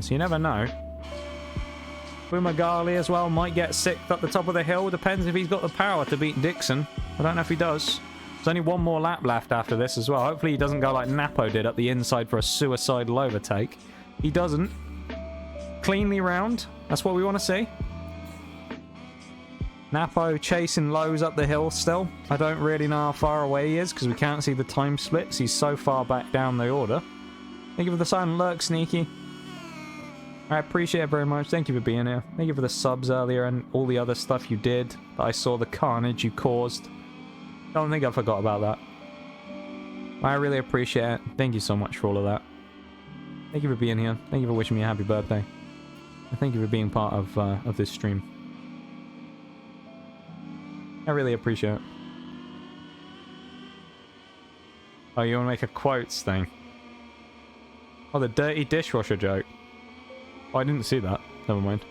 So you never know. Fumagalli as well might get sicked up the top of the hill. Depends if he's got the power to beat Dixon. I don't know if he does. There's only one more lap left after this as well. Hopefully he doesn't go like Napo did up the inside for a suicidal overtake. He doesn't. Cleanly round. That's what we want to see. Napo chasing lows up the hill still. I don't really know how far away he is because we can't see the time splits. He's so far back down the order. Thank you for the silent lurk, Sneaky. I appreciate it very much. Thank you for being here. Thank you for the subs earlier and all the other stuff you did. That I saw the carnage you caused. Don't think I forgot about that. I really appreciate it. Thank you so much for all of that. Thank you for being here. Thank you for wishing me a happy birthday. And thank you for being part of this stream. I really appreciate it. Oh, you want to make a quotes thing? Oh, the dirty dishwasher joke. Oh, I didn't see that. Never mind.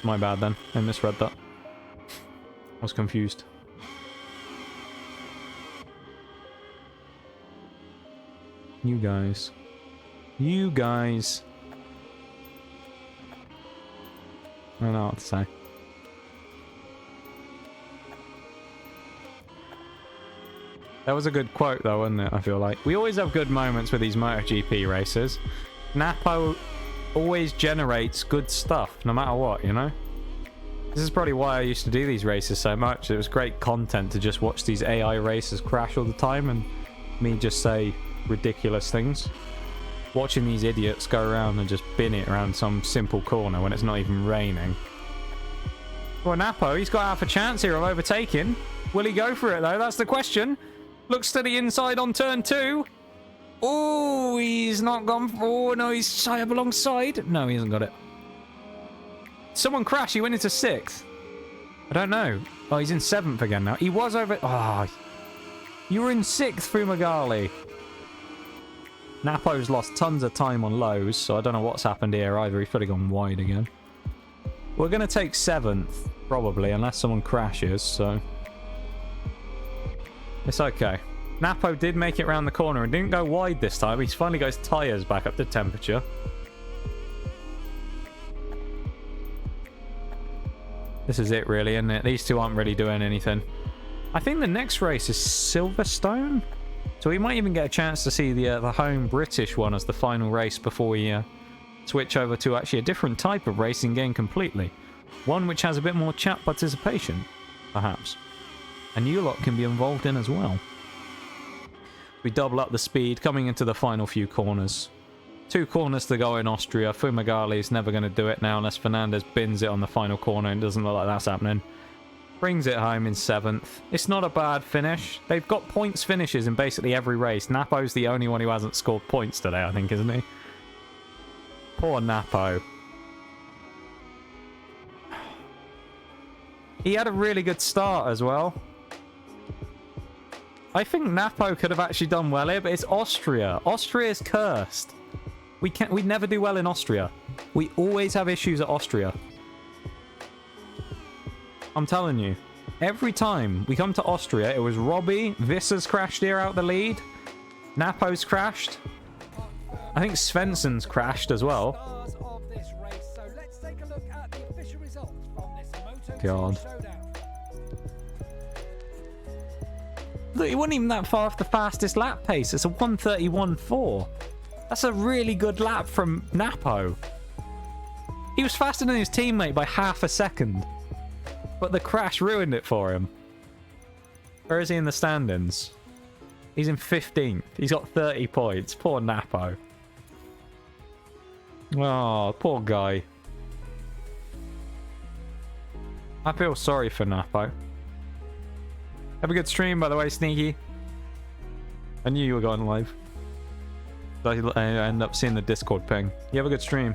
My bad then. I misread that. I was confused. You guys. You guys. I don't know what to say. That was a good quote though, wasn't it? I feel like. We always have good moments with these MotoGP races. Napo always generates good stuff, no matter what, you know? This is probably why I used to do these races so much. It was great content to just watch these AI races crash all the time and me just say ridiculous things. Watching these idiots go around and just bin it around some simple corner when it's not even raining. Well, Napo, he's got half a chance here of overtaking. Will he go for it though? That's the question. Looks to the inside on turn 2. Oh, he's not gone for... Oh, no, he's shy up alongside. No, he hasn't got it. Someone crashed. He went into 6th. I don't know. Oh, he's in 7th again now. He was over... Oh, you were in 6th, Fumagalli. Napo's lost tons of time on lows, so I don't know what's happened here either. He's probably gone wide again. We're going to take 7th, probably, unless someone crashes, so... It's okay. Napo did make it around the corner and didn't go wide this time. He's finally got his tyres back up to temperature. This is it really, isn't it? These two aren't really doing anything. I think the next race is Silverstone. So we might even get a chance to see the home British one as the final race before we switch over to actually a different type of racing game completely. One which has a bit more chat participation, perhaps. And you lot can be involved in as well. We double up the speed coming into the final few corners. 2 corners to go in Austria. Fumagalli is never going to do it now unless Fernandez bins it on the final corner, and it doesn't look like that's happening. Brings it home in 7th. It's not a bad finish. They've got points finishes in basically every race. Napo's the only one who hasn't scored points today, I think, isn't he? Poor Napo. He had a really good start as well. I think Napo could have actually done well here, but it's Austria. Austria is cursed. We never do well in Austria. We always have issues at Austria. I'm telling you. Every time we come to Austria, it was Robbie. Visser's crashed here out the lead. Napo's crashed. I think Svensson's crashed as well. God. Look, he wasn't even that far off the fastest lap pace. It's a 1:31.4. That's a really good lap from Napo. He was faster than his teammate by half a second. But the crash ruined it for him. Where is he in the standings? He's in 15th. He's got 30 points. Poor Napo. Oh, poor guy. I feel sorry for Napo. Have a good stream, by the way, Sneaky. I knew you were going live. I ended up seeing the Discord ping. You have a good stream.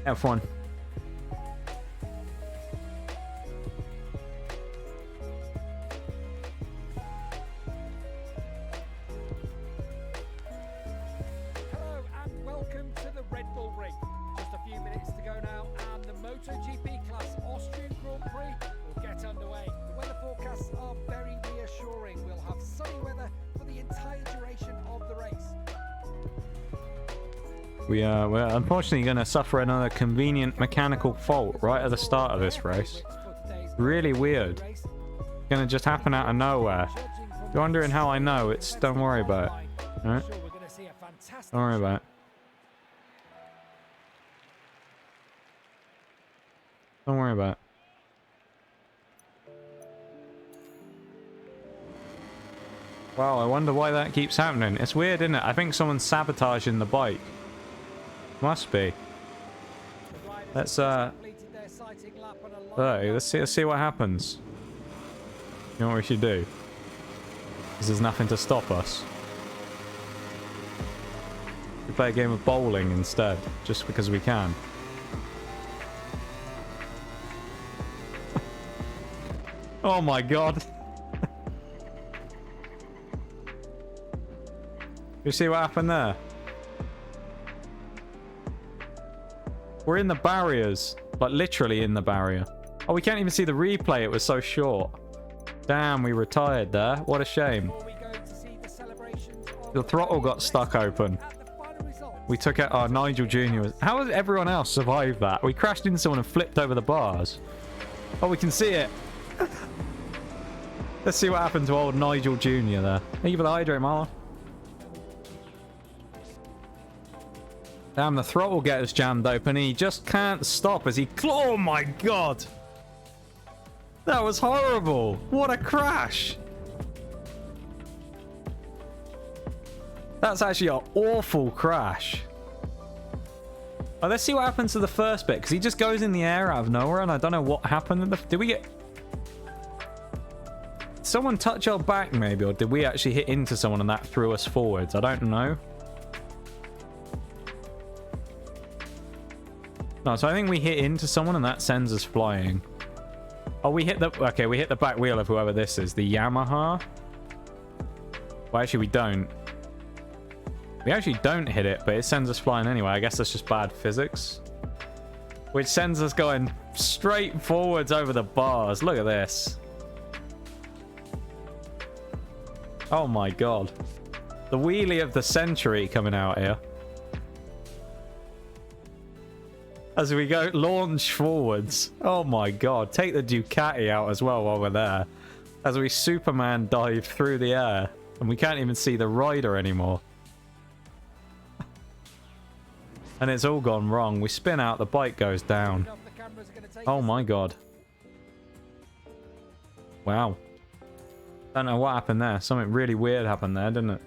Have fun. Hello and welcome to the Red Bull Ring. Just a few minutes to go now, and the MotoGP class Austrian Grand Prix will get underway. The weather forecasts are very reassuring. We'll have sunny weather for the entire duration of the race. We're unfortunately going to suffer another convenient mechanical fault right at the start of this race. Really weird. Going to just happen out of nowhere. If you're wondering how I know, it's don't worry about it. Alright? Don't worry about it. Don't worry about it. Wow, I wonder why that keeps happening. It's weird, isn't it? I think someone's sabotaging the bike. Must be. Let's see what happens. You know what we should do? Because there's nothing to stop us. We play a game of bowling instead, just because we can. Oh my god. You see what happened there? We're in the barriers. Like, literally in the barrier. Oh, we can't even see the replay. It was so short. Damn, we retired there. What a shame. The throttle got stuck open. We took out our Nigel Jr. How has everyone else survived that? We crashed into someone and flipped over the bars. Oh, we can see it. Let's see what happened to old Nigel Jr. there. Thank you for the hydrate, Marlon. Damn, the throttle gets jammed open. He just can't stop as he... Oh my god! That was horrible! What a crash! That's actually an awful crash. Oh, let's see what happens to the first bit, because he just goes in the air out of nowhere, and I don't know what happened. Did we get... Did someone touch our back, maybe? Or did we actually hit into someone and that threw us forwards? I don't know. No, so I think we hit into someone and that sends us flying. Oh, we hit the... Okay, we hit the back wheel of whoever this is. The Yamaha? Well, actually, we don't. We actually don't hit it, but it sends us flying anyway. I guess that's just bad physics. Which sends us going straight forwards over the bars. Look at this. Oh my god. The wheelie of the century coming out here. As we go launch forwards. Oh my god. Take the Ducati out as well while we're there. As we Superman dive through the air. And we can't even see the rider anymore. And it's all gone wrong. We spin out, the bike goes down. Oh my god. Wow. Don't know what happened there. Something really weird happened there, didn't it?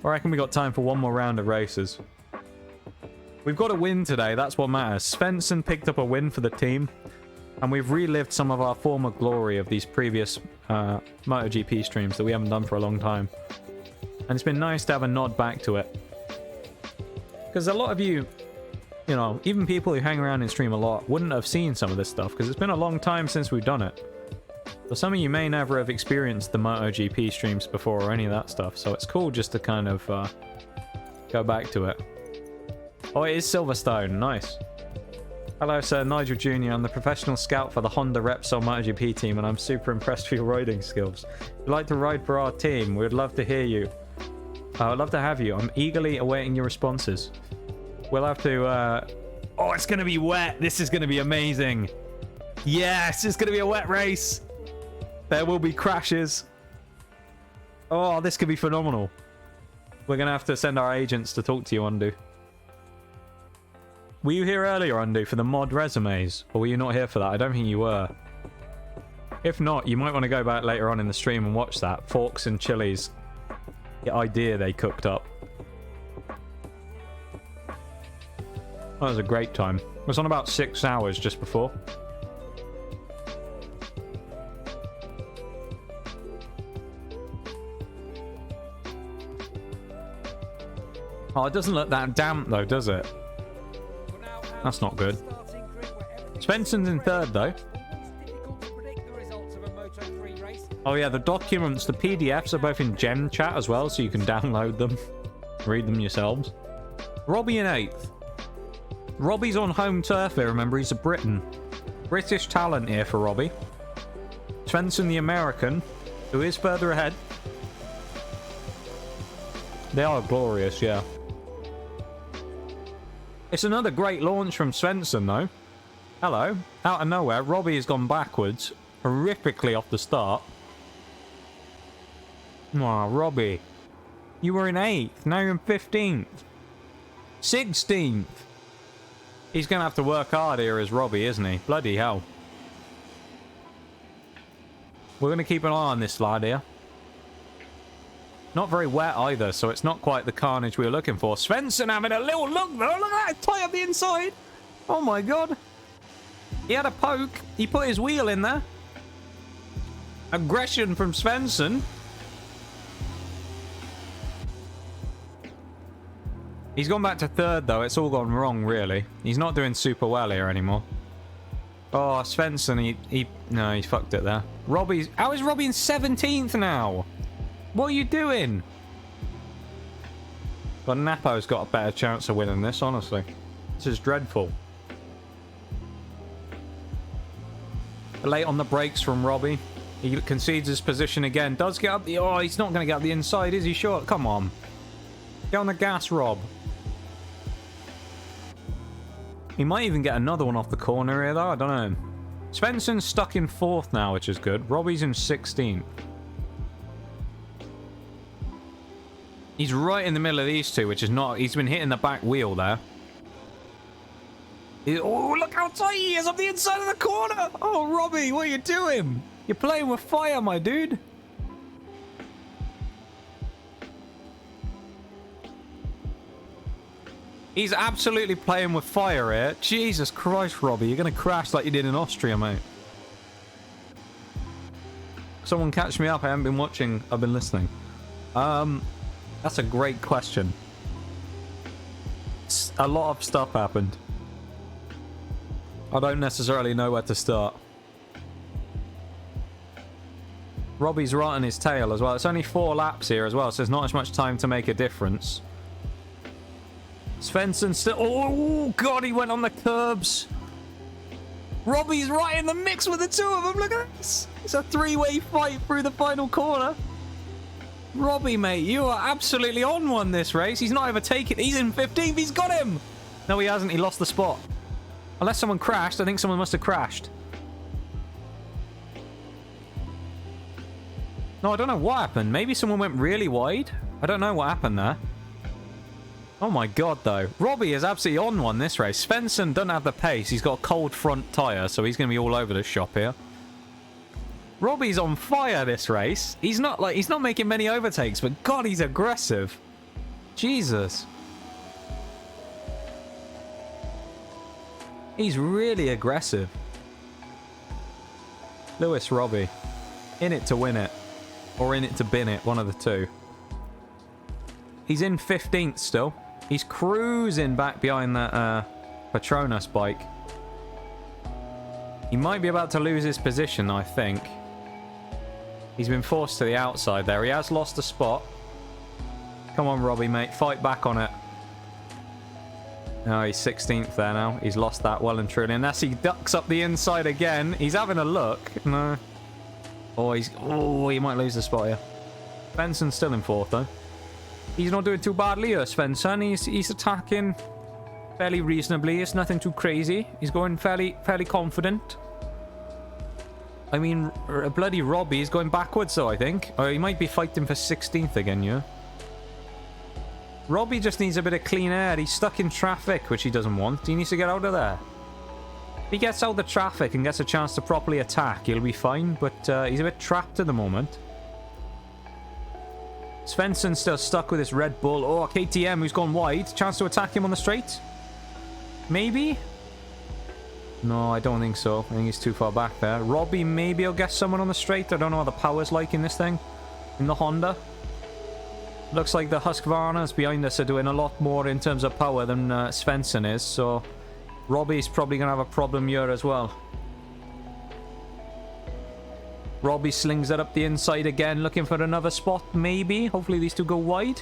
I reckon we got time for one more round of races. We've got a win today, that's what matters. Svensson picked up a win for the team. And we've relived some of our former glory of these previous MotoGP streams that we haven't done for a long time. And it's been nice to have a nod back to it. Because a lot of you, you know, even people who hang around and stream a lot wouldn't have seen some of this stuff because it's been a long time since we've done it. So some of you may never have experienced the MotoGP streams before or any of that stuff. So it's cool just to kind of go back to it. Oh, it is Silverstone. Nice. Hello, Sir Nigel Jr. I'm the professional scout for the Honda Repsol MotoGP team and I'm super impressed with your riding skills. If you'd like to ride for our team, we'd love to hear you. I'd love to have you. I'm eagerly awaiting your responses. We'll have to... Oh, it's going to be wet. This is going to be amazing. Yes, it's going to be a wet race. There will be crashes. Oh, this could be phenomenal. We're going to have to send our agents to talk to you, Undo. Were you here earlier, Undo, for the mod resumes? Or were you not here for that? I don't think you were. If not, you might want to go back later on in the stream and watch that. Forks and chilies. The idea they cooked up. That was a great time. It was on about 6 hours just before. Oh, it doesn't look that damp though, does it? That's not good. Spencer's in third though. Oh yeah, the documents, the PDFs are both in Gen Chat as well, so you can download them. Read them yourselves. Robbie in 8th. Robbie's on home turf here, remember, he's a Briton. British talent here for Robbie. Svensson the American, who is further ahead. They are glorious, yeah. It's another great launch from Svensson, though. Hello. Out of nowhere, Robbie has gone backwards horrifically off the start. Aw, Robbie. You were in 8th, now you're in 15th. 16th. He's going to have to work hard here as Robbie, isn't he? Bloody hell. We're going to keep an eye on this lad here. Not very wet either, so it's not quite the carnage we were looking for. Svensson having a little look though. Look at that, tie up the inside. Oh my god. He had a poke. He put his wheel in there. Aggression from Svensson. He's gone back to 3rd though. It's all gone wrong really. He's not doing super well here anymore. Oh, Svensson, no, he fucked it there. How is Robbie in 17th now? What are you doing? But Napo's got a better chance of winning this, honestly. This is dreadful. Late on the brakes from Robbie. He concedes his position again. Does get up the... Oh, he's not going to get up the inside, is he? Sure. Come on. Get on the gas, Rob. He might even get another one off the corner here, though. I don't know. Svensson's stuck in 4th now, which is good. Robbie's in 16th. He's right in the middle of these two, which is not... He's been hitting the back wheel there. Oh, look how tight he is up the inside of the corner! Oh, Robbie, what are you doing? You're playing with fire, my dude. He's absolutely playing with fire here. Jesus Christ, Robbie. You're going to crash like you did in Austria, mate. Someone catch me up. I haven't been watching. I've been listening. That's a great question. A lot of stuff happened. I don't necessarily know where to start. Robbie's right on his tail as well. It's only 4 laps here as well, so there's not as much time to make a difference. Svensson still... Oh, God, he went on the curbs. Robbie's right in the mix with the two of them. Look at this. It's a 3-way fight through the final corner. Robbie, mate, you are absolutely on one this race. He's not overtaken. He's in 15th. He's got him. No, he hasn't. He lost the spot. Unless someone crashed. I think someone must have crashed. No, I don't know what happened. Maybe someone went really wide. I don't know what happened there. Oh my god, though. Robbie is absolutely on one this race. Svensson doesn't have the pace. He's got a cold front tyre, so he's going to be all over the shop here. Robbie's on fire this race. He's not making many overtakes, but god, he's aggressive. Jesus. He's really aggressive. Lewis Robbie. In it to win it. Or in it to bin it. One of the two. He's in 15th still. He's cruising back behind that Petronas bike. He might be about to lose his position, I think. He's been forced to the outside there. He has lost a spot. Come on, Robbie, mate. Fight back on it. Oh, he's 16th there now. He's lost that well and truly. Unless he ducks up the inside again. He's having a look. No. Oh, he might lose the spot here. Svensson's still in 4th, though. He's not doing too badly here, Svensson. He's attacking fairly reasonably. It's nothing too crazy. He's going fairly confident. I mean, bloody Robbie is going backwards, though, I think. Or he might be fighting for 16th again, yeah? Robbie just needs a bit of clean air. He's stuck in traffic, which he doesn't want. He needs to get out of there. If he gets out of the traffic and gets a chance to properly attack, he'll be fine. But he's a bit trapped at the moment. Svensson's still stuck with his Red Bull. Oh, KTM, who's gone wide. Chance to attack him on the straight? Maybe? No, I don't think so. I think he's too far back there. Robbie, maybe he'll get someone on the straight. I don't know what the power's like in this thing. In the Honda. Looks like the Husqvarnas behind us are doing a lot more in terms of power than Svensson is. So, Robbie's probably going to have a problem here as well. Robbie slings it up the inside again, looking for another spot, maybe. Hopefully these two go wide.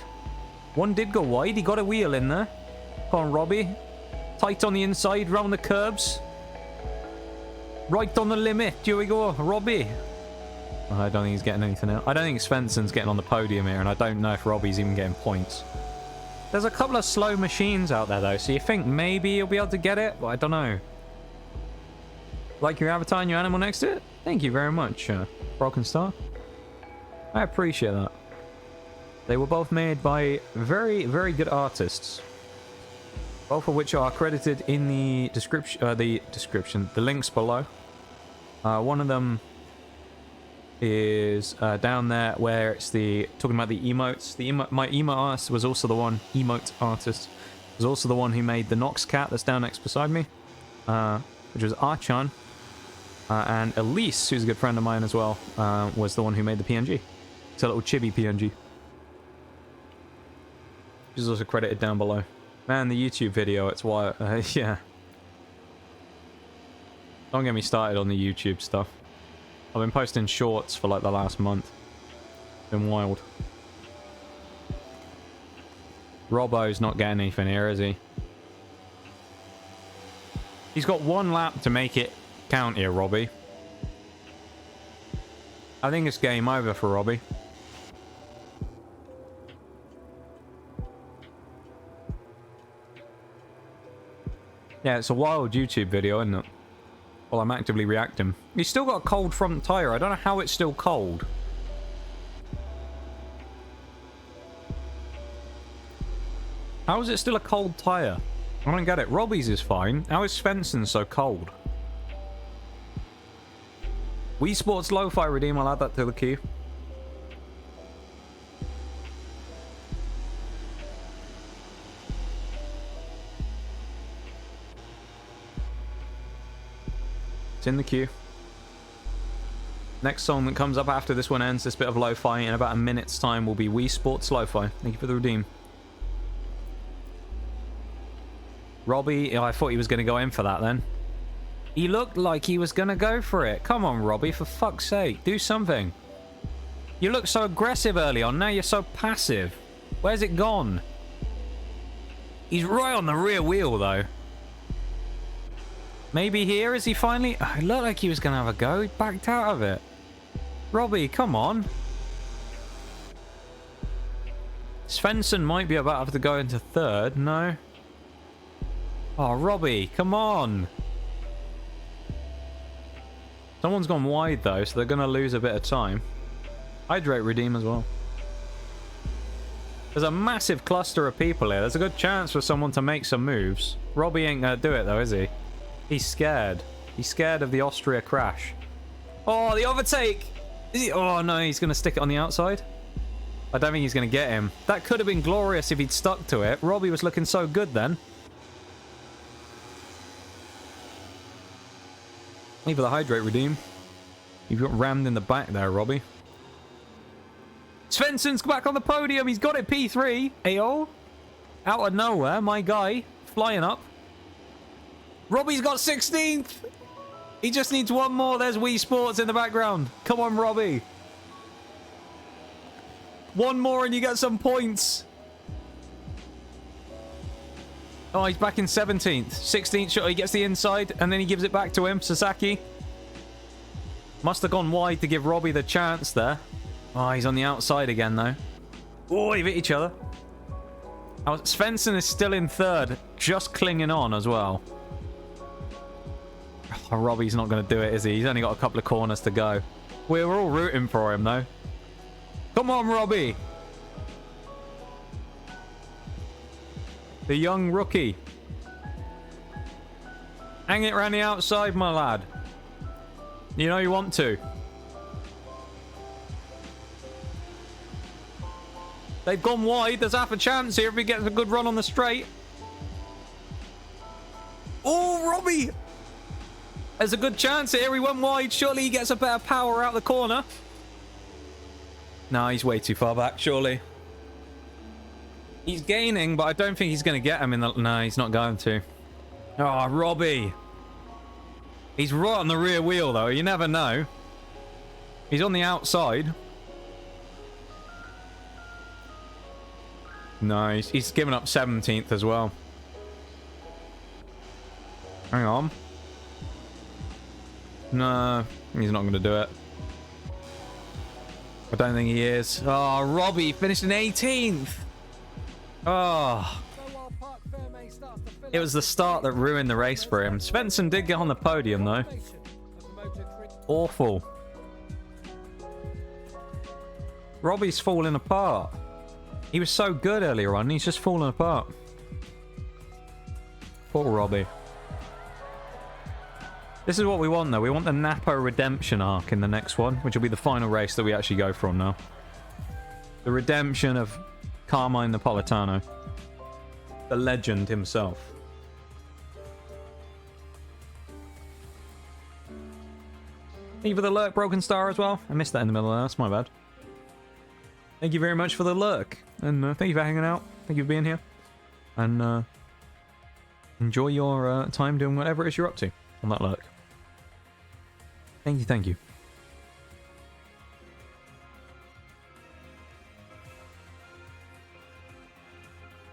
One did go wide. He got a wheel in there. Come on, Robbie. Tight on the inside, round the curbs. Right on the limit. Here we go, Robbie. I don't think he's getting anything out. I don't think Svensson's getting on the podium here, and I don't know if Robbie's even getting points. There's a couple of slow machines out there, though, so you think maybe you'll be able to get it? But I don't know. Like your avatar and your animal next to it? Thank you very much, Broken Star. I appreciate that. They were both made by very, very good artists. Both of which are credited in the description, the links below. One of them is down there where it's talking about the emotes. My emote artist was also the one, was also the one who made the Nox cat that's down next beside me, which was Archon. And Elise, who's a good friend of mine as well, was the one who made the PNG. It's a little chibi PNG. She's also credited down below. Man, the YouTube video, it's why, yeah. Don't get me started on the YouTube stuff. I've been posting shorts for like the last month. Been wild. Robbo's not getting anything here, is he? He's got one lap to make it count here, Robbie. I think it's game over for Robbie. Yeah, it's a wild YouTube video, isn't it? Well, I'm actively reacting. He's still got a cold front tyre. I don't know how it's still cold. How is it still a cold tyre? I don't get it. Robbie's is fine. How is Svensson's so cold? Wii Sports Lo-Fi Redeem. I'll add that to the queue. It's in the queue. Next song that comes up after this one ends, this bit of lo-fi, in about a minute's time will be Wii Sports Lo-Fi. Thank you for the redeem. Robbie, oh, I thought he was going to go in for that then. He looked like he was going to go for it. Come on, Robbie, for fuck's sake. Do something. You looked so aggressive early on, now you're so passive. Where's it gone? He's right on the rear wheel, though. Maybe here, is he finally... Oh, it looked like he was going to have a go. He backed out of it. Robbie, come on. Svensson might be about to have to go into third. No. Oh, Robbie, come on. Someone's gone wide, though, so they're going to lose a bit of time. Hydrate Redeem as well. There's a massive cluster of people here. There's a good chance for someone to make some moves. Robbie ain't going to do it, though, is he? He's scared. He's scared of the Austria crash. Oh, the overtake! Is he? Oh, no, he's going to stick it on the outside. I don't think he's going to get him. That could have been glorious if he'd stuck to it. Robbie was looking so good then. Leave for the Hydrate Redeem. You've got rammed in the back there, Robbie. Svensson's back on the podium. He's got it, P3. Ayo. Out of nowhere, my guy. Flying up. Robbie's got 16th. He just needs one more. There's Wii Sports in the background. Come on, Robbie. One more and you get some points. Oh, he's back in 17th. 16th shot. He gets the inside and then he gives it back to him. Sasaki. Must have gone wide to give Robbie the chance there. Oh, he's on the outside again, though. Oh, they've hit each other. Oh, Svensson is still in third. Just clinging on as well. Oh, Robbie's not going to do it, is he? He's only got a couple of corners to go. We're all rooting for him, though. Come on, Robbie. The young rookie. Hang it around the outside, my lad. You know you want to. They've gone wide. There's half a chance here if he gets a good run on the straight. Oh, Robbie. There's a good chance here. He went wide. Surely he gets a better power out the corner. No, he's way too far back, surely. He's gaining, but I don't think he's going to get him in the... No, he's not going to. Oh, Robbie. He's right on the rear wheel, though. You never know. He's on the outside. No, he's given up 17th as well. Hang on. No, he's not going to do it. I don't think he is. Oh, Robbie finished in 18th. Oh, So while Park Ferme starts to fill it was the start that ruined the race for him. Svensson did get on the podium, though. formation of the Moto3. Awful. Robbie's falling apart. He was so good earlier on, he's just falling apart. Poor Robbie. This is what we want, though. We want the Napo redemption arc in the next one, which will be the final race that we actually go from now. The redemption of Carmine Napolitano. The legend himself. Thank you for the lurk, Broken Star, as well. I missed that in the middle there. That's my bad. Thank you very much for the lurk. And thank you for hanging out. Thank you for being here. And enjoy your time doing whatever it is you're up to on that lurk. Thank you, thank you.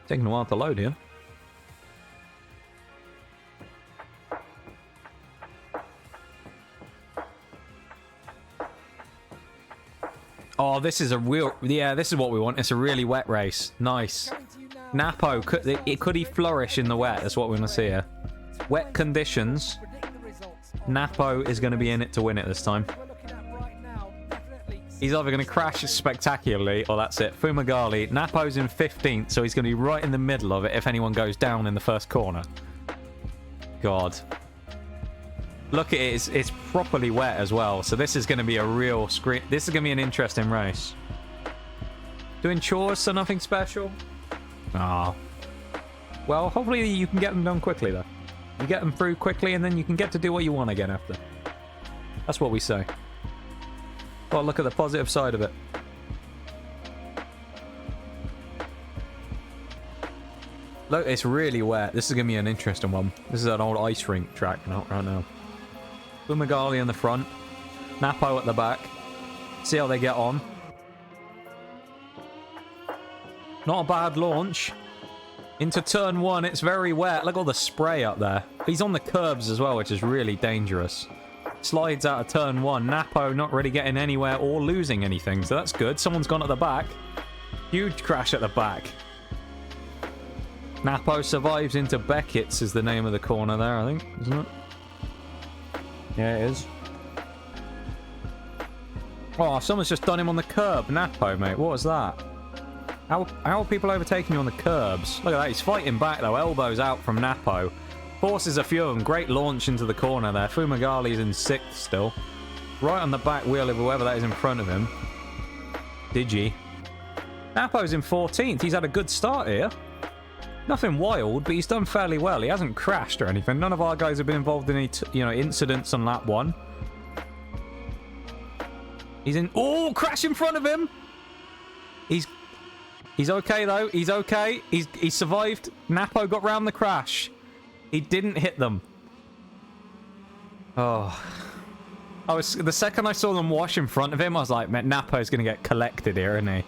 Taking a while to load here. Oh, this is a real... Yeah, this is what we want. It's a really wet race. Nice. Coming to you now. Napo, could he flourish in the wet? That's what we want to see here. Wet conditions. Predict the results of Napo is going to be in it to win it this time. we're looking at right now. Definitely He's either going to crash spectacularly or that's it. Fumagalli. Napo's in 15th, so he's going to be right in the middle of it if anyone goes down in the first corner. God. Look at it. It's properly wet as well, so this is going to be a real screen. This is going to be an interesting race. Doing chores, so nothing special? Ah. Well, hopefully you can get them done quickly, though. You get them through quickly, and then you can get to do what you want again after. That's what we say. Well, look at the positive side of it. Look, it's really wet. This is going to be an interesting one. This is an old ice rink track right now. Fumagalli in the front. Napo at the back. See how they get on. Not a bad launch. Into turn one, it's very wet. Look at all the spray up there. He's on the curbs as well, which is really dangerous. Slides out of turn one. Napo not really getting anywhere or losing anything, so that's good. Someone's gone at the back. Huge crash at the back. Napo survives into Beckett's is the name of the corner there, I think, isn't it? Yeah, it is. Oh, someone's just done him on the curb. Napo, mate. What was that? How are people overtaking you on the curbs? Look at that. He's fighting back, though. Elbows out from Napo. Forces a few of them. Great launch into the corner there. Fumagalli's in 6th still. Right on the back wheel of whoever that is in front of him. Digi. Napo's in 14th. He's had a good start here. Nothing wild, but he's done fairly well. He hasn't crashed or anything. None of our guys have been involved in any, incidents on lap 1. He's in... Oh, crash in front of him! He's okay, though. He's okay. He survived. Napo got round the crash. He didn't hit them. Oh. The second I saw them wash in front of him, I was like, man, Napo's going to get collected here, isn't he?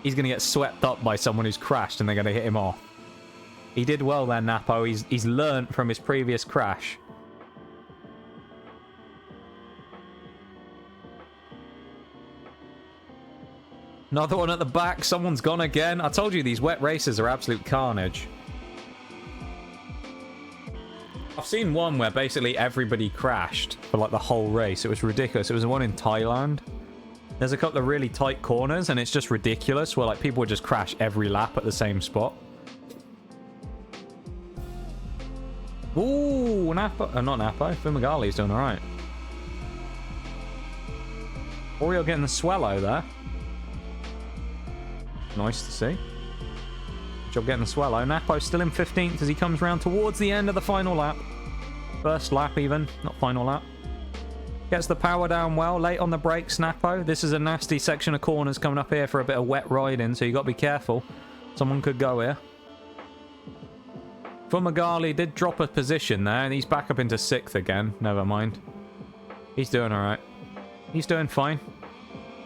He's going to get swept up by someone who's crashed and they're going to hit him off. He did well there, Napo. He's learnt from his previous crash. Another one at the back. Someone's gone again. I told you these wet races are absolute carnage. I've seen one where basically everybody crashed for like the whole race. It was ridiculous. It was the one in Thailand. There's a couple of really tight corners and it's just ridiculous where like people would just crash every lap at the same spot. Ooh, Napo. Not Napo. Fumagalli's doing alright. Oreo getting the swallow there. Nice to see. Good job getting the swallow. Napo still in 15th as he comes round towards the end of the final lap. First lap even, not final lap. Gets the power down well, late on the brakes, Napo. This is a nasty section of corners coming up here for a bit of wet riding, so you got to be careful. Someone could go here. Fumagalli did drop a position there, and he's back up into 6th again. Never mind. He's doing alright. He's doing fine.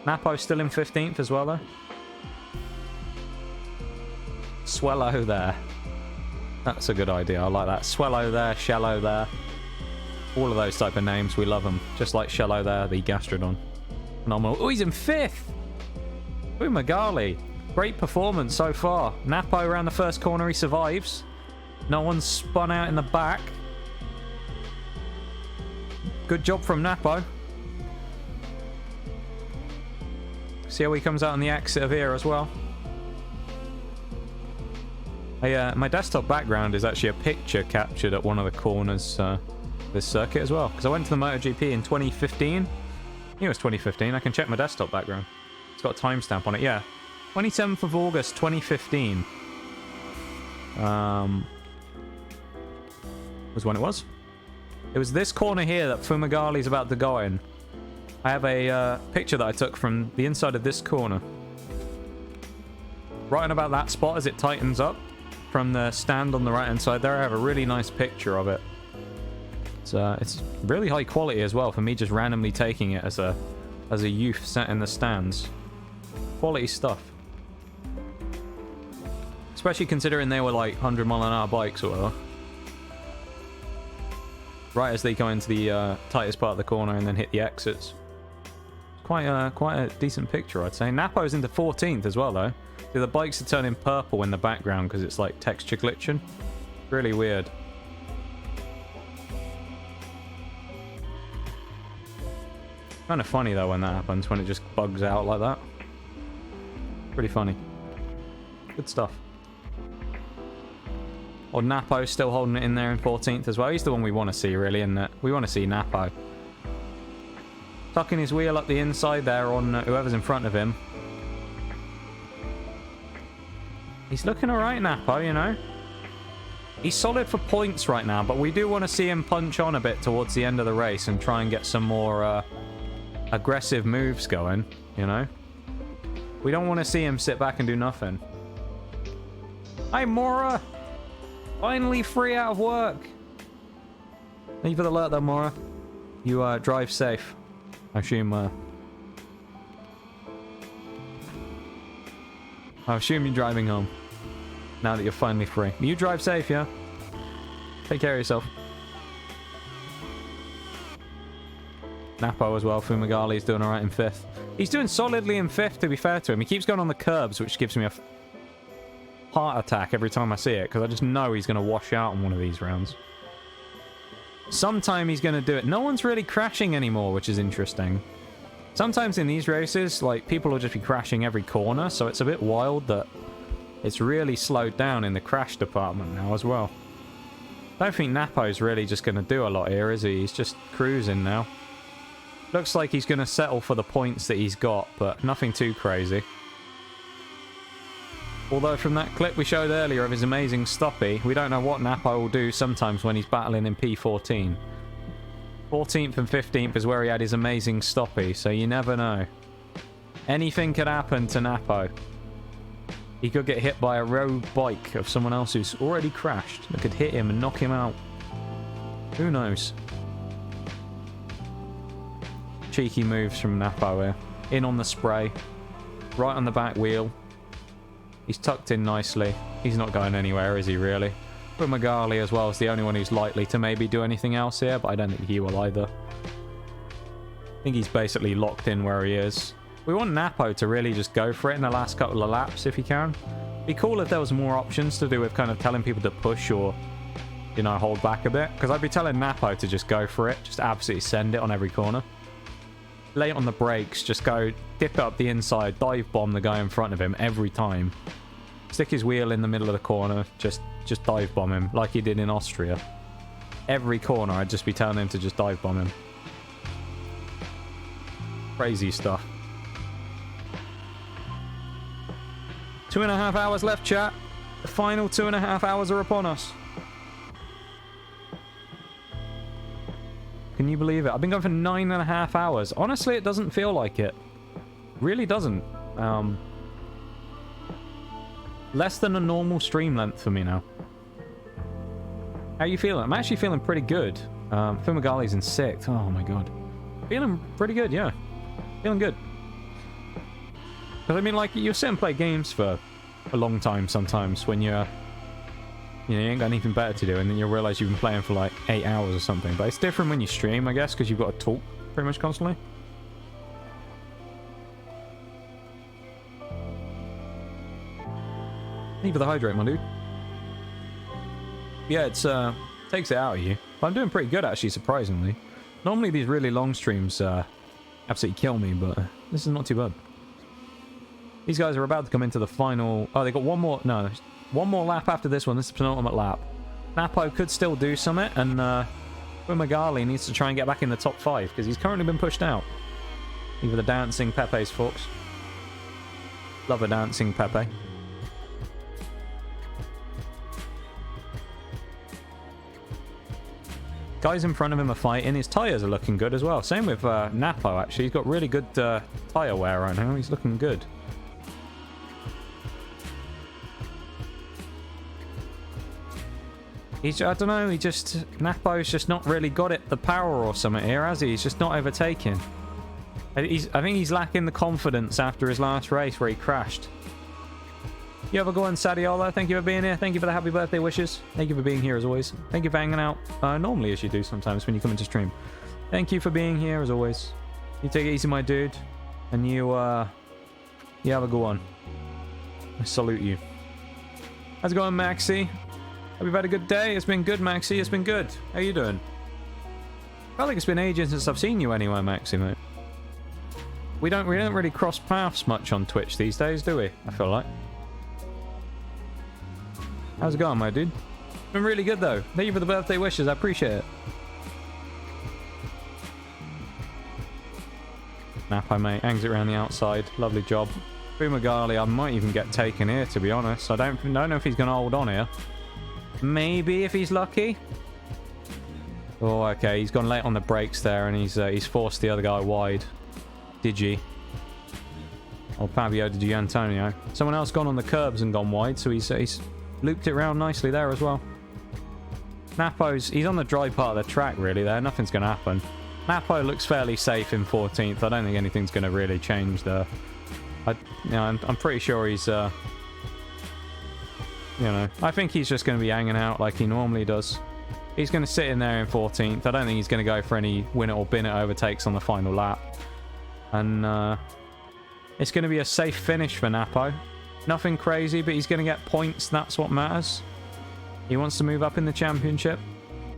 Napo's still in 15th as well, though. Swallow there. That's a good idea. I like that. Swallow there, Shallow there. All of those type of names. We love them. Just like Shallow there, the Gastrodon. Phenomenal. Oh, he's in 5th! Fumagalli. Great performance so far. Napo around the first corner, he survives. No one's spun out in the back. Good job from Napo. See how he comes out on the exit of here as well. My desktop background is actually a picture captured at one of the corners this circuit as well. Because I went to the MotoGP in 2015. I think it was 2015. I can check my desktop background. It's got a timestamp on it. Yeah. 27th of August, 2015. Was when it was. It was this corner here that Fumigali's about to go in. I have a picture that I took from the inside of this corner. Right on about that spot as it tightens up from the stand on the right hand side there, I have a really nice picture of it. It's really high quality as well for me just randomly taking it as a youth sat in the stands. Quality stuff. Especially considering they were like 100-mile-an-hour bikes or whatever. Right as they go into the tightest part of the corner and then hit the exits. Quite a decent picture, I'd say. Napo's into 14th as well, though. So the bikes are turning purple in the background because it's like texture glitching. Really weird. Kind of funny though when that happens, when it just bugs out like that. Pretty funny. Good stuff. Or Napo still holding it in there in 14th as well. He's the one we want to see, really, isn't it? We want to see Napo. Tucking his wheel up the inside there on whoever's in front of him. He's looking alright, Napo, you know. He's solid for points right now, but we do want to see him punch on a bit towards the end of the race and try and get some more aggressive moves going, you know. We don't want to see him sit back and do nothing. Hi, Mora! Finally free out of work! Thank you for the alert though, Mora. You drive safe. I assume you're driving home. Now that you're finally free. You drive safe, yeah? Take care of yourself. Napo as well. Fumigali's doing alright in 5th. He's doing solidly in 5th, to be fair to him. He keeps going on the curbs, which gives me a heart attack every time I see it, because I just know he's going to wash out on one of these rounds. Sometime he's going to do it. No one's really crashing anymore, which is interesting. Sometimes in these races, like, people will just be crashing every corner, so it's a bit wild that it's really slowed down in the crash department now as well. I don't think Napo's really just going to do a lot here, is he? He's just cruising now. Looks like he's going to settle for the points that he's got, but nothing too crazy. Although from that clip we showed earlier of his amazing stoppie, we don't know what Napo will do sometimes when he's battling in P14. 14th and 15th is where he had his amazing stoppie, so you never know. Anything could happen to Napo. He could get hit by a road bike of someone else who's already crashed that could hit him and knock him out. Who knows? Cheeky moves from Napo here. In on the spray. Right on the back wheel. He's tucked in nicely. He's not going anywhere, is he, really? Fumigali as well is the only one who's likely to maybe do anything else here, but I don't think he will either. I think he's basically locked in where he is. We want Napo to really just go for it in the last couple of laps if he can. Be cool if there was more options to do with kind of telling people to push or, you know, hold back a bit. Because I'd be telling Napo to just go for it. Just absolutely send it on every corner. Lay it on the brakes. Just go dip it up the inside. Dive bomb the guy in front of him every time. Stick his wheel in the middle of the corner. Just dive bomb him like he did in Austria. Every corner I'd just be telling him to just dive bomb him. Crazy stuff. 2.5 hours left, chat. The final 2.5 hours are upon us. Can you believe it? I've been going for 9.5 hours. Honestly, it doesn't feel like it. Really doesn't. Less than a normal stream length for me now. How you feeling? I'm actually feeling pretty good. Fumigali's in 6th. Oh my god. Feeling pretty good, yeah. Feeling good. Because I mean, like, you sit and play games for a long time sometimes when you're... You know, you ain't got anything better to do, and then you'll realise you've been playing for like 8 hours or something. But it's different when you stream, I guess, because you've got to talk pretty much constantly. Thank you for the hydrate, my dude. Yeah, it's takes it out of you. But I'm doing pretty good, actually, surprisingly. Normally these really long streams absolutely kill me, but this is not too bad. These guys are about to come into the final... Oh, they got one more... No, one more lap after this one. This is the penultimate lap. Napo could still do something, and Fumagalli needs to try and get back in the top 5, because he's currently been pushed out. Either the dancing Pepe's Fox. Love a dancing Pepe. Guys in front of him are fighting. His tyres are looking good as well. Same with Napo, actually. He's got really good tyre wear right now. He's looking good. I don't know, Napo's just not really got it, the power or something here, has he? He's just not overtaking. I think he's lacking the confidence after his last race where he crashed. You have a go on, Sadiola. Thank you for being here. Thank you for the happy birthday wishes. Thank you for being here as always. Thank you for hanging out normally as you do sometimes when you come into stream. Thank you for being here as always. You take it easy, my dude. And you have a go on. I salute you. How's it going, Maxi? Hope you've had a good day. It's been good, Maxi. It's been good. How you doing? I feel like it's been ages since I've seen you anywhere, Maxi, mate. We don't really cross paths much on Twitch these days, do we? I feel like. How's it going, my dude? It's been really good, though. Thank you for the birthday wishes. I appreciate it. Napo, mate. Hangs it around the outside. Lovely job. Fumagalli, I might even get taken here, to be honest. I don't know if he's going to hold on here. Maybe if he's lucky. Oh, okay. He's gone late on the brakes there, and he's forced the other guy wide. Digi. Or Fabio Di Antonio. Someone else gone on the curbs and gone wide, so he's looped it around nicely there as well. He's on the dry part of the track, really, there. Nothing's going to happen. Napo looks fairly safe in 14th. I don't think anything's going to really change there. I'm pretty sure he's... I think he's just going to be hanging out like he normally does. He's going to sit in there in 14th. I don't think he's going to go for any win it or bin it overtakes on the final lap. And it's going to be a safe finish for Napo. Nothing crazy, but he's going to get points. That's what matters. He wants to move up in the championship.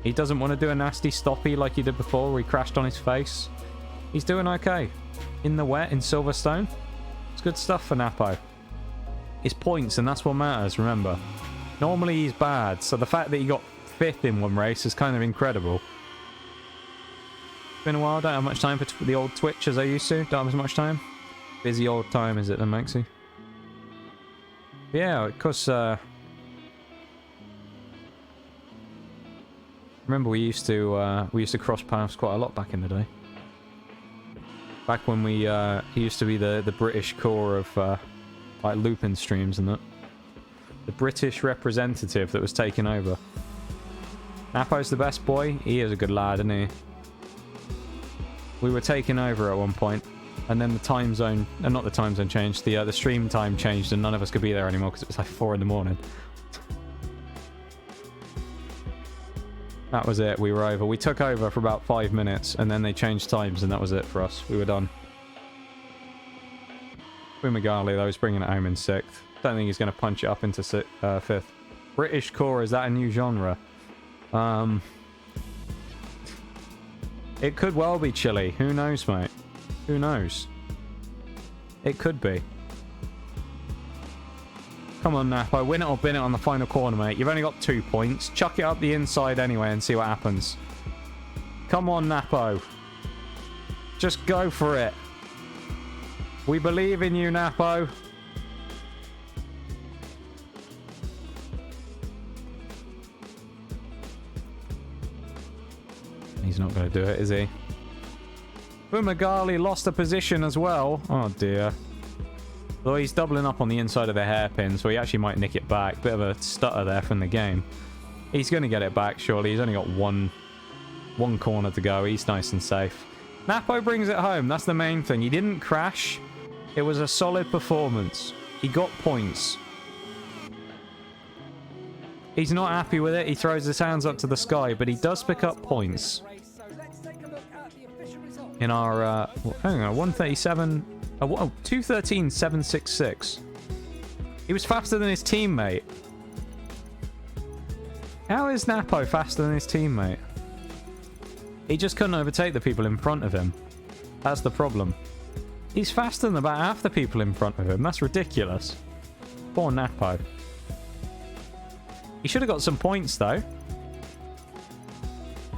He doesn't want to do a nasty stoppie like he did before where he crashed on his face. He's doing okay. In the wet in Silverstone. It's good stuff for Napo. It's points, and that's what matters, remember. Normally he's bad, so the fact that he got 5th in one race is kind of incredible. It's been a while, don't have much time for the old Twitch as I used to. Don't have as much time. Busy old time, is it then, Maxi? Yeah, because... remember we used to cross paths quite a lot back in the day. Back when he used to be the British core of... like Lupin streams and that. The British representative that was taking over. Napo's the best boy. He is a good lad, isn't he? We were taking over at one point, and then the time zone... not the time zone changed. The stream time changed, and none of us could be there anymore because it was like 4 in the morning. That was it. We were over. We took over for about 5 minutes, and then they changed times, and that was it for us. We were done. Fumagalli, though, is bringing it home in 6th. Don't think he's going to punch it up into 5th. British core, is that a new genre? It could well be Chile. Who knows, mate? Who knows? It could be. Come on, Napo. Win it or bin it on the final corner, mate. You've only got 2 points. Chuck it up the inside anyway and see what happens. Come on, Napo. Just go for it. We believe in you, Napo. He's not going to do it, is he? Fumagalli lost a position as well. Oh, dear. Though he's doubling up on the inside of the hairpin, so he actually might nick it back. Bit of a stutter there from the game. He's going to get it back, surely. He's only got one corner to go. He's nice and safe. Napo brings it home. That's the main thing. He didn't crash. It was a solid performance. He got points. He's not happy with it. He throws his hands up to the sky, but he does pick up points. In our, hang on, 137... Oh, 213.766. He was faster than his teammate. How is Napo faster than his teammate? He just couldn't overtake the people in front of him. That's the problem. He's faster than about half the people in front of him. That's ridiculous. Poor Napo. He should have got some points, though.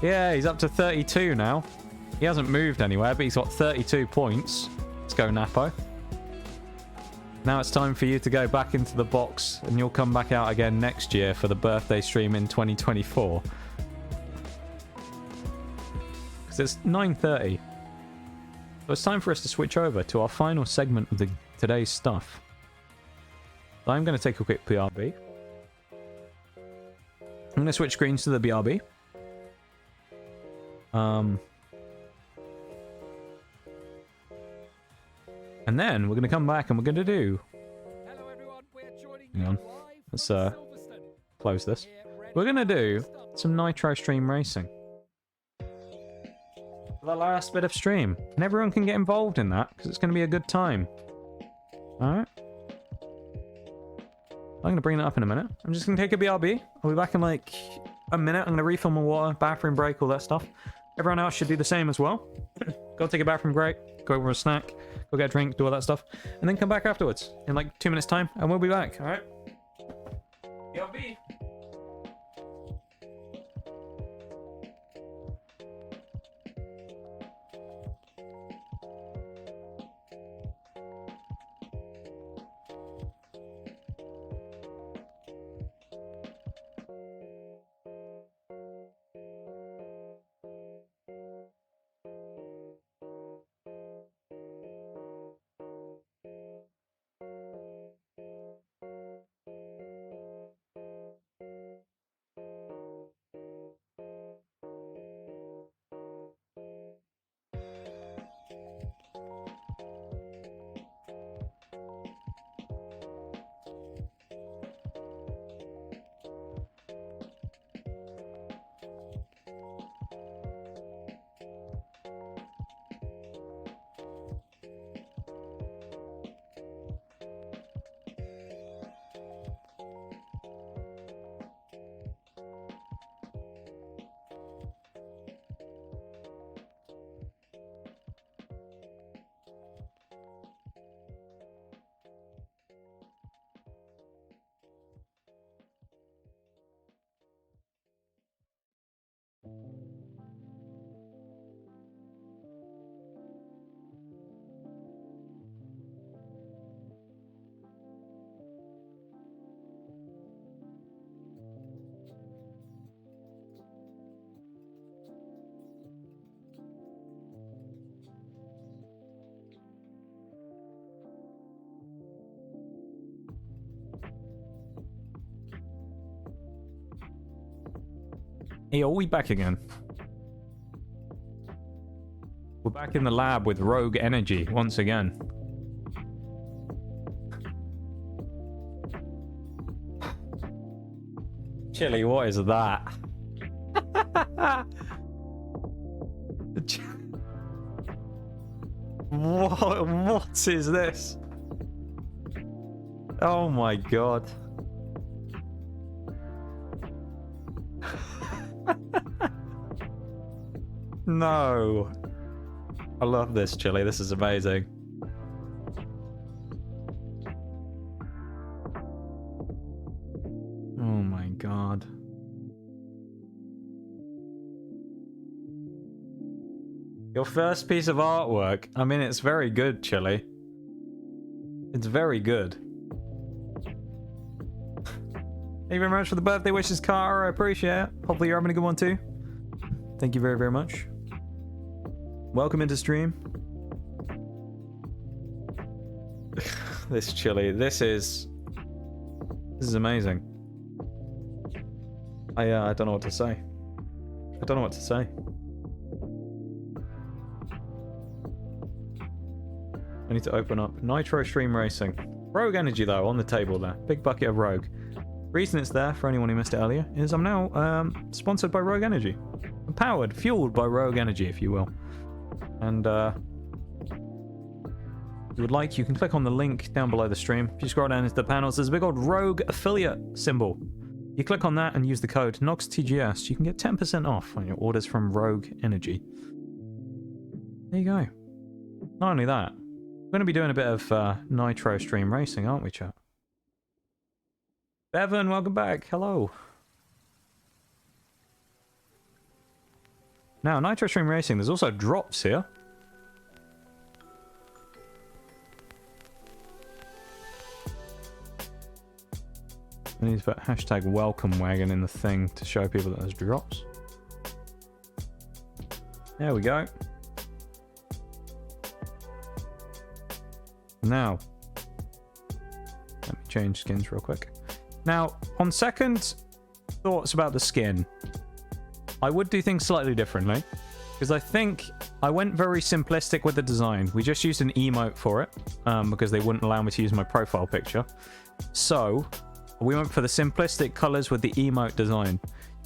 Yeah, he's up to 32 now. He hasn't moved anywhere, but he's got 32 points. Let's go, Napo. Now it's time for you to go back into the box, and you'll come back out again next year for the birthday stream in 2024. Because it's 9:30. So it's time for us to switch over to our final segment of today's stuff. So I'm going to take a quick BRB. I'm going to switch screens to the BRB. And then we're going to come back and we're going to do... Hello everyone, we're joining Hang you on. live Let's from Silverstone. close this. Here at Red We're going to do Bull. some Nitro Stream racing. The last bit of stream. And everyone can get involved in that because it's going to be a good time. Alright. I'm going to bring that up in a minute. I'm just going to take a BRB. I'll be back in like a minute. I'm going to refill my water, bathroom break, all that stuff. Everyone else should do the same as well. Go take a bathroom break, go over a snack, go get a drink, do all that stuff, and then come back afterwards in like 2 minutes time, and we'll be back. All right. BRB. Hey, are we back again? We're back in the lab with Rogue Energy once again. Chili, what is that? What is this? Oh my god. No. I love this, Chili. This is amazing. Oh my god. Your first piece of artwork. I mean, it's very good, Chili. It's very good. Thank you very much for the birthday wishes, Carter. I appreciate it. Hopefully you're having a good one too. Thank you very, very much. Welcome into stream. This Chili, this is amazing. I don't know what to say. I don't know what to say. I need to open up Nitro Stream Racing. Rogue Energy though, on the table there. Big bucket of Rogue. Reason it's there, for anyone who missed it earlier, is I'm now sponsored by Rogue Energy. Powered, fueled by Rogue Energy, if you will. And If you would like, you can click on the link down below the stream. If you scroll down into the panels, there's a big old Rogue affiliate symbol. You click on that and use the code NOXTGS, you can get 10% off on your orders from Rogue Energy. There you go. Not only that, we're going to be doing a bit of Nitro stream racing, aren't we, chat? Bevan, welcome back. Hello. Now, Nitro stream racing, there's also drops here. I need to put hashtag welcome wagon in the thing to show people that there's drops. There we go. Now, let me change skins real quick. Now, on second thoughts about the skin, I would do things slightly differently, because I think I went very simplistic with the design. We just used an emote for it, because they wouldn't allow me to use my profile picture. So, we went for the simplistic colors with the emote design.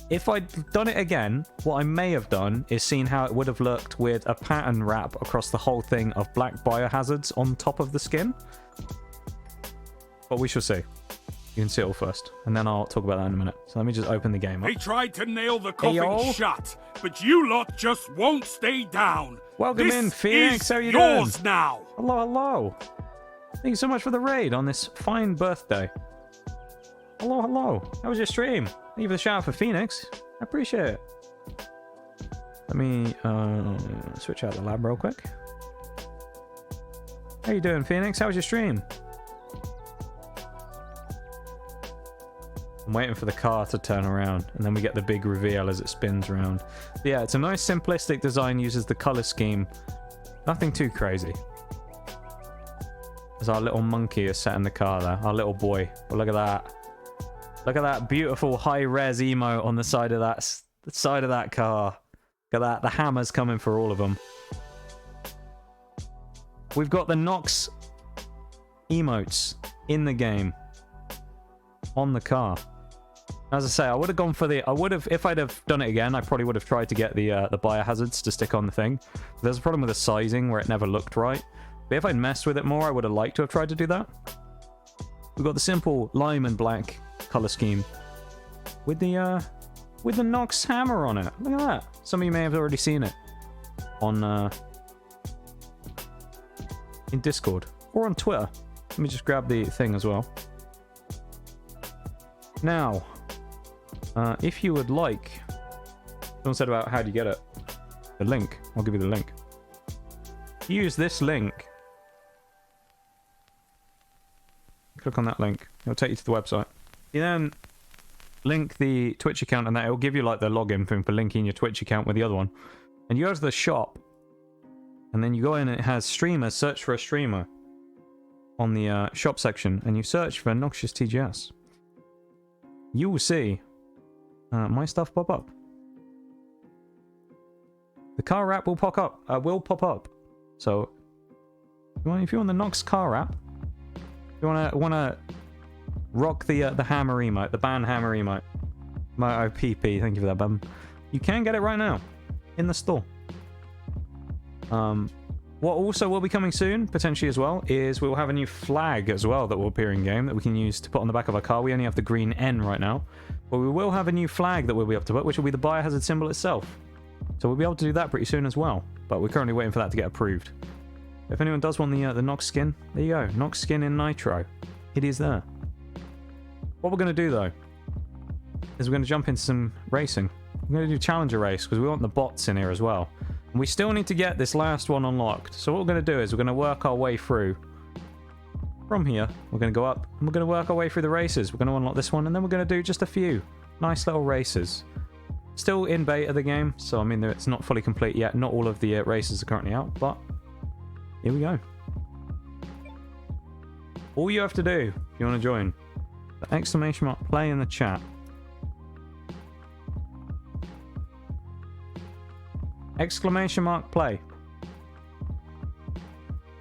If I'd done it again, what I may have done is seen how it would have looked with a pattern wrap across the whole thing of black biohazards on top of the skin. But we shall see. You can see it all first, and then I'll talk about that in a minute. So let me just open the game up. They tried to nail the coffin shut, but you lot just won't stay down. Welcome in, Phoenix. How are you doing? Yours now. Hello, hello. Thank you so much for the raid on this fine birthday. Hello, hello. How was your stream? Thank you for the shout out for Phoenix. I appreciate it. Let me switch out the lab real quick. How you doing, Phoenix? How was your stream? I'm waiting for the car to turn around, and then we get the big reveal as it spins around. But yeah, it's a nice simplistic design, uses the color scheme. Nothing too crazy. As our little monkey is sat in the car there, our little boy. Well, look at that. Look at that beautiful high-res emote on the side of that car. Look at that. The hammer's coming for all of them. We've got the Nox emotes in the game on the car. As I say, I would have gone for the... if I'd have done it again, I probably would have tried to get the biohazards to stick on the thing. But there's a problem with the sizing where it never looked right. But if I'd messed with it more, I would have liked to have tried to do that. We've got the simple lime and black color scheme with the Nox hammer on it. Look at that. Some of you may have already seen it on in Discord or on Twitter. Let me just grab the thing as well. Now, if you would like, someone said about how do you get it? The link. I'll give you the link. Use this link. Click on that link. It'll take you to the website. You then link the Twitch account, and that it'll give you like the login thing for linking your Twitch account with the other one. And you go to the shop, and then you go in and it has streamers. Search for a streamer on the shop section, and you search for Noxious TGS. You will see my stuff pop up. The car wrap will pop up. So if you want the Nox car wrap, if you wanna rock the hammer emote, the ban hammer emote, Moto PP, thank you for that, bum. You can get it right now in the store. What also will be coming soon, potentially as well, is we'll have a new flag as well that will appear in game that we can use to put on the back of our car. We only have the green N right now, but we will have a new flag that we'll be able to put, which will be the biohazard symbol itself. So we'll be able to do that pretty soon as well, but we're currently waiting for that to get approved. If anyone does want the Nox skin, there you go. Nox skin in Nitro. It is there. What we're going to do, though, is we're going to jump into some racing. We're going to do Challenger race, because we want the bots in here as well. And we still need to get this last one unlocked. So what we're going to do is we're going to work our way through. From here, we're going to go up, and we're going to work our way through the races. We're going to unlock this one, and then we're going to do just a few nice little races. Still in beta, the game, so I mean, it's not fully complete yet. Not all of the races are currently out, but here we go. All you have to do, if you want to join, the exclamation mark play in the chat. Exclamation mark play.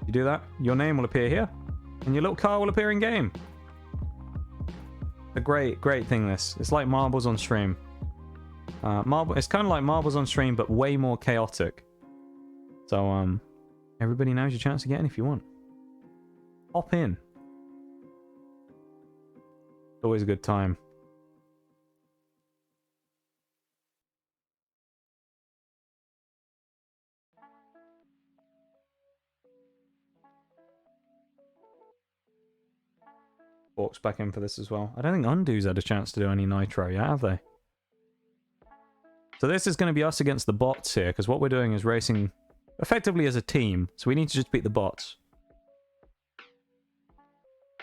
You do that, your name will appear here, and your little car will appear in game. A great thing, this. It's like marbles on stream. It's kind of like marbles on stream, but way more chaotic. So, everybody knows your chance to get in if you want. Hop in. Always a good time. Forks back in for this as well. I don't think Undo's had a chance to do any nitro yet, have they? So this is going to be us against the bots here, because what we're doing is racing effectively as a team. So we need to just beat the bots.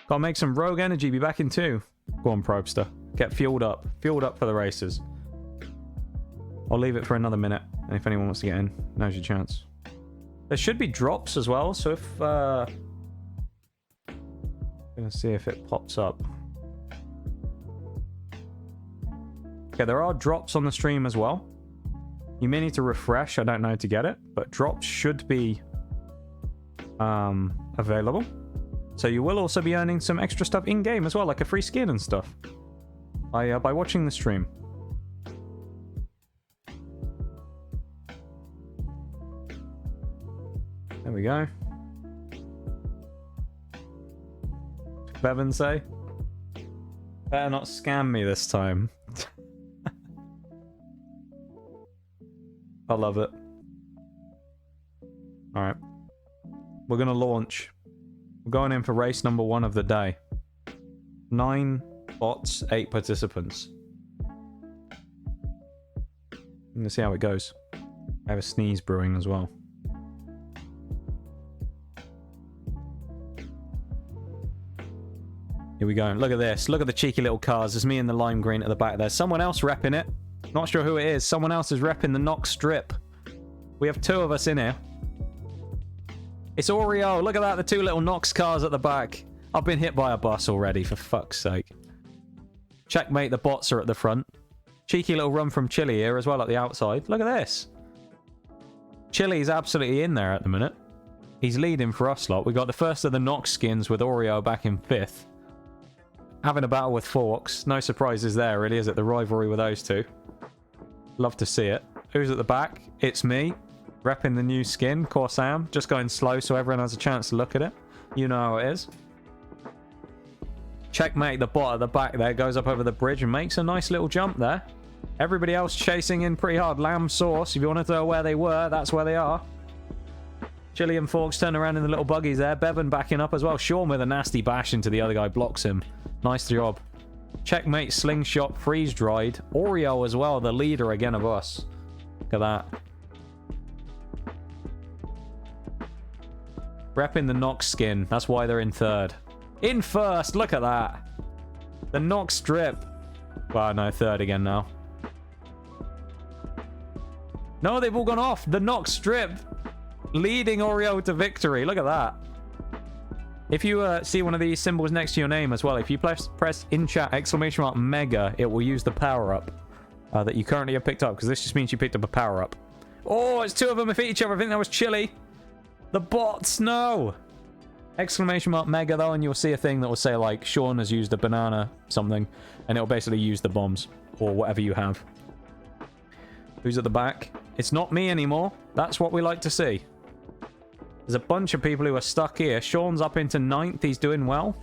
Gotta make some rogue energy, be back in 2. Go on, Probster. Get fueled up. Fueled up for the races. I'll leave it for another minute, and if anyone wants to get in, now's your chance. There should be drops as well, so if... Gonna see if it pops up. Okay, there are drops on the stream as well. You may need to refresh, I don't know, to get it, but drops should be available. So you will also be earning some extra stuff in-game as well, like a free skin and stuff, by watching the stream. There we go. Bevan say? Better not scam me this time. I love it. Alright. We're gonna launch. We're going in for race number 1 of the day. 9 bots, 8 participants. I'm gonna see how it goes. I have a sneeze brewing as well. Here we go. Look at this. Look at the cheeky little cars. There's me in the lime green at the back there. Someone else repping it. Not sure who it is. Someone else is repping the Nox strip. We have 2 of us in here. It's Oreo. Look at that. The 2 little Nox cars at the back. I've been hit by a bus already, for fuck's sake. Checkmate, the bots are at the front. Cheeky little run from Chili here as well at the outside. Look at this. Chili's absolutely in there at the minute. He's leading for us lot. We got the first of the Nox skins with Oreo back in 5th. Having a battle with Forks. No surprises there, really, is it? The rivalry with those 2. Love to see it. Who's at the back? It's me. Repping the new skin, Corsam. Just going slow so everyone has a chance to look at it. You know how it is. Checkmate, the bot at the back there, goes up over the bridge and makes a nice little jump there. Everybody else chasing in pretty hard. Lamb Sauce, if you want to know where they were, that's where they are. Chili and Forks turn around in the little buggies there. Bevan backing up as well. Sean with a nasty bash into the other guy, blocks him. Nice job. Checkmate, Slingshot, freeze-dried. Oreo as well, the leader again of us. Look at that. Repping the Nox skin. That's why they're in 3rd. In 1st, look at that. The Nox strip. Well, no, 3rd again now. No, they've all gone off. The Nox strip. Leading Oreo to victory. Look at that. If you see one of these symbols next to your name as well, if you press in chat !mega, it will use the power-up that you currently have picked up, because this just means you picked up a power-up. Oh, it's 2 of them have hit each other. I think that was Chili. The bots, no! !mega though, and you'll see a thing that will say like, Sean has used a banana something, and it'll basically use the bombs, or whatever you have. Who's at the back? It's not me anymore. That's what we like to see. There's a bunch of people who are stuck here. Sean's up into 9th. He's doing well.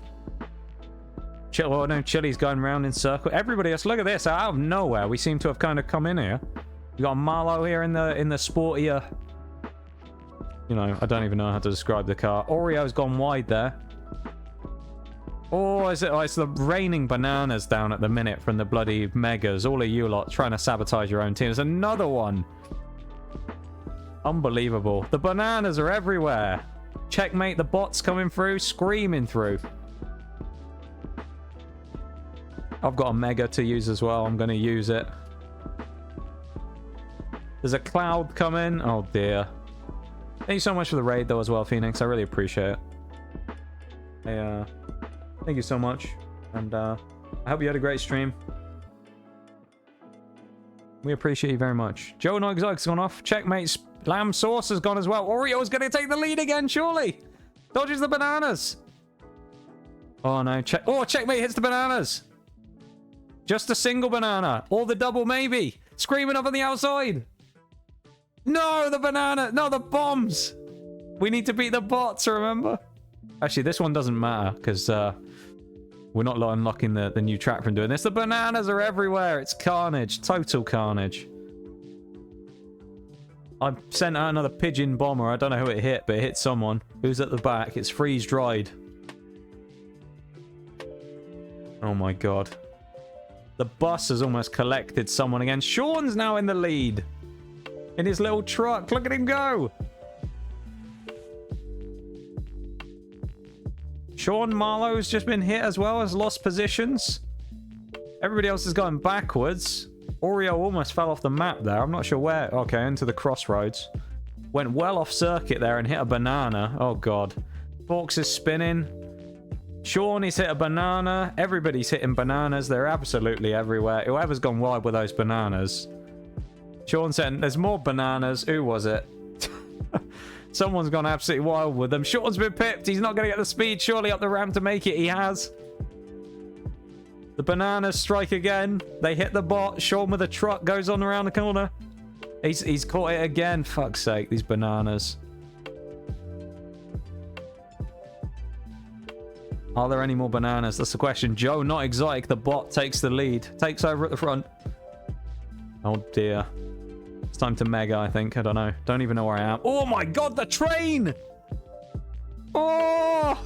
Oh no, Chili's going around in circle. Everybody else, look at this. Out of nowhere, we seem to have kind of come in here. We got Marlo here in the sportier... You know, I don't even know how to describe the car. Oreo's gone wide there. Oh, is it? Oh, it's the raining bananas down at the minute from the bloody megas. All of you lot trying to sabotage your own team. There's another one. Unbelievable. The bananas are everywhere. Checkmate, the bots coming through, screaming through. I've got a mega to use as well. I'm going to use it. There's a cloud coming. Oh, dear. Thank you so much for the raid, though, as well, Phoenix. I really appreciate it. Thank you so much. And I hope you had a great stream. We appreciate you very much. Joe Nogzog's gone off. Checkmate's Lamb Sauce has gone as well. Oreo's going to take the lead again, surely. Dodges the bananas. Oh, no. Checkmate hits the bananas. Just a single banana. Or the double, maybe. Screaming up on the outside. No, the banana. No, the bombs. We need to beat the bots, remember? Actually, this one doesn't matter because we're not unlocking the new track from doing this. The bananas are everywhere. It's carnage. Total carnage. I sent out another pigeon bomber. I don't know who it hit, but it hit someone. Who's at the back? It's freeze-dried. Oh my god. The bus has almost collected someone again. Sean's now in the lead. In his little truck. Look at him go. Sean Marlowe's just been hit as well, has lost positions. Everybody else is going backwards. Oreo almost fell off the map there. I'm not sure where. Okay, into the crossroads. Went well off circuit there and hit a banana. Oh, God. Forks is spinning. Sean, he's hit a banana. Everybody's hitting bananas. They're absolutely everywhere. Whoever's gone wide with those bananas. Sean said, there's more bananas. Who was it? Someone's gone absolutely wild with them. Sean's been pipped. He's not going to get the speed surely up the ramp to make it. He has. The bananas strike again. They hit the bot. Sean with a truck goes on around the corner. He's caught it again. Fuck's sake, these bananas. Are there any more bananas? That's the question. Joe, not exotic. The bot takes the lead. Takes over at the front. Oh dear. It's time to mega, I think. I don't know. Don't even know where I am. Oh my god, the train! Oh!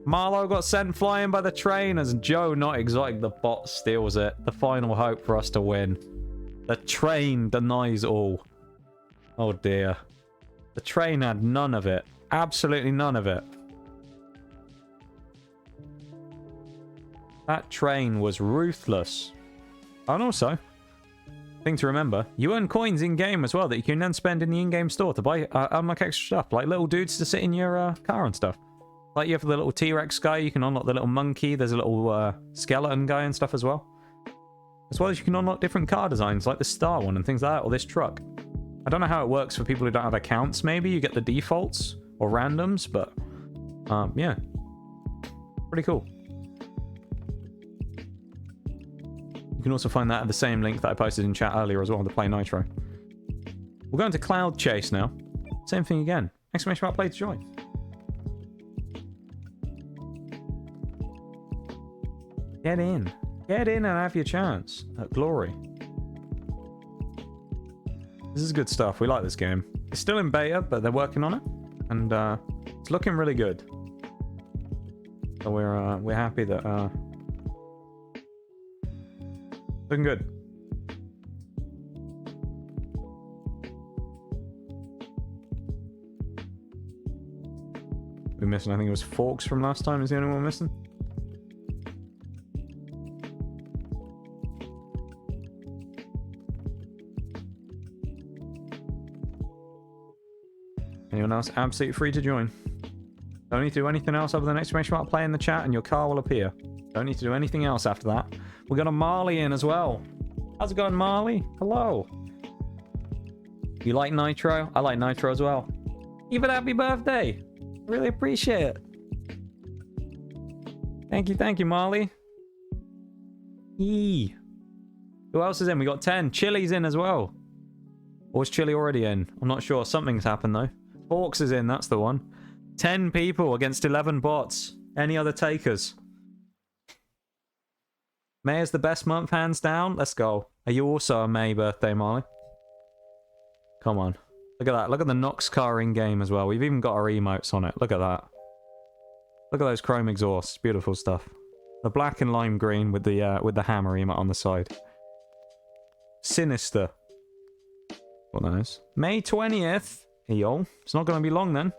Marlowe got sent flying by the train as Joe, not exotic, the bot steals it. The final hope for us to win. The train denies all. Oh dear. The train had none of it. Absolutely none of it. That train was ruthless. And also, thing to remember, you earn coins in-game as well that you can then spend in the in-game store to buy unlock extra stuff, like little dudes to sit in your car and stuff. Like you have the little T-Rex guy, you can unlock the little monkey, there's a little skeleton guy and stuff as well. As well as you can unlock different car designs, like the star one and things like that, or this truck. I don't know how it works for people who don't have accounts, maybe. You get the defaults or randoms, but yeah. Pretty cool. You can also find that at the same link that I posted in chat earlier as well to play Nitro. We're going to Cloud Chase now. Same thing again. Exclamation mark play to join. Get in. Get in and have your chance at glory. This is good stuff. We like this game. It's still in beta, but they're working on it. And it's looking really good. So we're happy that... looking good. We're missing, I think it was Forks from last time is the only one missing. Anyone else absolutely free to join. Don't need to do anything else other than exclamation mark play in the chat and your car will appear. Don't need to do anything else after that. We got a Marley in as well. How's it going, Marley? Hello. You like Nitro? I like Nitro as well. Even happy birthday. Really appreciate it. Thank you, Marley. Yee. Who else is in? We got 10. Chili's in as well. Or is Chili already in? I'm not sure. Something's happened though. Forks is in, that's the one. 10 people against 11 bots. Any other takers? May is the best month, hands down. Let's go. Are you also a May birthday, Marley? Come on. Look at that. Look at the Nox car in-game as well. We've even got our emotes on it. Look at that. Look at those chrome exhausts. Beautiful stuff. The black and lime green with the hammer emote on the side. Sinister. What that is. May 20th. Yo. It's not going to be long then.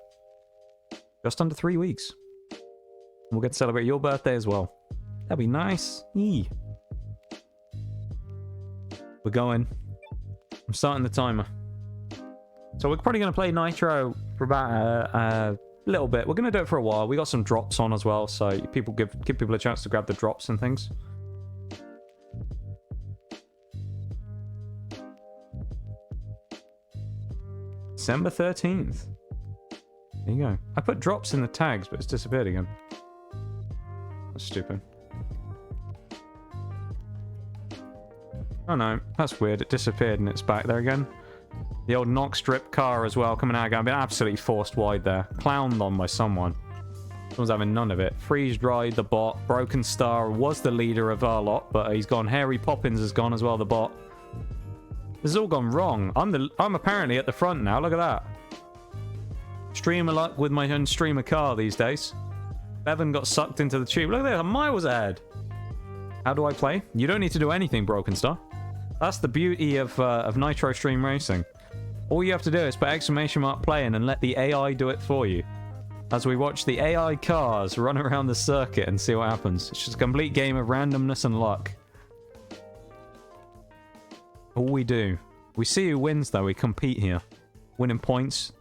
Just under 3 weeks. We'll get to celebrate your birthday as well. That'd be nice. Eee. We're going. I'm starting the timer. So we're probably going to play Nitro for about a little bit. We're going to do it for a while. We got some drops on as well, so people give people a chance to grab the drops and things. December 13th. There you go. I put drops in the tags, but it's disappeared again. That's stupid. Oh no, that's weird. It disappeared and it's back there again. The old Nox Strip car as well, coming out. I've been absolutely forced wide there. Clowned on by someone. Someone's having none of it. Freeze Dried, the bot. Broken Star was the leader of our lot, but he's gone. Harry Poppins has gone as well, the bot. This has all gone wrong. I'm apparently at the front now. Look at that. Streamer luck with my own streamer car these days. Bevan got sucked into the tube. Look at that, I'm miles ahead. How do I play? You don't need to do anything, Broken Star. That's the beauty of Nitro Stream Racing. All you have to do is put ! playing and let the AI do it for you. As we watch the AI cars run around the circuit and see what happens. It's just a complete game of randomness and luck. All we do. We see who wins though, we compete here. Winning points.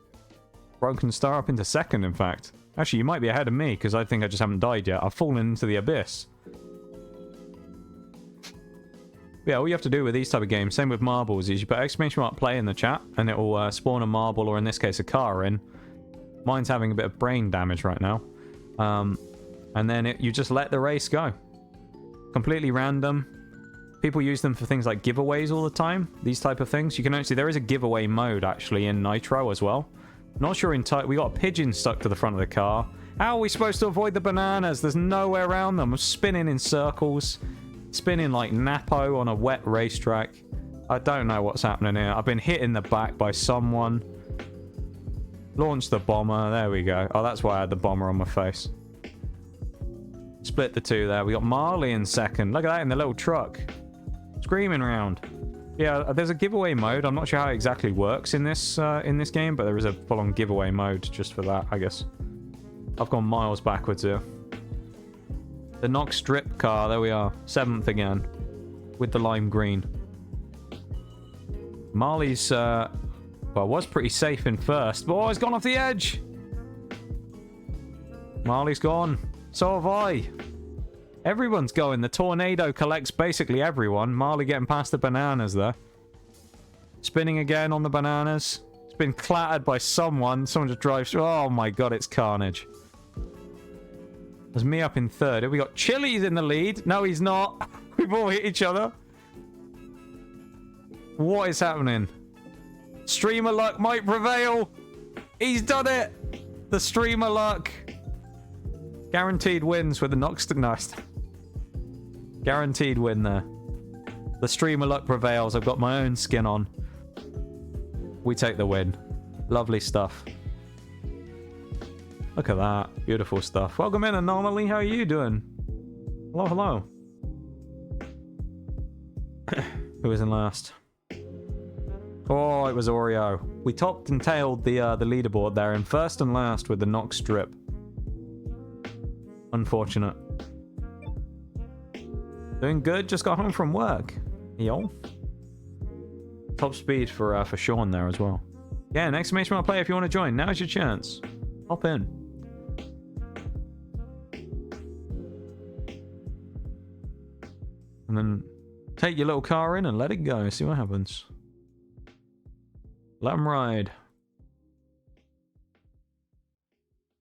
Broken Star up into second, in fact. Actually, you might be ahead of me, because I think I just haven't died yet. I've fallen into the abyss. Yeah, all you have to do with these type of games, same with marbles, is you put ! play in the chat, and it will spawn a marble, or in this case, a car in. Mine's having a bit of brain damage right now. And then you just let the race go. Completely random. People use them for things like giveaways all the time. These type of things. You can actually... There is a giveaway mode, actually, in Nitro as well. Not sure in time. We got a pigeon stuck to the front of the car. How are we supposed to avoid the bananas? There's no way around them. I'm spinning in circles. Spinning like Napo on a wet racetrack. I don't know what's happening here. I've been hit in the back by someone. Launch the bomber. There we go. Oh, that's why I had the bomber on my face. Split the two there. We got Marley in second. Look at that in the little truck. Screaming around. Yeah, there's a giveaway mode. I'm not sure how it exactly works in this game, but there is a full-on giveaway mode just for that, I guess. I've gone miles backwards here. The Nox Strip car, there we are. 7th again. With the lime green. Marley's, well, was pretty safe in first. But oh, he's gone off the edge! Marley's gone. So have I. Everyone's going. The tornado collects basically everyone. Marley getting past the bananas there. Spinning again on the bananas. It's been clattered by someone. Someone just drives through. Oh my god, it's carnage. There's me up in third. Have we got Chili's in the lead? No, he's not. We've all hit each other. What is happening? Streamer luck might prevail. He's done it. The streamer luck. Guaranteed wins with the Nox. Nice. Guaranteed win there. The streamer luck prevails. I've got my own skin on. We take the win. Lovely stuff. Look at that. Beautiful stuff. Welcome in, Anomaly. How are you doing? Hello, hello. Who was in last? Oh, it was Oreo. We topped and tailed the leaderboard there in first and last with the Nox Strip. Unfortunate. Doing good. Just got home from work. Yo. Top speed for Sean there as well. Yeah, next ! Play if you want to join. Now's your chance. Hop in. And then take your little car in and let it go. See what happens. Let them ride.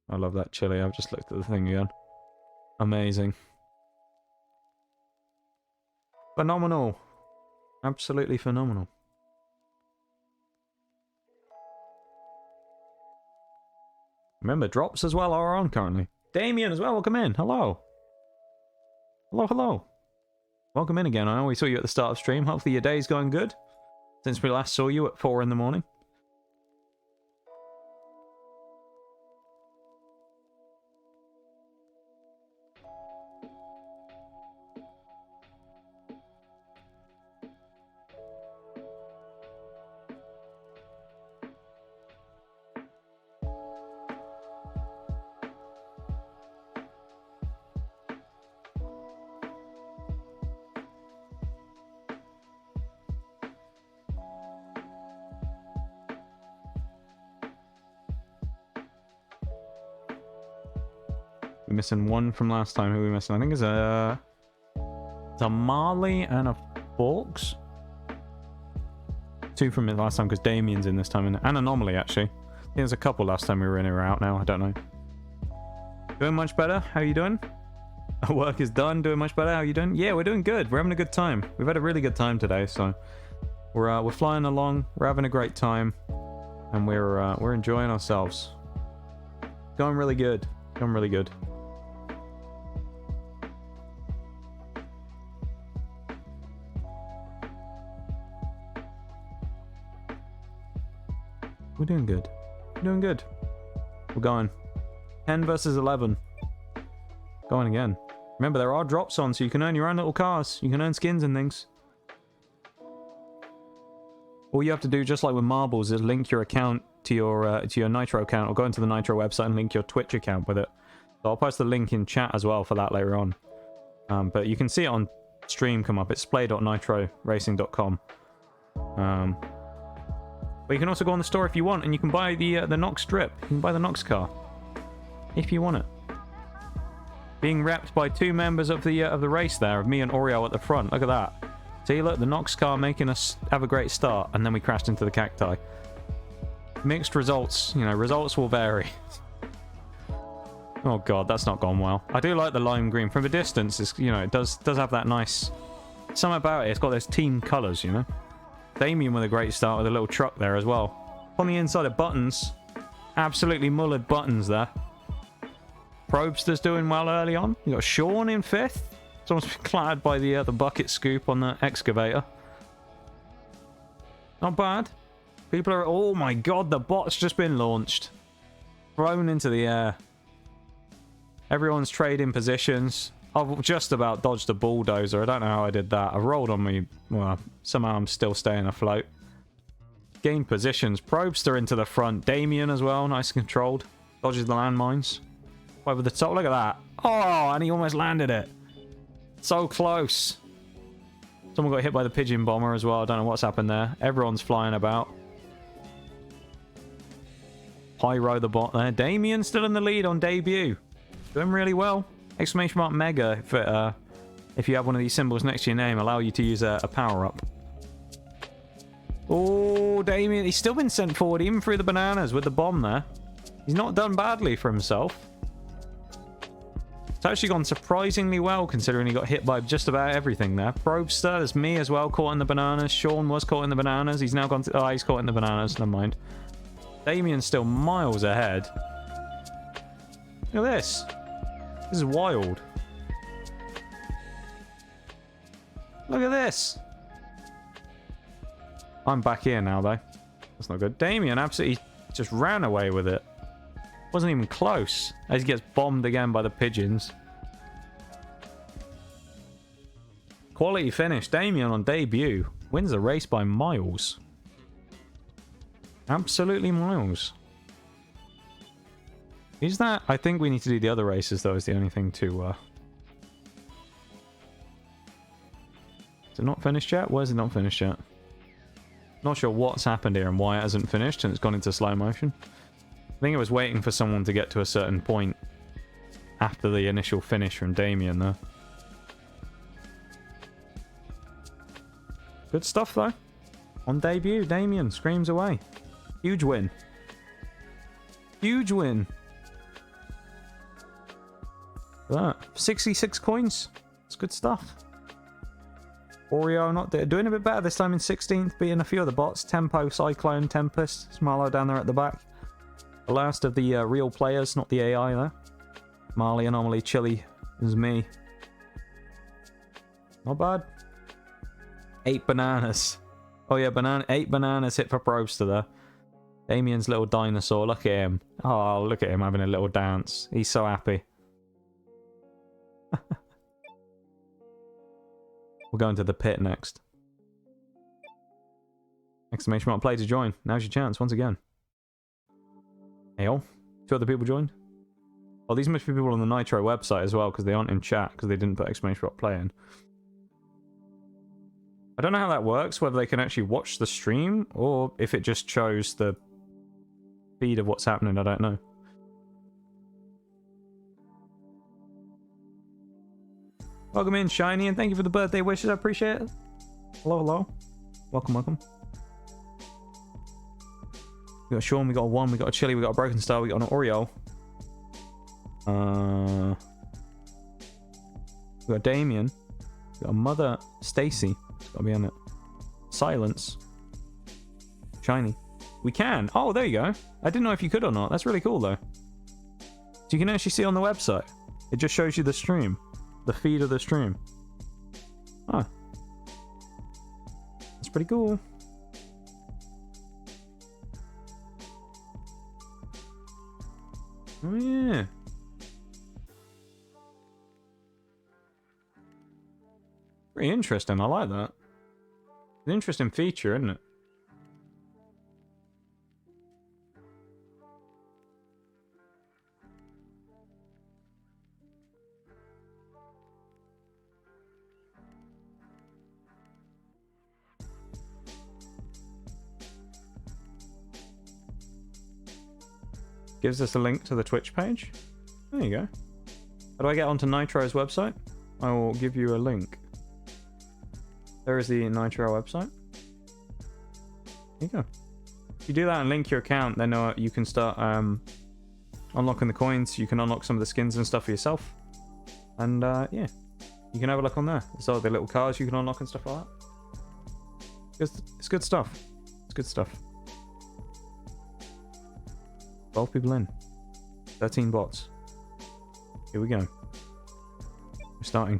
I love that chili. I've just looked at the thing again. Amazing. Phenomenal. Absolutely phenomenal. Remember, drops as well are on currently. Damien as well, welcome in. Hello. Hello, hello. Welcome in again. I know we saw you at the start of stream. Hopefully your day's going good. Since we last saw you at 4 in the morning. We're missing one from last time. Who are we missing? I think it's a Marley and a Forks. 2 from it last time because Damien's in this time. And Anomaly, actually. I think there's a couple last time we were in or out now. I don't know. Doing much better? How are you doing? Work is done. Doing much better? How are you doing? Yeah, we're doing good. We're having a good time. We've had a really good time today, so We're flying along. We're having a great time, and we're enjoying ourselves. Going really good. Going really good. We're doing good. We're doing good. We're going 10 versus 11. Going again. Remember, there are drops on, so you can earn your own little cars. You can earn skins and things. All you have to do, just like with marbles, is link your account to your Nitro account, or go into the Nitro website and link your Twitch account with it. So I'll post the link in chat as well for that later on. But you can see it on stream come up. It's splay.nitroracing.com. But you can also go on the store if you want, and you can buy the Nox strip. You can buy the Nox car if you want it. Being repped by 2 members of the race there, of me and Oreo at the front. Look at that. See, look, the Nox car making us have a great start, and then we crashed into the cacti. Mixed results, you know, results will vary. Oh god, that's not gone well. I do like the lime green from a distance. It's, you know, it does have that nice something about it. It's got those team colours, you know. Damien with a great start with a little truck there as well. On the inside of buttons, absolutely mullered buttons there. Probster's doing well early on. You got Sean in 5th. It's almost been clattered by the bucket scoop on the excavator. Not bad. People are... Oh my god, the bot's just been launched. Thrown into the air. Everyone's trading positions. I've just about dodged a bulldozer. I don't know how I did that. I rolled on me. Well, somehow I'm still staying afloat. Gained positions. Probster into the front. Damien as well. Nice and controlled. Dodges the landmines. Over the top. Look at that. Oh, and he almost landed it. So close. Someone got hit by the pigeon bomber as well. I don't know what's happened there. Everyone's flying about. Pyro the bot there. Damien still in the lead on debut. Doing really well. Exclamation mark mega if you have one of these symbols next to your name, allow you to use a power-up. Oh, Damien. He's still been sent forward even through the bananas with the bomb there. He's not done badly for himself. It's actually gone surprisingly well considering he got hit by just about everything there. Probster, there's me as well, caught in the bananas. Sean was caught in the bananas. He's now gone to... Oh, he's caught in the bananas. Never mind. Damien's still miles ahead. Look at this. This is wild. Look at this. I'm back here now, though. That's not good. Damien absolutely just ran away with it. Wasn't even close. As he gets bombed again by the pigeons. Quality finish. Damien on debut. Wins the race by miles. Absolutely miles. Is that... I think we need to do the other races, though, is the only thing to... Is it not finished yet? Why is it not finished yet? Not sure what's happened here and why it hasn't finished and it's gone into slow motion. I think it was waiting for someone to get to a certain point after the initial finish from Damien, though. Good stuff, though. On debut, Damien screams away. Huge win. Huge win. That 66 coins. It's good stuff. Oreo not doing a bit better this time in 16th, beating a few of the bots. Tempo, Cyclone, Tempest, Smarlo down there at the back. The last of the real players, not the AI there. Marley, Anomaly, Chili is me. Not bad. 8 bananas. Oh yeah, 8 bananas hit for Probster there. Damien's little dinosaur, look at him. Oh, look at him having a little dance. He's so happy. We're going to the pit next. Exclamation mark play to join. Now's your chance once again. Hey, all. 2 other people joined. Oh, these must be people on the Nitro website as well because they aren't in chat because they didn't put exclamation mark play in. I don't know how that works, whether they can actually watch the stream or if it just shows the feed of what's happening. I don't know. Welcome in, Shiny, and thank you for the birthday wishes. I appreciate it. Hello, hello. Welcome, welcome. We got a Sean, we got a 1, we got a Chili, we got a Broken Star, we got an Oreo. We got Damien. We got a Mother Stacy. It's gotta be on it. Silence. Shiny. We can. Oh, there you go. I didn't know if you could or not. That's really cool, though. So you can actually see on the website. It just shows you the stream. The feed of the stream. Huh. That's pretty cool. Oh, yeah. Pretty interesting. I like that. An interesting feature, isn't it? Gives us a link to the Twitch page. There you go. How do I get onto Nitro's website? I will give you a link. There is the Nitro website. There you go. If you do that and link your account, then you can start unlocking the coins. You can unlock some of the skins and stuff for yourself. And yeah, you can have a look on there. There's all the little cars you can unlock and stuff like that. It's good stuff. It's good stuff. 12 people in. 13 bots. Here we go. We're starting.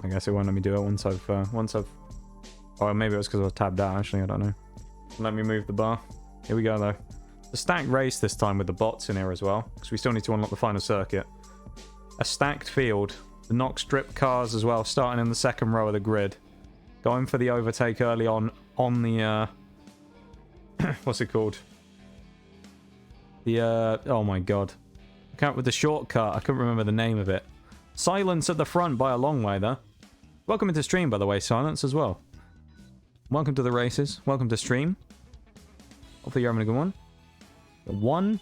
I guess it won't let me do it once I've oh, maybe it was because I was tabbed out, actually, I don't know. Let me move the bar. Here we go, though. A stacked race this time with the bots in here as well, because we still need to unlock the final circuit. A stacked field. The Nock Strip cars as well, starting in the second row of the grid. Going for the overtake early on the, what's it called? The, oh my god. I can't, with the shortcut, I couldn't remember the name of it. Silence at the front by a long way, though. Welcome into stream, by the way, Silence, as well. Welcome to the races. Welcome to stream. Hopefully you're having a good one. One.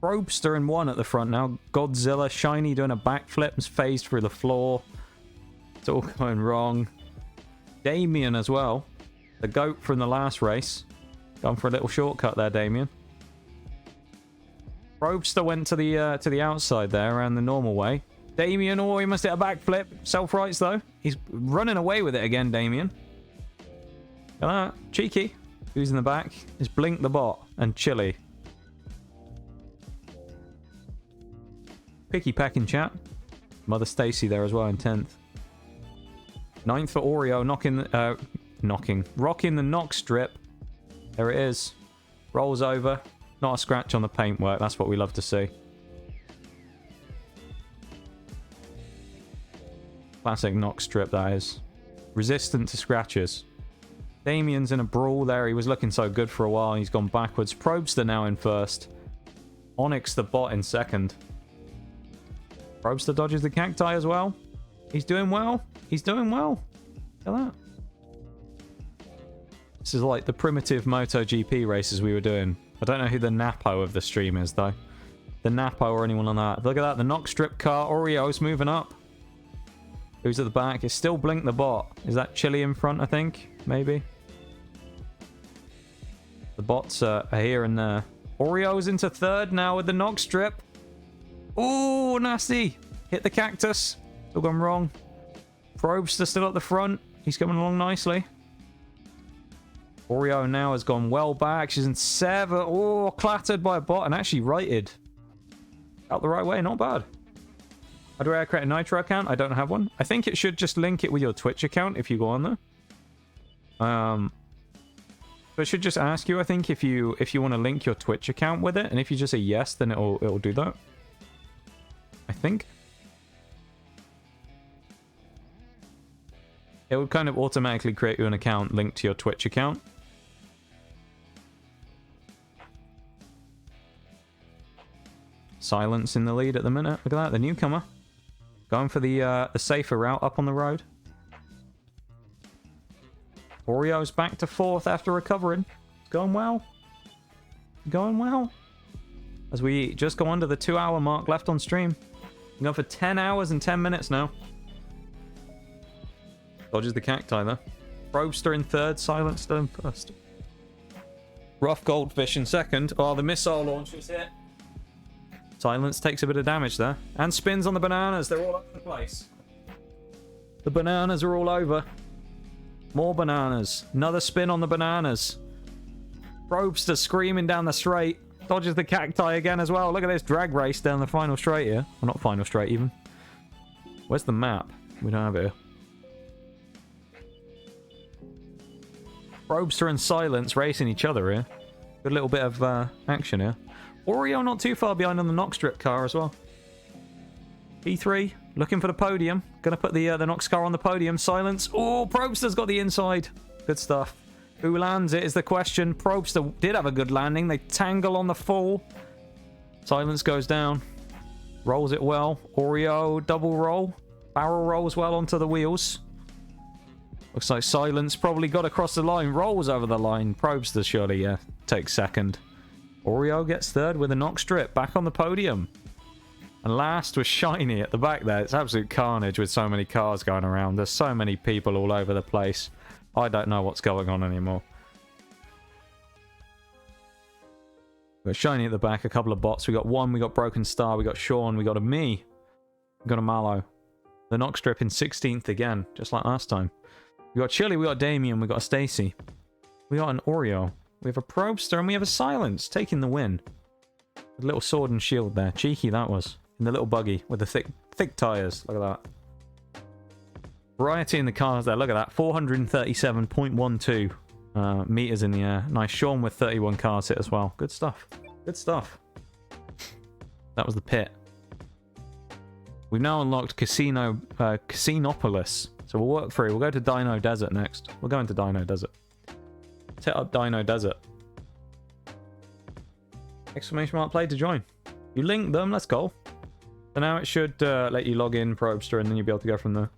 Probster in one at the front now. Godzilla, Shiny doing a backflip and phased through the floor. It's all going wrong. Damien as well. The goat from the last race. Going for a little shortcut there, Damien. Probster went to the outside there, around the normal way. Damien, oh, he must hit a backflip. Self-rights, though. He's running away with it again, Damien. Look at that. Cheeky. Who's in the back? Is Blink the bot and Chili. Picky packing chat. Mother Stacy there as well in 10th. 9th for Oreo, rocking the Nock Strip. There it is. Rolls over. Not a scratch on the paintwork. That's what we love to see. Classic Nock Strip, that is. Resistant to scratches. Damien's in a brawl there. He was looking so good for a while. He's gone backwards. Probster now in first. Onyx the bot in second. Probster dodges the cacti as well. He's doing well. He's doing well. Look at that. This is like the primitive MotoGP races we were doing. I don't know who the Napo of the stream is, though. The Napo or anyone on that. Look at that. The Nock Strip car. Oreo's moving up. Who's at the back? It's still Blink the bot. Is that Chili in front, I think? Maybe. The bots are here and there. Oreo's into third now with the Nock Strip. Oh, nasty. Hit the cactus. Still gone wrong. Probster still at the front. He's coming along nicely. Oreo now has gone well back. She's in 7th. Oh, clattered by a bot and actually righted. Out the right way. Not bad. How do I create a Nitro account? I don't have one. I think it should just link it with your Twitch account if you go on there. But it should just ask you, I think, if you want to link your Twitch account with it, and if you just say yes, then it'll do that. I think. It would kind of automatically create you an account linked to your Twitch account. Silence in the lead at the minute. Look at that, the newcomer. Going for the safer route up on the road. Oreo's back to 4th after recovering. It's going well. Going well. As we just go under the 2-hour mark left on stream. We're going for 10 hours and 10 minutes now. Dodges the cacti though. Probster in 3rd, Silence still in 1st. Rough Goldfish in 2nd. Oh, the missile launcher's hit. Silence takes a bit of damage there. And spins on the bananas. They're all over the place. The bananas are all over. More bananas. Another spin on the bananas. Probster screaming down the straight. Dodges the cacti again as well. Look at this drag race down the final straight here. Well, not final straight even. Where's the map? We don't have it here. Probster and Silence racing each other here. Good little bit of action here. Oreo not too far behind on the Nox Strip car as well. P3 looking for the podium. Gonna put the Nox car on the podium. Silence. Oh, Probster's got the inside. Good stuff. Who lands it is the question. Probster did have a good landing. They tangle on the fall. Silence goes down. Rolls it well. Oreo double roll. Barrel rolls well onto the wheels. Looks like Silence probably got across the line. Rolls over the line. Probster surely, yeah, takes second. Oreo gets third with a Nox Strip. Back on the podium. And last was Shiny at the back there. It's absolute carnage with so many cars going around. There's so many people all over the place. I don't know what's going on anymore. We've got Shiny at the back, a couple of bots. We got one, we got Broken Star, we got Sean, we got a me. We got a Mallow. The Nox Strip in 16th again, just like last time. We got Chili, we got Damien, we got a Stacy. We got an Oreo. We have a Probster, and we have a Silence, taking the win. With a little sword and shield there. Cheeky that was. In the little buggy with the thick tyres. Look at that. Variety in the cars there. Look at that. 437.12 meters in the air. Nice. Sean with 31 cars hit as well. Good stuff. Good stuff. That was the pit. We've now unlocked Casinopolis. So we'll work through. We'll go to Dino Desert next. We'll go into Dino Desert. Set up Dino Desert. Exclamation mark play to join. You link them. Let's go. So now it should let you log in Probster, and then you'll be able to go from there.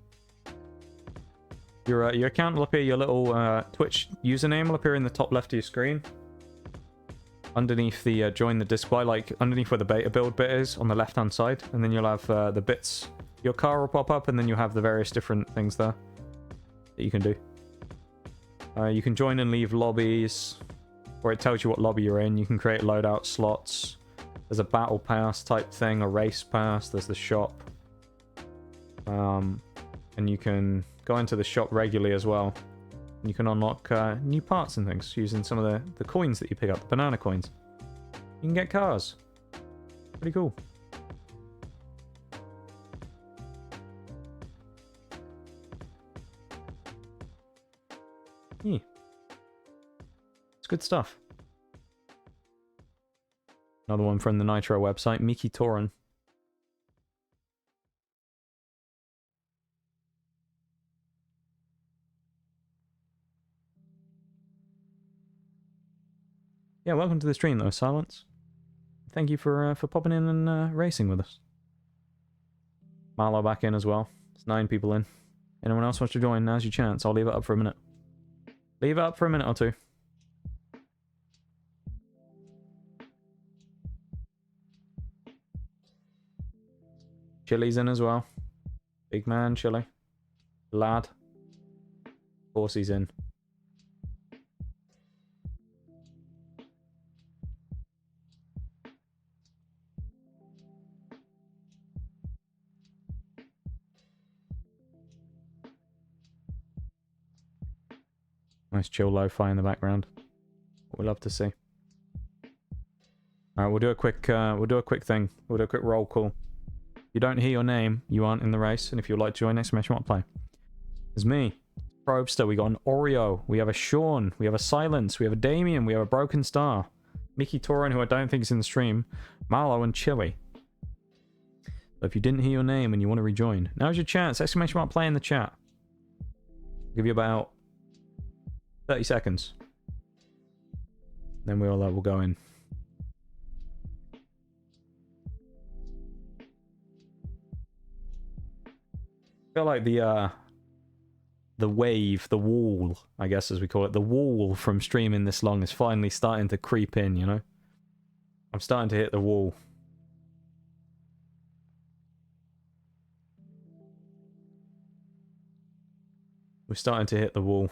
Your account will appear, your little Twitch username will appear in the top left of your screen. Underneath the join the display, like underneath where the beta build bit is, on the left hand side. And then you'll have the bits. Your car will pop up, and then you'll have the various different things there that you can do. You can join and leave lobbies, or it tells you what lobby you're in. You can create loadout slots. There's a battle pass type thing, a race pass. There's the shop. And you can go into the shop regularly as well. And you can unlock new parts and things using some of the coins that you pick up, the banana coins. You can get cars. Pretty cool. Yeah. It's good stuff. Another one from the Nitro website, Miki Torin. Yeah, welcome to the stream though, Silence. Thank you for popping in and racing with us. Marlo back in as well. There's 9 people in. Anyone else wants to join? Now's your chance. I'll leave it up for a minute. Leave it up for a minute or two. Chili's in as well. Big man, Chili. Lad. Of course he's in. Nice chill lo-fi in the background. We'd love to see. Alright, we'll do a quick thing. We'll do a quick roll call. If you don't hear your name, you aren't in the race, and if you'd like to join exclamation mark play. There's me. Probster, we got an Oreo, we have a Sean, we have a Silence, we have a Damien, we have a Broken Star. Miki Torin, who I don't think is in the stream. Marlo and Chili. So if you didn't hear your name and you want to rejoin, now's your chance. Exclamation mark play in the chat. I'll give you about 30 seconds. Then we'll go in. I feel like the wave, the wall, I guess as we call it, the wall from streaming this long is finally starting to creep in, you know? I'm starting to hit the wall. We're starting to hit the wall.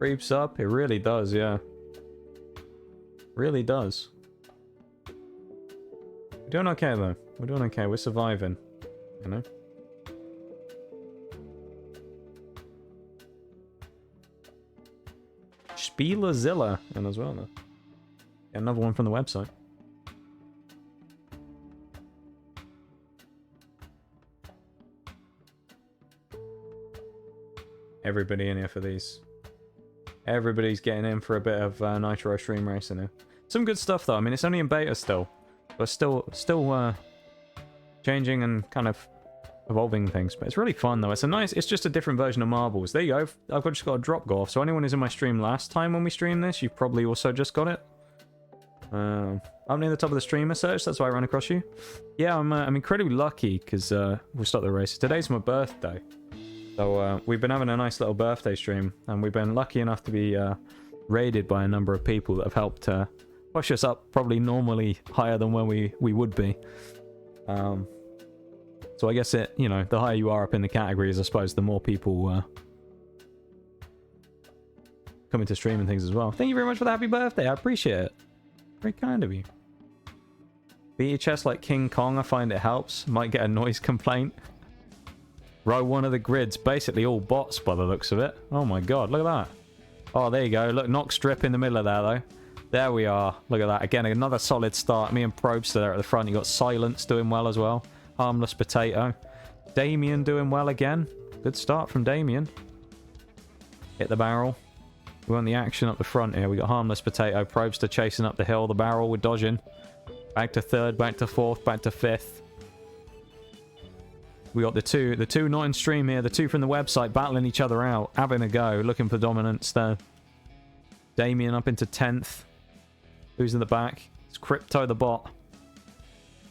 Creeps up. It really does, yeah. Really does. We're doing okay, though. We're doing okay. We're surviving. You know? Spielerzilla in as well, though. Yeah, another one from the website. Everybody in here for these. Everybody's getting in for a bit of Nitro Stream Racing here. Some good stuff, though. I mean, it's only in beta still. But still changing and kind of evolving things. But it's really fun, though. It's just a different version of Marbles. There you go. I've just got a drop golf. So anyone who's in my stream last time when we streamed this, you've probably also just got it. I'm near the top of the streamer search. That's why I ran across you. Yeah, I'm incredibly lucky because we'll start the race. Today's my birthday. So we've been having a nice little birthday stream, and we've been lucky enough to be raided by a number of people that have helped push us up, probably normally higher than where we would be. So I guess the higher you are up in the categories, I suppose, the more people come into stream and things as well. Thank you very much for the happy birthday. I appreciate it. Very kind of you. Beat your chest like King Kong. I find it helps. Might get a noise complaint. Row 1 of the grids, basically all bots by the looks of it. Oh my god, look at that. Oh, there you go. Look, Nox Strip in the middle of there, though. There we are. Look at that. Again, another solid start. Me and Probster there at the front. You got Silence doing well as well. Harmless Potato. Damien doing well again. Good start from Damien. Hit the barrel. We want the action up the front here. We got Harmless Potato. Probster chasing up the hill. The barrel, we're dodging. Back to 3rd, back to 4th, back to 5th. We got the two not in stream here, the two from the website battling each other out, having a go, looking for dominance there. Damien up into 10th. Who's in the back? It's Crypto the bot.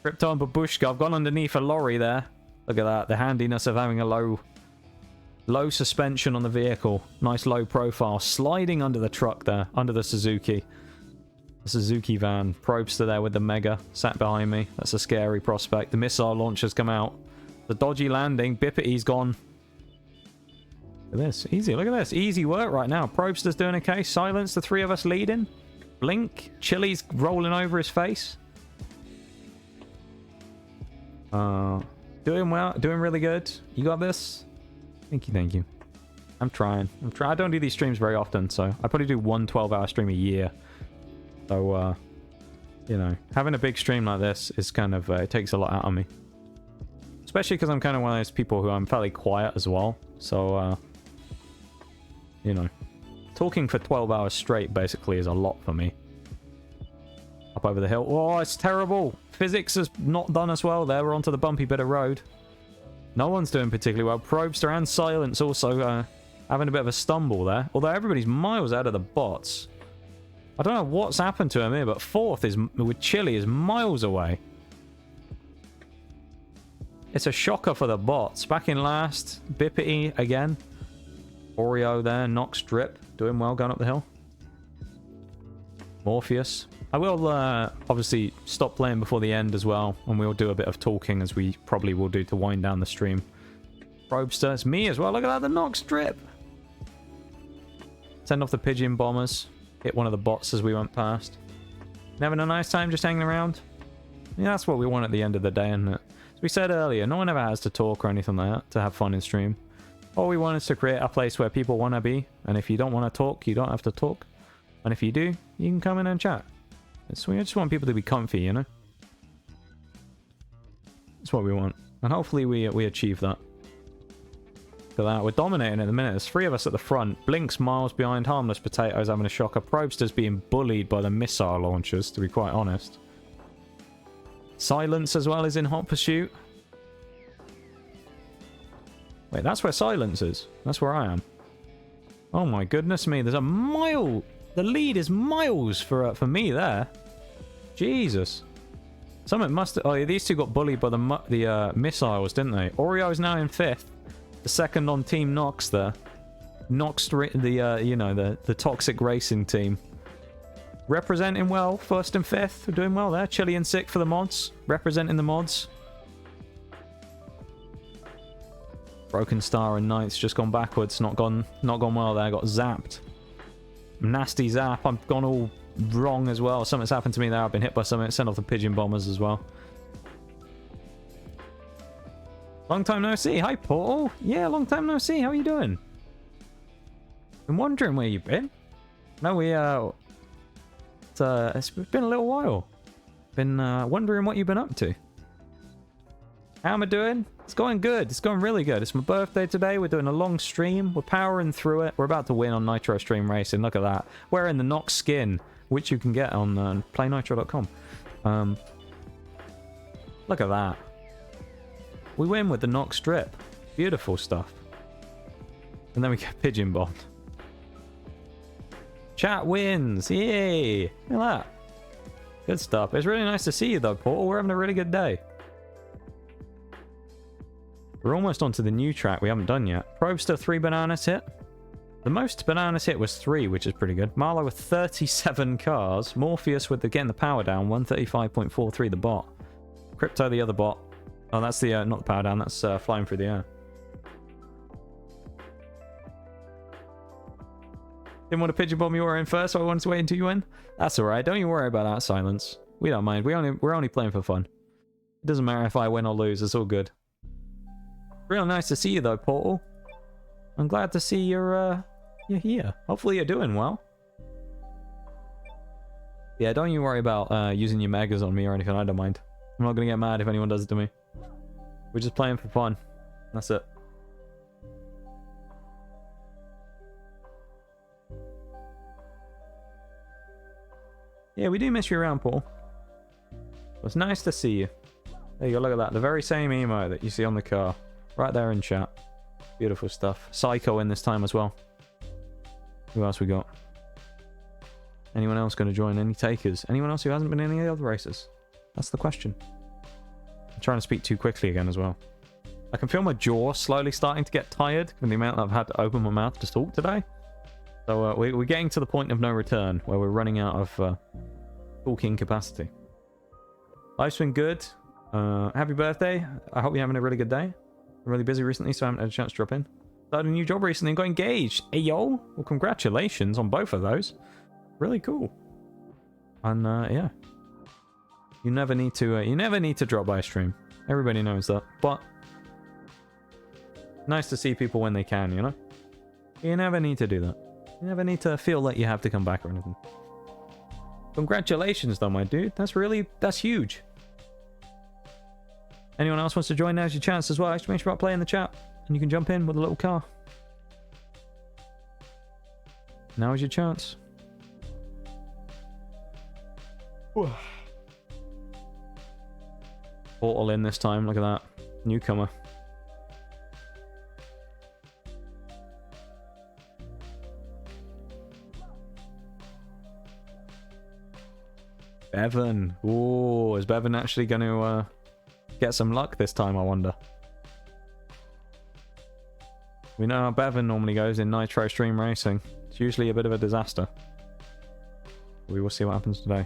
Crypto and Babushka. I've gone underneath a lorry there. Look at that. The handiness of having a low suspension on the vehicle. Nice low profile. Sliding under the truck there, under the Suzuki. The Suzuki van. Probster there with the Mega. Sat behind me. That's a scary prospect. The missile launcher's come out. The dodgy landing. Bippity's gone. Look at this. Easy. Look at this. Easy work right now. Probster's doing okay. Silence. The 3 of us leading. Blink. Chili's rolling over his face. Doing well. Doing really good. You got this? Thank you. Thank you. I'm trying. I don't do these streams very often, so I probably do 1 12-hour stream a year. So, having a big stream like this is kind of, it takes a lot out of me. Especially because I'm kind of one of those people who I'm fairly quiet as well. So, talking for 12 hours straight basically is a lot for me. Up over the hill. Oh, it's terrible. Physics has not done us well there. We're onto the bumpy bit of road. No one's doing particularly well. Probster and Silence also having a bit of a stumble there. Although everybody's miles out of the bots. I don't know what's happened to him here, but 4th is with Chili is miles away. It's a shocker for the bots. Back in last. Bippity again. Oreo there. Nox Strip. Doing well going up the hill. Morpheus. I will obviously stop playing before the end as well. And we'll do a bit of talking as we probably will do to wind down the stream. Probster. It's me as well. Look at that. The Nox Strip. Send off the Pigeon Bombers. Hit one of the bots as we went past. Having a nice time just hanging around. Yeah, that's what we want at the end of the day, isn't it? As we said earlier, no one ever has to talk or anything like that to have fun in stream. All we want is to create a place where people want to be. And if you don't want to talk, you don't have to talk. And if you do, you can come in and chat. So we just want people to be comfy, you know? That's what we want. And hopefully we achieve that. Look at that. We're dominating at the minute. There's 3 of us at the front. Blink's miles behind. Harmless Potatoes having a shocker. Probster's being bullied by the missile launchers, to be quite honest. Silence as well is in hot pursuit. Wait, that's where Silence is. That's where I am. Oh my goodness me. There's a mile. The lead is miles for me there. Jesus. Something must... Oh, yeah, these two got bullied by the missiles, didn't they? Oreo is now in 5th. The second on Team Nox there. Nox, the toxic racing team. Representing well, 1st and 5th. We're doing well there. Chili and 6th for the mods. Representing the mods. Broken Star and 9th just gone backwards. Not gone well there. Got zapped. nasty zap. I've gone all wrong as well. Something's happened to me there. I've been hit by something. Sent off the pigeon bombers as well. Long time no see. Hi, Paul. Yeah, long time no see. How are you doing? Been wondering where you've been. No, it's been a little while. Been wondering what you've been up to. How am I doing? It's going good. It's going really good. It's my birthday today. We're doing a long stream. We're powering through it. We're about to win on Nitro Stream Racing. Look at that. Wearing the Nox skin, which you can get on playnitro.com. Look at that. We win with the Nox strip. Beautiful stuff. And then we get pigeon bombed. Chat wins. Yay. Look at that. Good stuff. It's really nice to see you though, Paul. We're having a really good day. We're almost onto the new track we haven't done yet. Probster 3 bananas hit. The most bananas hit was 3, which is pretty good. Marlow with 37 cars. Morpheus with getting the power down, 135.43 the bot. Crypto the other bot. Oh, that's the not the power down. That's flying through the air. Didn't want to pigeon bomb you were in first, so I wanted to wait until you win. That's all right. Don't you worry about that, Silence. We don't mind. We're only playing for fun. It doesn't matter if I win or lose. It's all good. Real nice to see you though, Portal. I'm glad to see you're here. Hopefully you're doing well. Yeah, don't you worry about using your megas on me or anything. I don't mind. I'm not gonna get mad if anyone does it to me. We're just playing for fun. That's it. Yeah, we do miss you around, Paul. It's nice to see you. There you go, look at that. The very same emote that you see on the car. Right there in chat. Beautiful stuff. Psycho in this time as well. Who else we got? Anyone else going to join? Any takers? Anyone else who hasn't been in any other races? That's the question. I'm trying to speak too quickly again as well. I can feel my jaw slowly starting to get tired from the amount that I've had to open my mouth to talk today. So we're getting to the point of no return where we're running out of talking capacity. Life's been good. Happy birthday. I hope you're having a really good day. I'm really busy recently, so I haven't had a chance to drop in. Started a new job recently and got engaged. Hey, yo. Well, congratulations on both of those. Really cool. And, yeah. You never need to drop by a stream. Everybody knows that. But nice to see people when they can, you know? You never need to do that. You never need to feel like you have to come back or anything. Congratulations, though, my dude. That's huge. Anyone else wants to join? Now's your chance as well. Exclamation mark play in the chat. And you can jump in with a little car. Now is your chance. Portal in this time. Look at that. Newcomer. Bevan. Ooh, is Bevan actually going to get some luck this time, I wonder? We know how Bevan normally goes in Nitro Stream Racing. It's usually a bit of a disaster. We will see what happens today.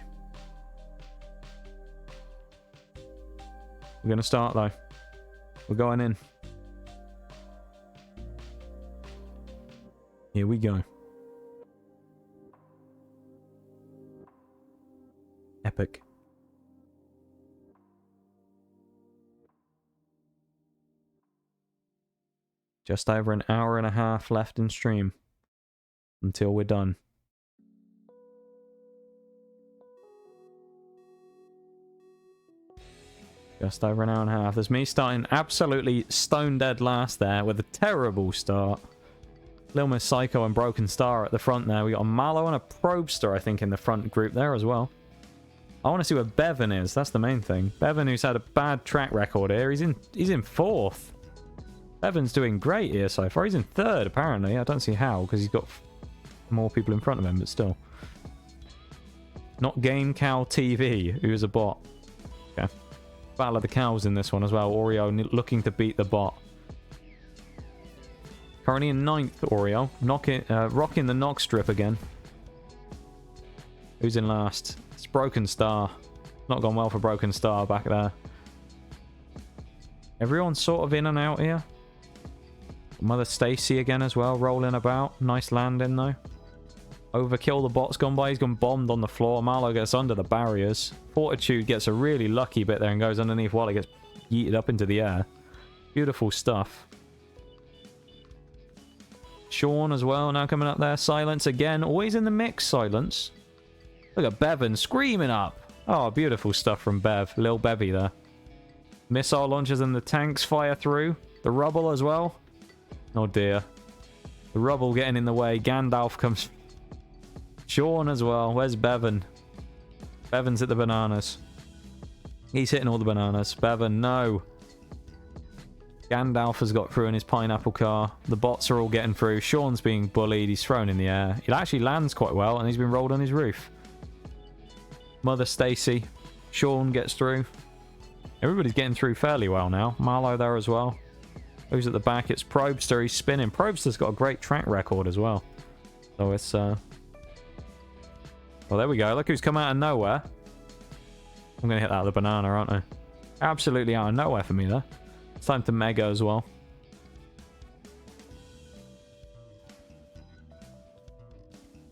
We're going to start, though. We're going in. Here we go. Epic. Just over an hour and a half left in stream until we're done. Just over an hour and a half. There's me starting absolutely stone dead last there with a terrible start. Little Miss Psycho and Broken Star at the front there. We got a Mallow and a Probster, I think, in the front group there as well. I want to see where Bevan is. That's the main thing. Bevan, who's had a bad track record here. He's in fourth. Bevan's doing great here so far. He's in third, apparently. I don't see how, because he's got more people in front of him, but still. Not Game Cow TV, who's a bot. Okay. Battle of the Cows in this one as well. Oreo looking to beat the bot. Currently in 9th, Oreo. Rocking the Nox strip again. Who's in last? It's Broken Star. Not gone well for Broken Star back there. Everyone's sort of in and out here. Mother Stacy again as well, rolling about. Nice landing though. Overkill, the bot's gone by. He's gone bombed on the floor. Marlow gets under the barriers. Fortitude gets a really lucky bit there and goes underneath while it gets yeeted up into the air. Beautiful stuff. Sean as well now coming up there. Silence again. Always in the mix, Silence. Look at Bevan screaming up. Oh, beautiful stuff from Bev. Lil Bevy there. Missile launchers and the tanks fire through. The rubble as well. Oh dear. The rubble getting in the way. Gandalf comes. Sean as well. Where's Bevan? Bevan's at the bananas. He's hitting all the bananas. Bevan, no. Gandalf has got through in his pineapple car. The bots are all getting through. Sean's being bullied. He's thrown in the air. It actually lands quite well, and he's been rolled on his roof. Mother Stacy. Sean gets through. Everybody's getting through fairly well now. Marlow there as well. Who's at the back? It's Probster. He's spinning. Probster's got a great track record as well. So it's... Well, there we go. Look who's come out of nowhere. I'm going to hit that with a banana, aren't I? Absolutely out of nowhere for me there. It's time to mega as well.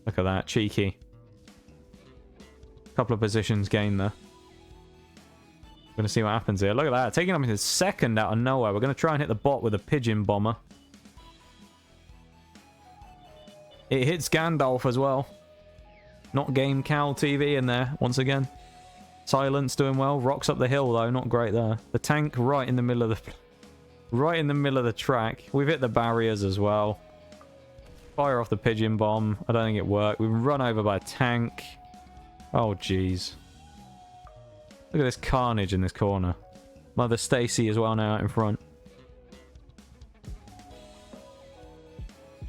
Look at that. Cheeky. Couple of positions gained there. We're going to see what happens here. Look at that. Taking up into second out of nowhere. We're going to try and hit the bot with a pigeon bomber. It hits Gandalf as well. Not Game Cow TV in there once again. Silence doing well. Rocks up the hill though. Not great there. The tank right in the middle of the... Right in the middle of the track. We've hit the barriers as well. Fire off the pigeon bomb. I don't think it worked. We've been run over by a tank. Oh, jeez. Look at this carnage in this corner. Mother Stacy as well now out in front.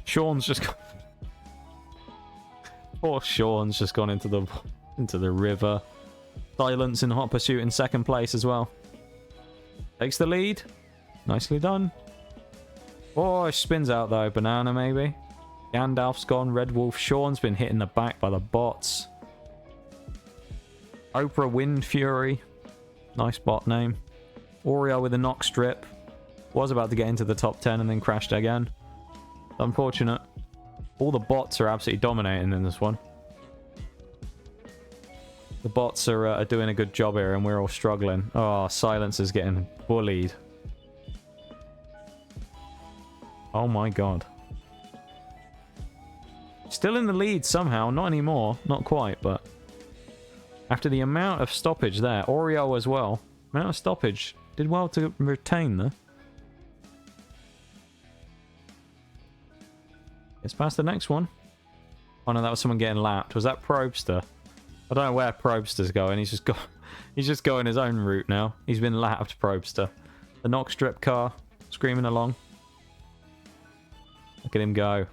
Sean's just gone... Poor Sean's just gone into the river. Silence in hot pursuit in second place as well. Takes the lead. Nicely done. Oh, it spins out though. Banana maybe. Gandalf's gone. Red Wolf. Sean's been hit in the back by the bots. Oprah Wind Fury. Nice bot name. Oreo with a knock strip. Was about to get into the top 10 and then crashed again. Unfortunate. All the bots are absolutely dominating in this one. The bots are doing a good job here and we're all struggling. Oh, Silence is getting bullied. Oh my god. Still in the lead somehow. Not anymore. Not quite, but... After the amount of stoppage there. Oreo as well. Amount of stoppage. Did well to retain there. Gets past the next one. Oh no, that was someone getting lapped. Was that Probster? I don't know where Probster's going. He's just going his own route now. He's been lapped, Probster. The knock strip car. Screaming along. Look at him go.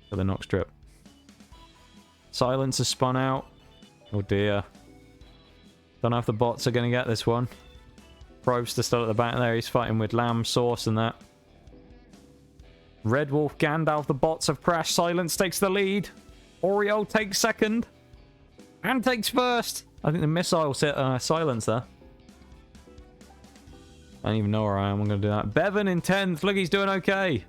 For the knock strip. Silence has spun out. Oh dear. Don't know if the bots are going to get this one. Probster still at the back there. He's fighting with Lamb, Sauce and that. Red Wolf, Gandalf, the bots have crashed. Silence takes the lead. Oreo takes second. And takes first. I think the missile set Silence there. I don't even know where I am. I'm going to do that. Bevan in 10th. Look, he's doing okay.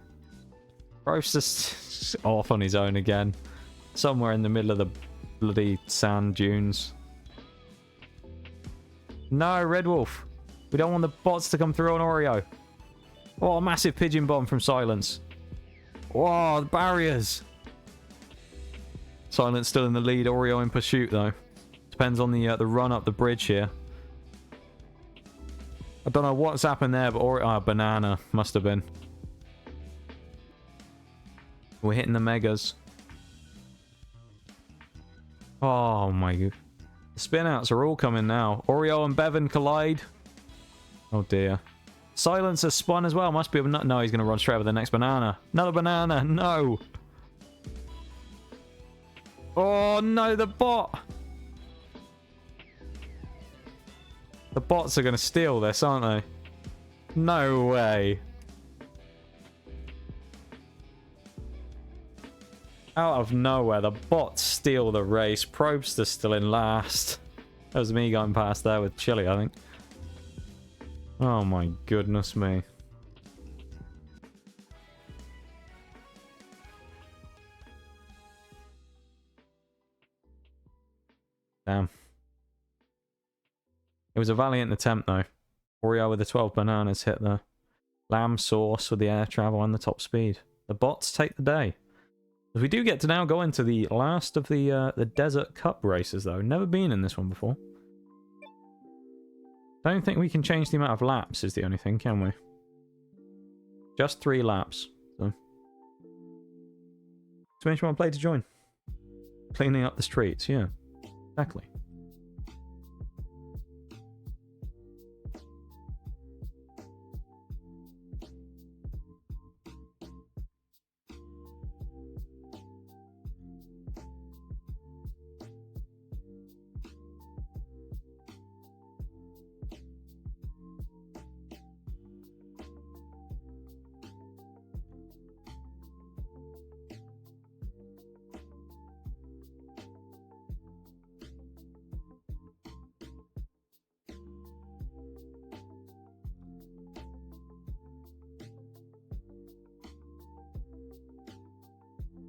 Probster's off on his own again. Somewhere in the middle of the bloody sand dunes. No, Red Wolf. We don't want the bots to come through on Oreo. Oh, a massive pigeon bomb from Silence. Oh, the barriers. Silence still in the lead. Oreo in pursuit, though. Depends on the run up the bridge here. I don't know what's happened there, but Oreo... banana. Must have been. We're hitting the megas. Oh my god. The spin-outs are all coming now. Oreo and Bevan collide. Oh dear. Silence has spun as well. Must be... No, he's going to run straight over the next banana. Another banana. No. Oh no, the bot. The bots are going to steal this, aren't they? No way. Out of nowhere, the bots steal the race. Probster's still in last. That was me going past there with Chili, I think. Oh my goodness me. Damn. It was a valiant attempt, though. Oreo with the 12 bananas hit the lamb sauce with the air travel and the top speed. The bots take the day. We do get to now go into the last of the Desert Cup races, though. Never been in this one before. Don't think we can change the amount of laps is the only thing, can we? Just 3 laps. So makes you want to play to join. Cleaning up the streets, yeah. Exactly.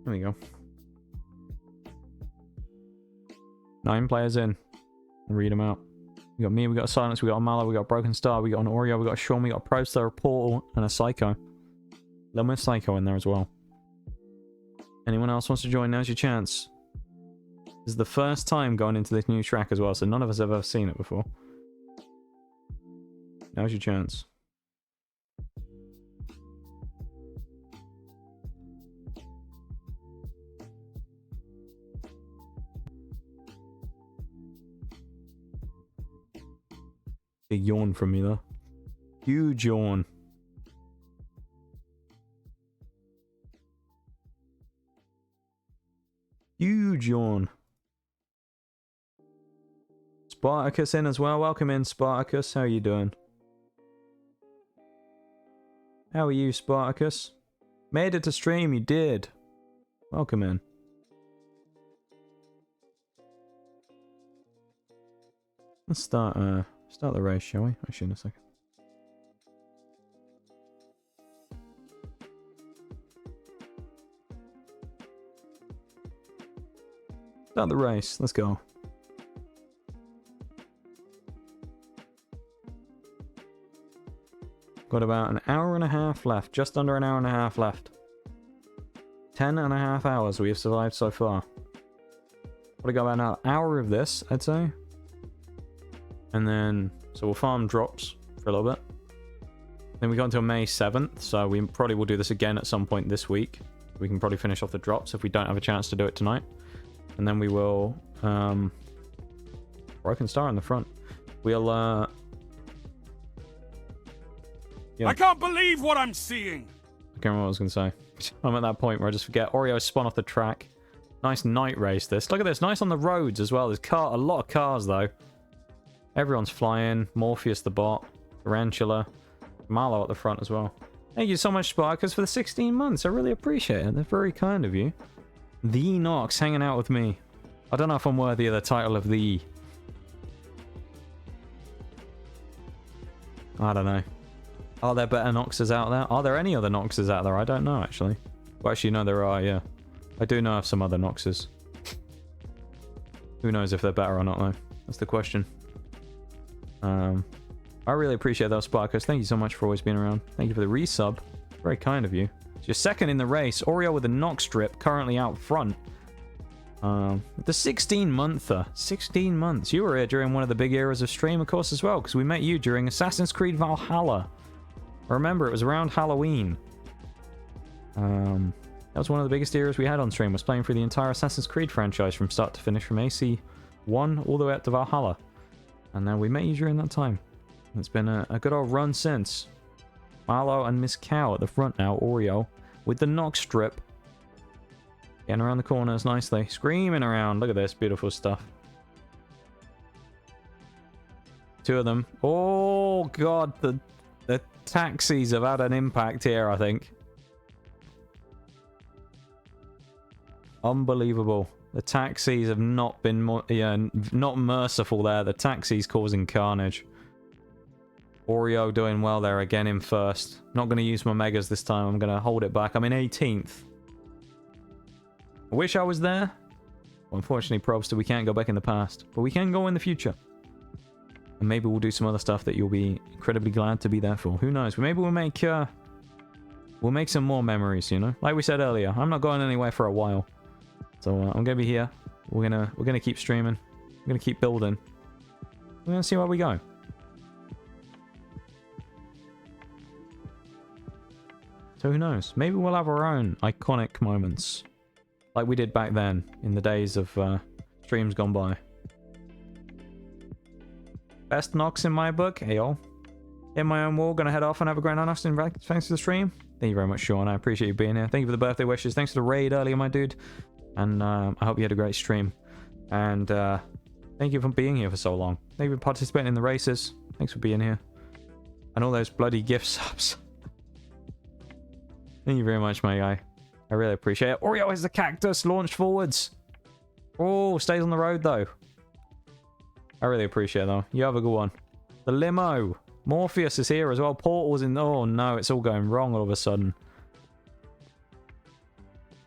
There we go. 9 players in. Read them out. We got me, we got a Silence, we got a Mallow, we got a Broken Star, we got an Oreo, we got a Sean, we got a Prostar, a Portal, and a Psycho. Little bit of Psycho in there as well. Anyone else wants to join? Now's your chance. This is the first time going into this new track as well, so none of us have ever seen it before. Now's your chance. Big yawn from me though. Huge yawn. Huge yawn. Spartacus in as well. Welcome in, Spartacus. How are you doing? How are you, Spartacus? Made it to stream, you did. Welcome in. Let's start the race, shall we? Actually, in a second. Start the race. Let's go. Got about an hour and a half left. Just under an hour and a half left. 10.5 hours we have survived so far. Probably got about an hour of this, I'd say. And then, so we'll farm drops for a little bit. Then we go until May 7th, so we probably will do this again at some point this week. We can probably finish off the drops if we don't have a chance to do it tonight. And then we will, Broken Star in the front. We'll, yeah. I can't believe what I'm seeing! I can't remember what I was going to say. I'm at that point where I just forget. Oreo spun off the track. Nice night race this. Look at this, nice on the roads as well. There's a lot of cars though. Everyone's flying. Morpheus the bot. Tarantula. Mallow at the front as well. Thank you so much, Sparkers, for the 16 months. I really appreciate it. They're very kind of you. The Nox hanging out with me. I don't know if I'm worthy of the title of the... I don't know. Are there better Noxes out there? Are there any other Noxes out there? I don't know, actually. Well, actually, no, there are, yeah. I do know of some other Noxes. Who knows if they're better or not, though? That's the question. I really appreciate those, Sparkers. Thank you so much for always being around. Thank you for the resub. Very kind of you. It's your second in the race. Oreo with the Nox strip currently out front. The 16-monther. 16 months. You were here during one of the big eras of stream, of course, as well, because we met you during Assassin's Creed Valhalla. I remember it was around Halloween. That was one of the biggest eras we had on stream, was playing through the entire Assassin's Creed franchise from start to finish, from AC1 all the way up to Valhalla. And then we met you during that time. It's been a good old run since. Marlo and Miss Cow at the front now, Oreo, with the Nox strip. Getting around the corners nicely. Screaming around. Look at this, beautiful stuff. 2 of them. Oh, God, the taxis have had an impact here, I think. Unbelievable. The taxis have not been not merciful there. The taxis causing carnage. Oreo doing well there again in first. Not going to use my megas this time. I'm going to hold it back. I'm in 18th. I wish I was there. Well, unfortunately, Probster, we can't go back in the past, but we can go in the future. And maybe we'll do some other stuff that you'll be incredibly glad to be there for. Who knows? Maybe we'll make some more memories, you know? Like we said earlier, I'm not going anywhere for a while. So I'm gonna be here. We're gonna keep streaming. We're gonna keep building. We're gonna see where we go. So who knows? Maybe we'll have our own iconic moments. Like we did back then, in the days of streams gone by. Best knocks in my book. Hey y'all. In my own wall, gonna head off and have a great night, Austin. Thanks for the stream. Thank you very much, Sean. I appreciate you being here. Thank you for the birthday wishes. Thanks for the raid earlier, my dude. And I hope you had a great stream. And thank you for being here for so long. Thank you for participating in the races. Thanks for being here. And all those bloody gift subs. Thank you very much, my guy. I really appreciate it. Oreo has the cactus launched forwards. Oh, stays on the road, though. I really appreciate it, though. You have a good one. The limo. Morpheus is here as well. Portal's in... Oh, no. It's all going wrong all of a sudden.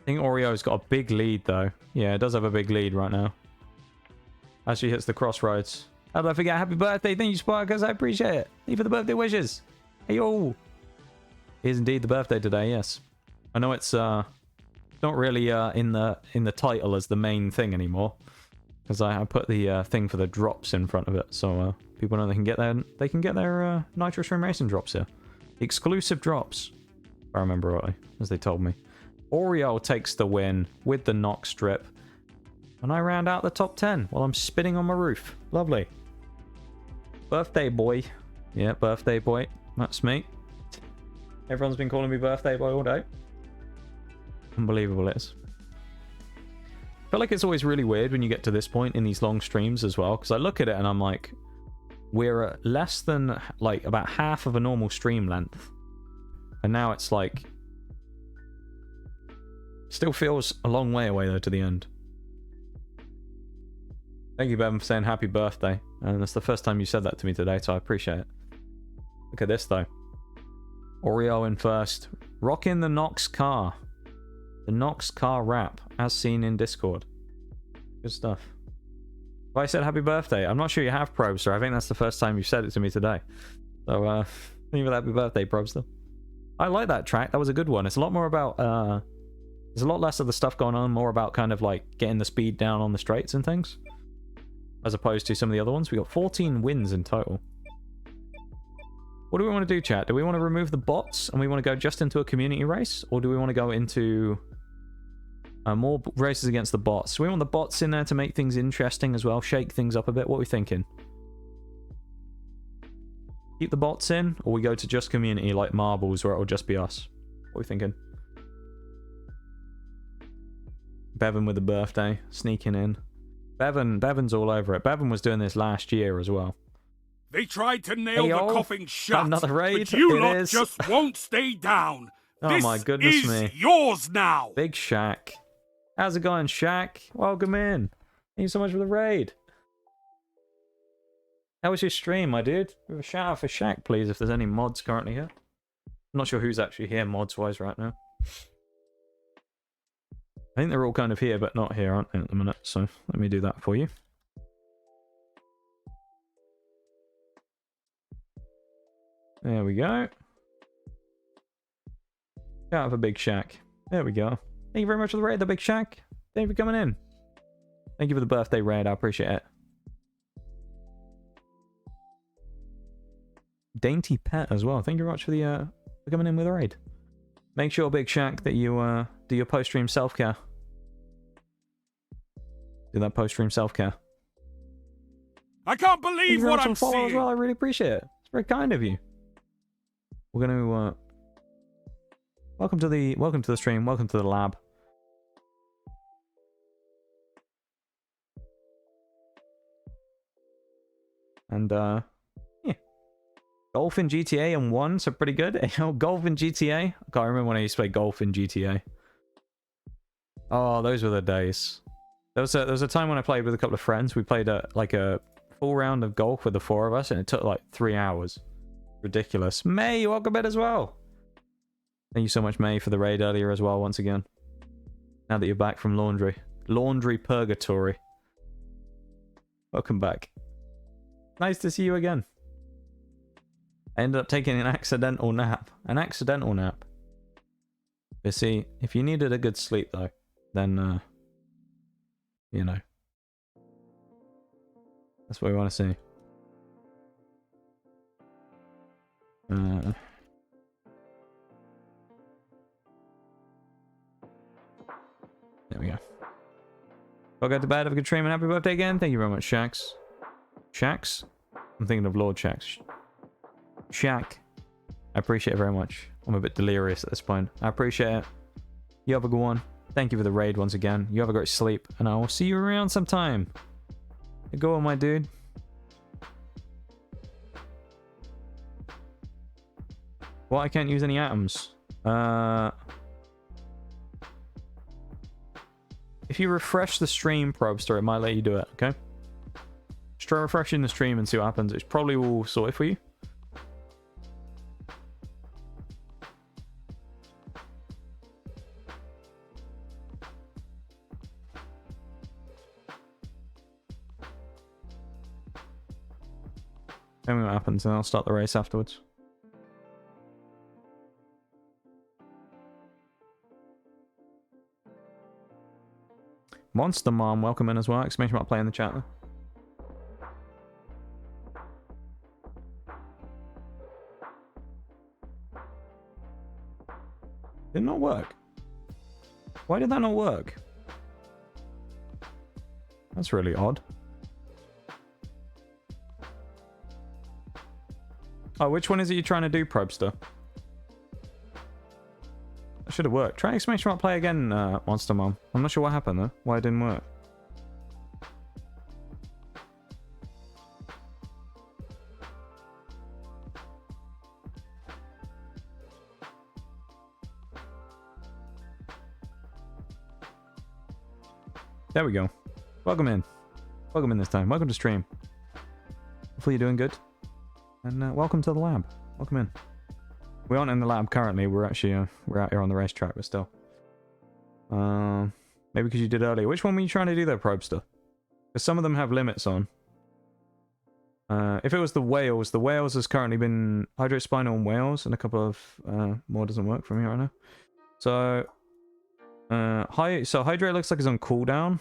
I think Oreo's got a big lead, though. Yeah, it does have a big lead right now. As she hits the crossroads. How did I forget? Happy birthday. Thank you, Sparkers. I appreciate it. Thank you for the birthday wishes. Hey, yo. It is indeed the birthday today, yes. I know it's not really in the title as the main thing anymore. Because I put the thing for the drops in front of it. So people know they can get their Nitro Stream Racing drops here. Exclusive drops. If I remember rightly, as they told me. Oreo takes the win with the knock strip. And I round out the top 10 while I'm spinning on my roof. Lovely. Birthday boy. Yeah, birthday boy. That's me. Everyone's been calling me birthday boy all day. Unbelievable it is. I feel like it's always really weird when you get to this point in these long streams as well. Because I look at it and I'm like, we're at less than, like, about half of a normal stream length. And now it's like... Still feels a long way away, though, to the end. Thank you, Bevan, for saying happy birthday. And that's the first time you said that to me today, so I appreciate it. Look at this, though. Oreo in first. Rocking the Nox car. The Nox car wrap, as seen in Discord. Good stuff. If I said happy birthday, I'm not sure you have, Probster. I think that's the first time you said it to me today. So, thank you for the happy birthday, Probster. I like that track. That was a good one. It's a lot more about, there's a lot less of the stuff going on, more about kind of like getting the speed down on the straights and things. As opposed to some of the other ones. We got 14 wins in total. What do we want to do, chat? Do we want to remove the bots and we want to go just into a community race? Or do we want to go into more races against the bots? We want the bots in there to make things interesting as well. Shake things up a bit. What are we thinking? Keep the bots in? Or we go to just community like Marbles where it'll just be us? What are we thinking? Bevan with the birthday. Sneaking in. Bevan's all over it. Bevan was doing this last year as well. They tried to nail the coughing shut, another raid. but you lot just won't stay down. Oh my goodness me. me. This is yours now. Big Shaq. How's it going, Shaq? Welcome in. Thank you so much for the raid. How was your stream, my dude? Give a shout out for Shaq, please, if there's any mods currently here. I'm not sure who's actually here mods-wise right now. I think they're all kind of here, but not here, aren't they, at the minute? So let me do that for you. There we go. Shout out for Big Shaq. There we go. Thank you very much for the raid, the Big Shaq. Thank you for coming in. Thank you for the birthday raid. I appreciate it. Dainty Pet as well. Thank you very much for the for coming in with a raid. Make sure, Big Shaq, that you do your post-stream self-care. Do that post-stream self-care. I can't believe what I'm seeing. As well. I really appreciate it. It's very kind of you. We're gonna welcome to the stream. Welcome to the lab. And yeah, golf in GTA and 1, so pretty good. Golf in GTA. I can't remember when I used to play golf in GTA. Oh, those were the days. There was a time when I played with a couple of friends. We played like a full round of golf with the 4 of us, and it took like 3 hours. Ridiculous. May, welcome in as well. Thank you so much, May, for the raid earlier as well, once again. Now that you're back from laundry. Laundry purgatory. Welcome back. Nice to see you again. I ended up taking an accidental nap. An accidental nap. You see, if you needed a good sleep though, then, you know. That's what we want to see. There we go. I'll go to bed. Have a good stream and happy birthday again. Thank you very much, Shax. Shax? I'm thinking of Lord Shax. Shaq. I appreciate it very much. I'm a bit delirious at this point. I appreciate it. You have a good one. Thank you for the raid once again. You have a great sleep. And I will see you around sometime. Go on, my dude. Well, I can't use any atoms. If you refresh the stream, Probster, it might let you do it, okay? Just try refreshing the stream and see what happens. It's probably will sort it for you. Tell me what happens and I'll start the race afterwards. Monster Mom, welcome in as well. Exclamation mark play in the chat there. Did not work. Why did that not work? That's really odd. Oh, which one is it you're trying to do, Probster? That should have worked. Try exclamation mark play again, Monster Mom. I'm not sure what happened though. Why it didn't work. There we go. Welcome in. Welcome in this time. Welcome to stream. Hopefully you're doing good. And welcome to the lab. Welcome in. We aren't in the lab currently. We're actually we're out here on the racetrack, but still. Maybe because you did earlier. Which one were you trying to do there, Probster? Because some of them have limits on. If it was the whales has currently been Hydrospinal and whales, and a couple of more doesn't work from here right now. So Hydro looks like it's on cooldown.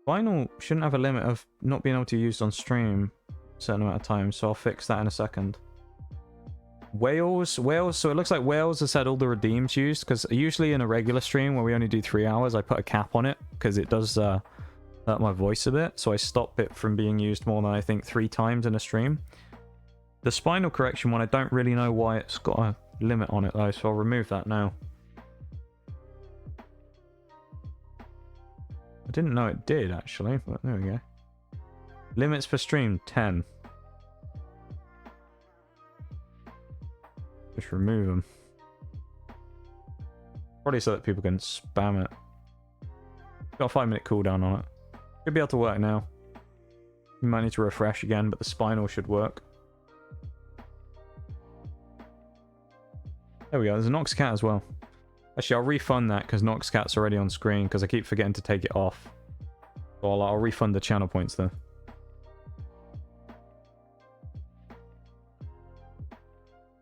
Spinal shouldn't have a limit of not being able to be used on stream a certain amount of time, so I'll fix that in a second. Whales, so it looks like Whales has had all the redeems used, because usually in a regular stream where we only do 3 hours, I put a cap on it, because it does hurt my voice a bit, so I stop it from being used more than I think 3 times in a stream. The spinal correction one, I don't really know why it's got a limit on it though, so I'll remove that now. I didn't know it did actually, but there we go. Limits per stream, 10. Just remove them. Probably so that people can spam it. Got a 5-minute cooldown on it. Should be able to work now. You might need to refresh again, but the spinal should work. There we go, there's a Nox Cat as well. Actually, I'll refund that because Nox Cat's already on screen because I keep forgetting to take it off. So I'll refund the channel points there.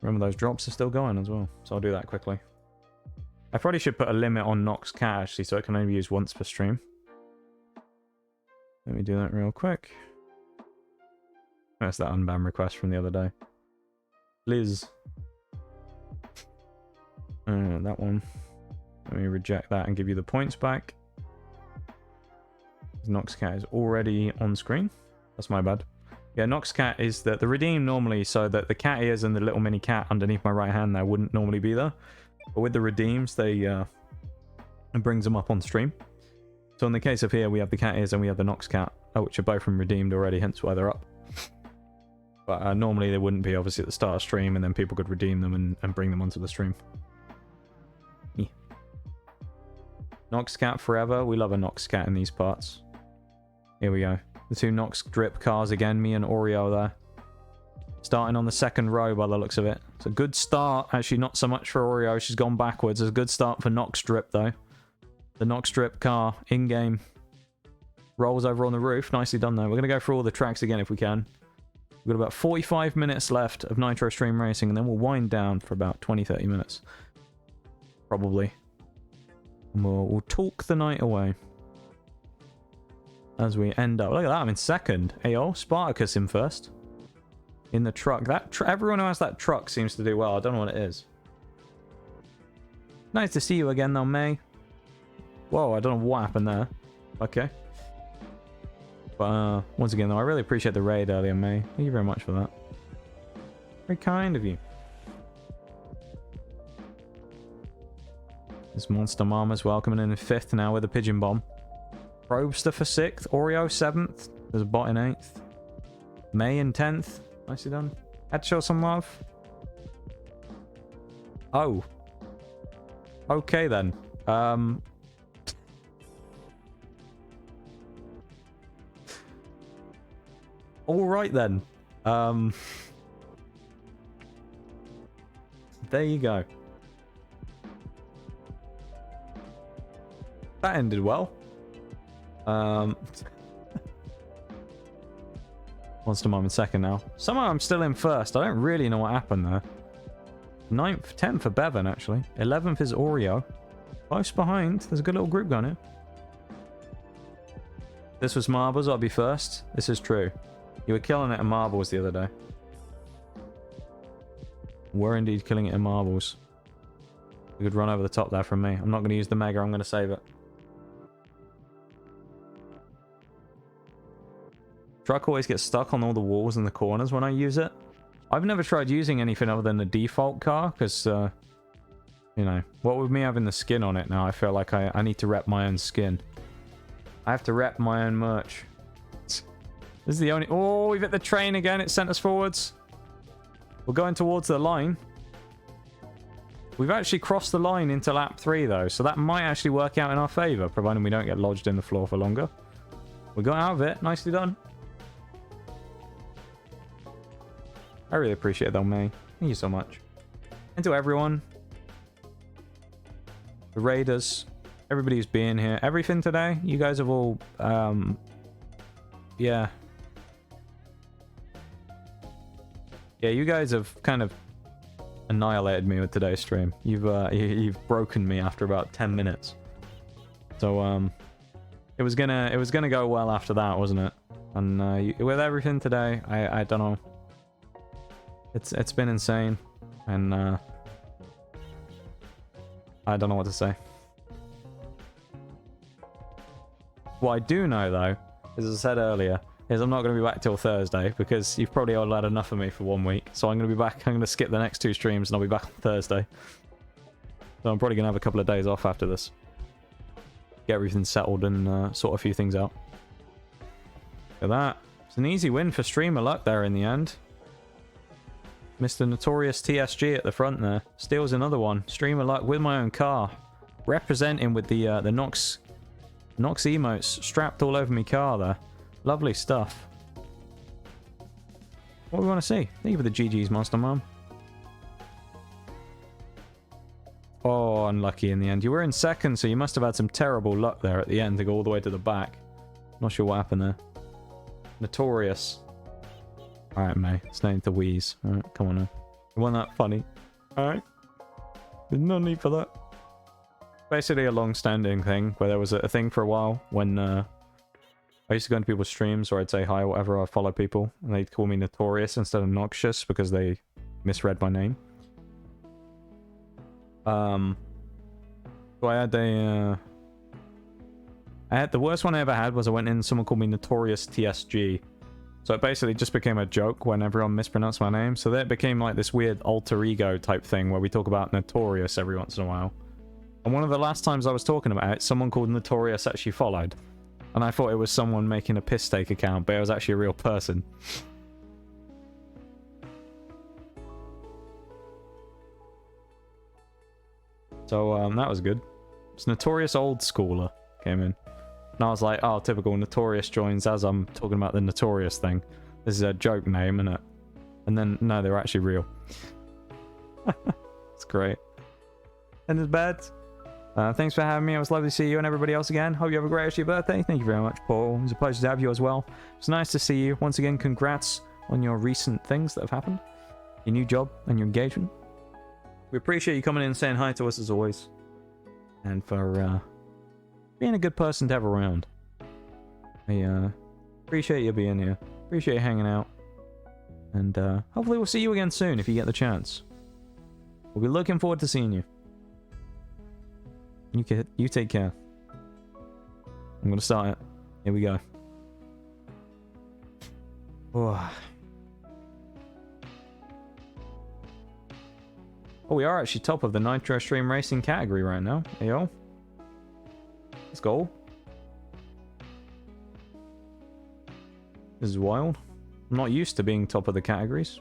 Remember those drops are still going as well, so I'll do that quickly. I probably should put a limit on Nox Cat actually, so it can only be used once per stream. Let me do that real quick. That's that unban request from the other day. Liz. That one. Let me reject that and give you the points back. Nox Cat is already on screen. That's my bad. Yeah, Nox Cat is the redeem normally, so that the cat ears and the little mini cat underneath my right hand there wouldn't normally be there. But with the redeems, they it brings them up on stream. So in the case of here, we have the cat ears and we have the Nox Cat, which are both redeemed already, hence why they're up. But normally they wouldn't be, obviously, at the start of stream, and then people could redeem them and bring them onto the stream. Yeah. Nox Cat forever. We love a Nox Cat in these parts. Here we go. The 2 Nox drip cars again, me and Oreo there. Starting on the 2nd row by the looks of it. It's a good start. Actually, not so much for Oreo. She's gone backwards. It's a good start for Nox drip, though. The knock strip car in-game rolls over on the roof. Nicely done, though. We're going to go through all the tracks again if we can. We've got about 45 minutes left of Nitro Stream Racing, and then we'll wind down for about 20-30 minutes. Probably. And we'll talk the night away. As we end up. Look at that, I'm in second. Ayo, Spartacus in first. In the truck. Everyone who has that truck seems to do well. I don't know what it is. Nice to see you again, though, May. Whoa, I don't know what happened there. Okay. But once again, though, I really appreciate the raid earlier, May. Thank you very much for that. Very kind of you. This Monster Mama's welcoming in 5th now with a Pigeon Bomb. Probester for 6th. Oreo 7th. There's a bot in 8th. May in 10th. Nicely done. Had to show some love. Oh. Okay, then. Alright, then. There you go. That ended well. Monster Mom in 2nd now. Somehow I'm still in 1st. I don't really know what happened there. 9th, 10th for Bevan, actually. 11th is Oreo. Close behind. There's a good little group going here. This was Marbles. I'll be 1st. This is true. You were killing it in Marbles the other day. We're indeed killing it in Marbles. A good run over the top there from me. I'm not going to use the Mega. I'm going to save it. Truck always gets stuck on all the walls and the corners when I use it. I've never tried using anything other than the default car, because, you know, what with me having the skin on it now, I feel like I need to rep my own skin. I have to rep my own merch. This is the only... Oh, we've hit the train again. It sent us forwards. We're going towards the line. We've actually crossed the line into lap 3, though, so that might actually work out in our favour, providing we don't get lodged in the floor for longer. We got out of it. Nicely done. I really appreciate that, May. Thank you so much. And to everyone. The raiders. Everybody who's being here. Everything today. You guys have all... yeah. Yeah, you guys have kind of annihilated me with today's stream. You've broken me after about 10 minutes. So, it was gonna go well after that, wasn't it? And with everything today, I don't know. It's been insane, and I don't know what to say. What I do know, though, as I said earlier, is I'm not going to be back till Thursday, because you've probably all had enough of me for 1 week. So I'm going to be back. I'm going to skip the next 2 streams, and I'll be back on Thursday. So I'm probably going to have a couple of days off after this. Get everything settled and sort a few things out. Look at that. It's an easy win for Streamer Luck there in the end. Mr. Notorious TSG at the front there. Steals another one. Streamer Luck with my own car. Representing with the Nox emotes strapped all over me car there. Lovely stuff. What do we want to see? Thank you for the GG's, Monster Mom. Oh, unlucky in the end. You were in 2nd, so you must have had some terrible luck there at the end to go all the way to the back. Not sure what happened there. Notorious. Alright, May. It's named the Wheeze. Alright, come on now. It wasn't that funny. Alright. There's no need for that. Basically a long-standing thing, where there was a thing for a while when I used to go into people's streams, or I'd say hi or whatever, I'd follow people, and they'd call me Notorious instead of Noxious because they misread my name. So I had the worst one I ever had was I went in and someone called me Notorious TSG. So it basically just became a joke when everyone mispronounced my name. So that became like this weird alter ego type thing where we talk about Notorious every once in a while. And one of the last times I was talking about it, someone called Notorious actually followed. And I thought it was someone making a piss take account, but it was actually a real person. So that was good. It's Notorious Old Schooler came in. And I was like, oh, typical Notorious joins as I'm talking about the Notorious thing. This is a joke name, isn't it? And then, no, they're actually real. It's great. And it's bad. Thanks for having me. It was lovely to see you and everybody else again. Hope you have a great rest of your birthday. Thank you very much, Paul. It was a pleasure to have you as well. It's nice to see you. Once again, congrats on your recent things that have happened. Your new job and your engagement. We appreciate you coming in and saying hi to us as always. And for being a good person to have around. I appreciate you being here. Appreciate you hanging out. And hopefully we'll see you again soon if you get the chance. We'll be looking forward to seeing you. You take care. I'm gonna start it. Here we go. Oh, we are actually top of the Nitro Stream Racing category right now. Hey, yo. Let's go. This is wild. I'm not used to being top of the categories.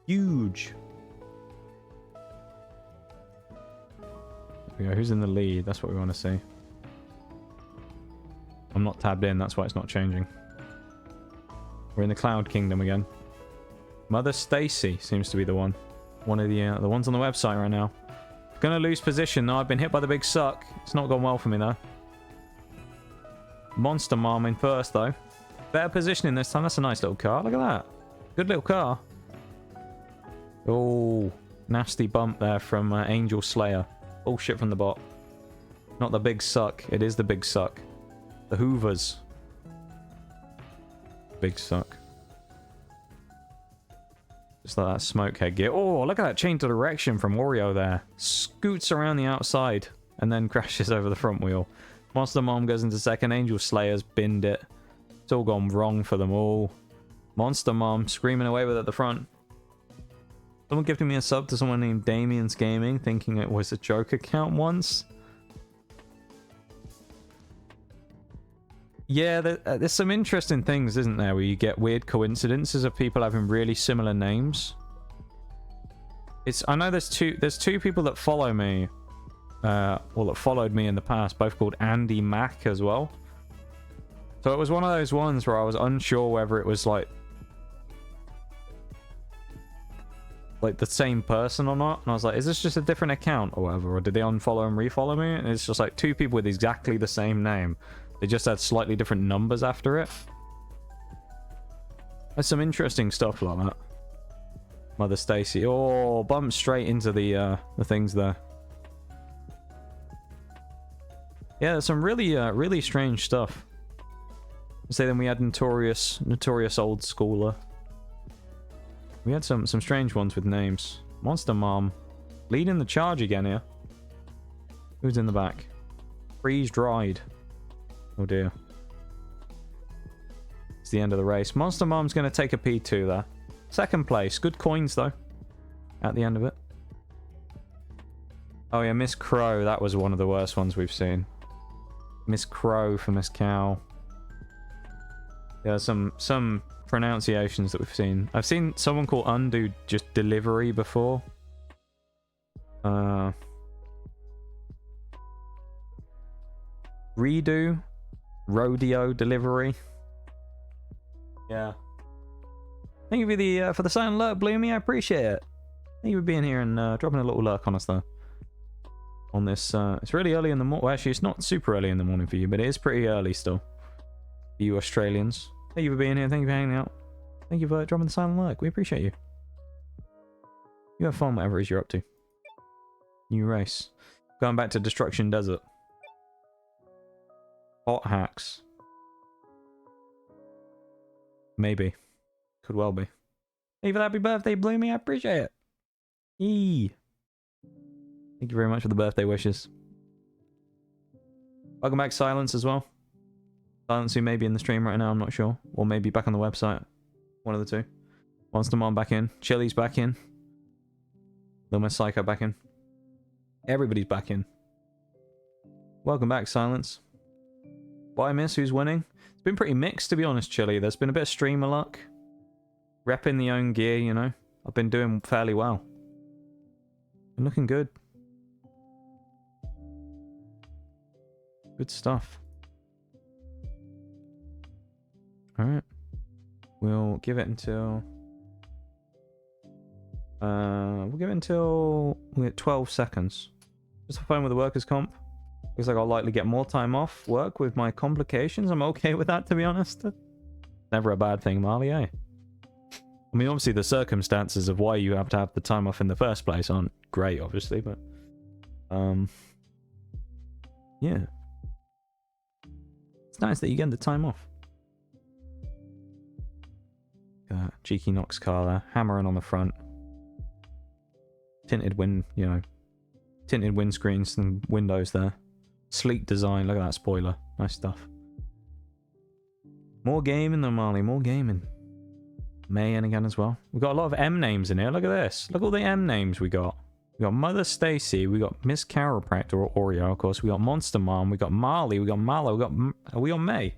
Huge. There we go. Who's in the lead? That's what we want to see. I'm not tabbed in, that's why it's not changing. We're in the Cloud Kingdom again. Mother Stacy seems to be the one. One of the ones on the website right now. Gonna lose position though. I've been hit by the big suck. It's not gone well for me though. Monster Mom in first though. Better positioning this time. That's a nice little car. Look at that. Good little car. Oh, nasty bump there from Angel Slayer. Bullshit from the bot. Not the big suck. It is the big suck. The Hoovers. Big suck. Just like that smoke head gear. Oh, look at that change of direction from Wario there. Scoots around the outside and then crashes over the front wheel. Monster Mom goes into second. Angel Slayer's binned it. It's all gone wrong for them all. Monster Mom screaming away with it at the front. Someone gifted me a sub to someone named Damien's Gaming, thinking it was a joke account once. Yeah, there's some interesting things, isn't there, where you get weird coincidences of people having really similar names. I know there's two people that follow me, well, that followed me in the past, both called Andy Mack as well. So it was one of those ones where I was unsure whether it was like the same person or not, and I was like, is this just a different account or whatever, or did they unfollow and refollow me? And it's just like two people with exactly the same name. They just had slightly different numbers after it. There's some interesting stuff like that. Mother Stacy. Oh, bumped straight into the things there. Yeah, there's some really really strange stuff. Say then we had notorious old schooler. We had some strange ones with names. Monster Mom leading the charge again here. Who's in the back? Freeze dried. Oh dear. It's the end of the race. Monster Mom's going to take a P2 there. Second place. Good coins though. At the end of it. Oh yeah, Miss Crow. That was one of the worst ones we've seen. Miss Crow for Miss Cow. Yeah, some pronunciations that we've seen. I've seen someone call undo just delivery before. Redo. Rodeo delivery. Yeah. Thank you for the silent lurk, Bloomy. I appreciate it. Thank you for being here and dropping a little lurk on us though. On this, it's really early in the morning. Well, actually, it's not super early in the morning for you, but it is pretty early still. For you Australians. Thank you for being here. Thank you for hanging out. Thank you for dropping the silent lurk. We appreciate you. You have fun, whatever it is you're up to. New race. Going back to Destruction Desert. Hot hacks. Maybe. Could well be. Hey, for the happy birthday, Bloomy. I appreciate it. Yee. Thank you very much for the birthday wishes. Welcome back, Silence, as well. Silence, who may be in the stream right now, I'm not sure. Or maybe back on the website. One of the two. Monster Mom back in. Chili's back in. Little Miss Psycho back in. Everybody's back in. Welcome back, Silence. What I miss, who's winning? It's been pretty mixed, to be honest, Chili. There's been a bit of streamer luck. Repping the own gear, you know. I've been doing fairly well. Been looking good. Good stuff. Alright. We'll give it until We'll give it until we get 12 seconds. Just for fun with the workers' comp. Looks like I'll likely get more time off work with my complications. I'm okay with that, to be honest. Never a bad thing, Marley, eh? I mean, obviously the circumstances of why you have to have the time off in the first place aren't great, obviously, but... yeah. It's nice that you get the time off. Cheeky Knox car there, hammering on the front. Tinted tinted windscreens and windows there. Sleek design, look at that spoiler. Nice stuff. More gaming though, Marley, more gaming. May and again as well. We've got a lot of M names in here, look at this. Look at all the M names we got. We got Mother Stacy, we got Miss Chiropractor or Oreo, of course. We got Monster Mom, we got Marley, we got Mallow, we got May.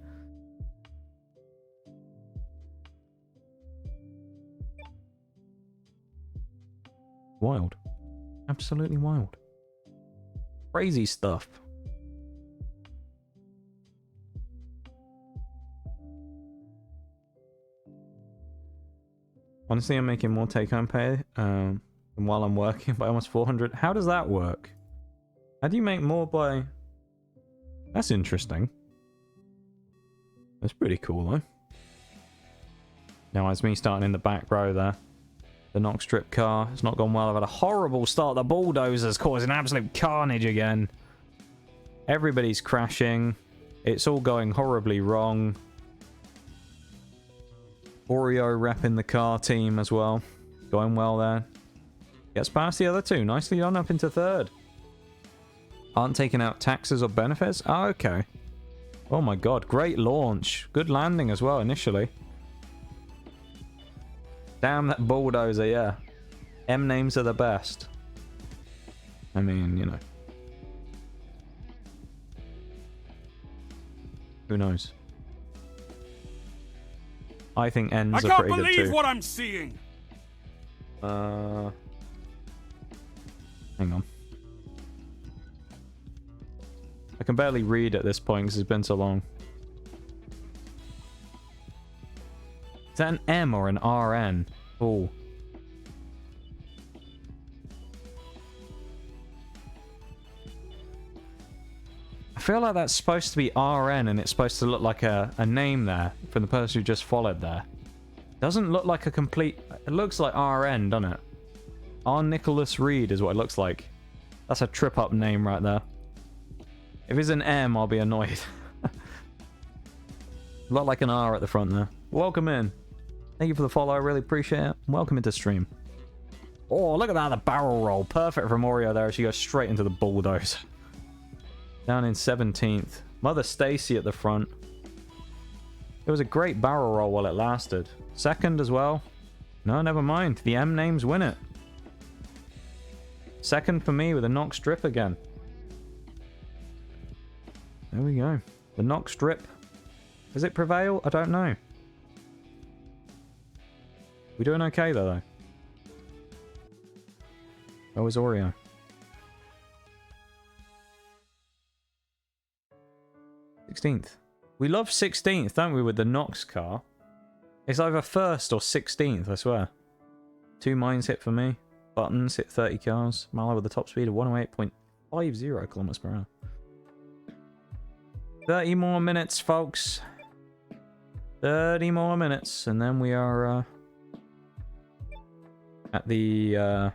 Wild. Absolutely wild. Crazy stuff. Honestly, I'm making more take-home pay than while I'm working by almost 400. How does that work? How do you make more by... That's interesting. That's pretty cool, though. Now, it's me starting in the back row there. The knock strip car. It's not gone well. I've had a horrible start. The bulldozer's causing absolute carnage again. Everybody's crashing. It's all going horribly wrong. Oreo repping the car team as well. Going well there. Gets past the other two. Nicely done, up into third. Aren't taking out taxes or benefits? Oh, okay. Oh my god. Great launch. Good landing as well initially. Damn that bulldozer, yeah. M names are the best. I mean, you know. Who knows? I think N's are pretty good too. I can't believe what I'm seeing! Hang on. I can barely read at this point because it's been so long. Is that an M or an RN? Oh. I feel like that's supposed to be RN and it's supposed to look like a name there from the person who just followed there. Doesn't look like a complete... It looks like RN, doesn't it? R. Nicholas Reed is what it looks like. That's a trip-up name right there. If it's an M, I'll be annoyed. Look like an R at the front there. Welcome in. Thank you for the follow, I really appreciate it. Welcome into stream. Oh, look at that, the barrel roll. Perfect from Oreo there as she goes straight into the bulldozer. Down in 17th. Mother Stacy at the front. It was a great barrel roll while it lasted. Second as well. No, never mind. The M names win it. Second for me with a knock strip again. There we go. The knock strip. Does it prevail? I don't know. We doing okay though? Oh, is Oreo. $16th. We love 16th, don't we, with the Knox car? It's either 1st or 16th, I swear. 2 mines hit for me. Buttons hit 30 cars. Mallow with the top speed of 108.50 kilometers per hour. 30 more minutes, folks. 30 more minutes, and then we are at the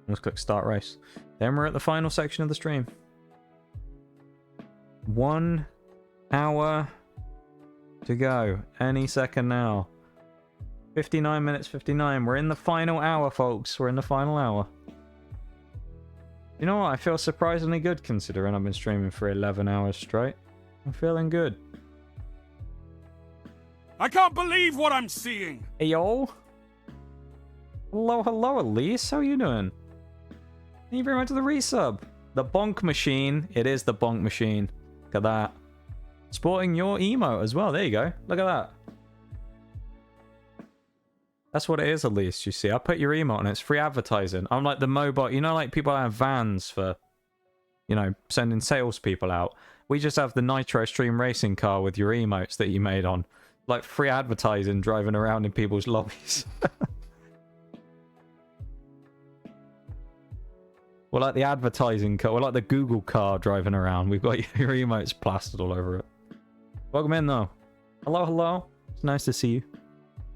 let's click start race. Then we're at the final section of the stream. 1 hour to go. Any second now. 59 minutes 59. We're in the final hour, folks. We're in the final hour. You know what? I feel surprisingly good considering I've been streaming for 11 hours straight. I'm feeling good. I can't believe what I'm seeing. Hey, yo. Hello, hello, Elise. How are you doing? Thank you very much for the resub. The bonk machine. It is the bonk machine. Look at that. Sporting your emote as well. There you go. Look at that. That's what it is, at least, you see. I put your emote on it. It's free advertising. I'm like the mobile... You know, like people have vans for, you know, sending salespeople out. We just have the Nitro Stream racing car with your emotes that you made on. Like free advertising driving around in people's lobbies. We're like the advertising car. We're like the Google car driving around. We've got your emotes plastered all over it. Welcome in, though. Hello, hello. It's nice to see you.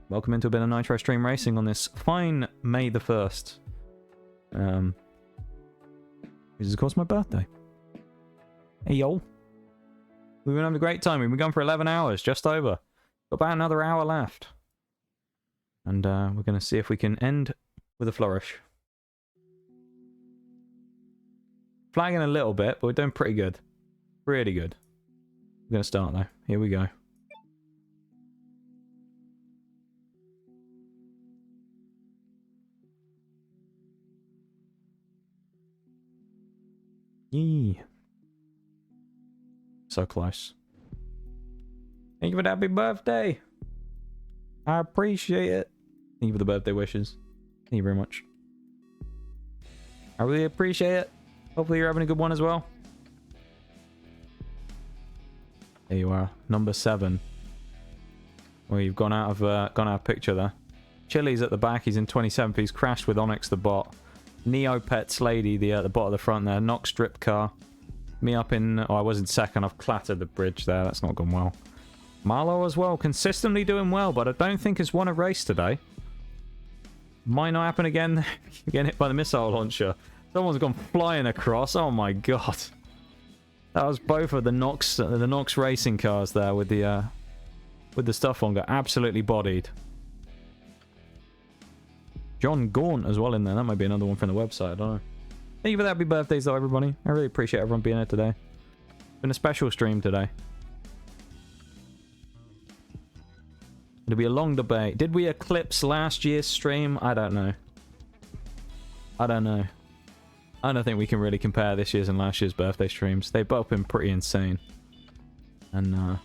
Welcome into a bit of Nitro Stream Racing on this fine May the 1st. Which is, of course, my birthday. Hey, yo. We've been having a great time. We've been going for 11 hours, just over. Got about another hour left. And we're going to see if we can end with a flourish. Flagging a little bit, but we're doing pretty good. Pretty good. We're going to start, though. Here we go. Yee. So close. Thank you for the happy birthday. I appreciate it. Thank you for the birthday wishes. Thank you very much. I really appreciate it. Hopefully you're having a good one as well. There you are, number 7. Well, you've gone out of picture there. Chili's at the back. He's in 27th. He's crashed with Onyx the bot. Neopets lady, the bot at the front there. Nox strip car. Me up in... Oh, I was in second. I've clattered the bridge there. That's not gone well. Marlo as well. Consistently doing well, but I don't think has won a race today. Might not happen again. Getting hit by the missile launcher. Someone's gone flying across. Oh my god. That was both of the Nox racing cars there with the stuff on. Got absolutely bodied. John Gaunt as well in there. That might be another one from the website. I don't know. Thank you for the happy birthdays though, everybody. I really appreciate everyone being here today. Been a special stream today. It'll be a long debate. Did we eclipse last year's stream? I don't know. I don't know. I don't think we can really compare this year's and last year's birthday streams. They've both been pretty insane. And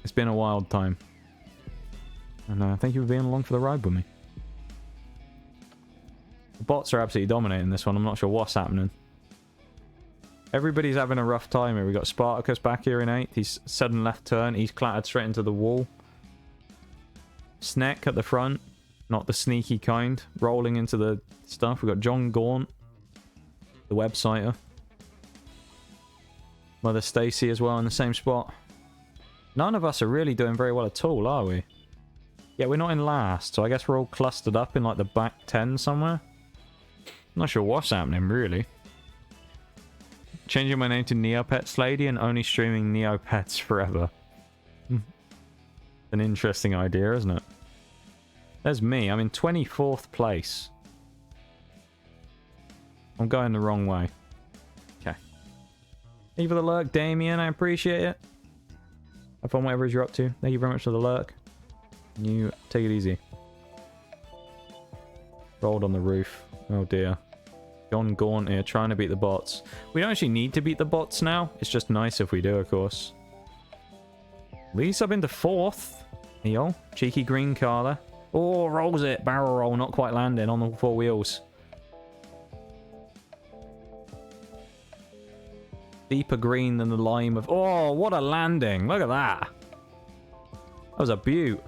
it's been a wild time. And thank you for being along for the ride with me. The bots are absolutely dominating this one. I'm not sure what's happening. Everybody's having a rough time here. We've got Spartacus back here in 8th. He's sudden left turn. He's clattered straight into the wall. Sneck at the front. Not the sneaky kind. Rolling into the stuff. We've got John Gaunt. The websiter. Mother Stacy as well in the same spot. None of us are really doing very well at all, are we? Yeah, we're not in last. So I guess we're all clustered up in like the back 10 somewhere. I'm not sure what's happening, really. Changing my name to Neopets Lady and only streaming Neopets forever. An interesting idea, isn't it? There's me. I'm in 24th place. I'm going the wrong way. Okay. Thank you for the lurk, Damien. I appreciate it. Have fun whatever you're up to. Thank you very much for the lurk. You take it easy. Rolled on the roof. Oh dear. John Gaunt here trying to beat the bots. We don't actually need to beat the bots now. It's just nice if we do, of course. At least I've been to 4th. Yo, cheeky green car there. Oh, rolls it. Barrel roll, not quite landing on the 4 wheels. Deeper green than the lime of... Oh, what a landing. Look at that. That was a beaut.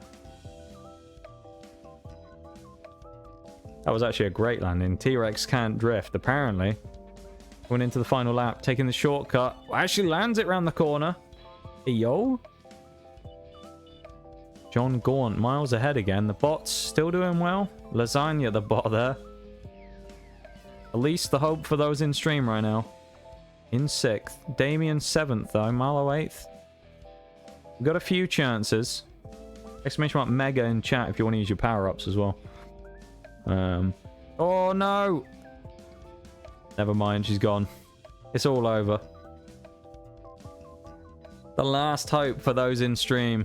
That was actually a great landing. T-Rex can't drift, apparently. Went into the final lap, taking the shortcut. Actually lands it round the corner. Hey, yo. John Gaunt, miles ahead again. The bot's still doing well. Lasagna, the bot there. At least the hope for those in stream right now. In 6th. Damien 7th, though. Marlo 8th. We've got a few chances. Exclamation mark mega in chat if you want to use your power-ups as well. Oh no! Never mind, she's gone. It's all over. The last hope for those in stream.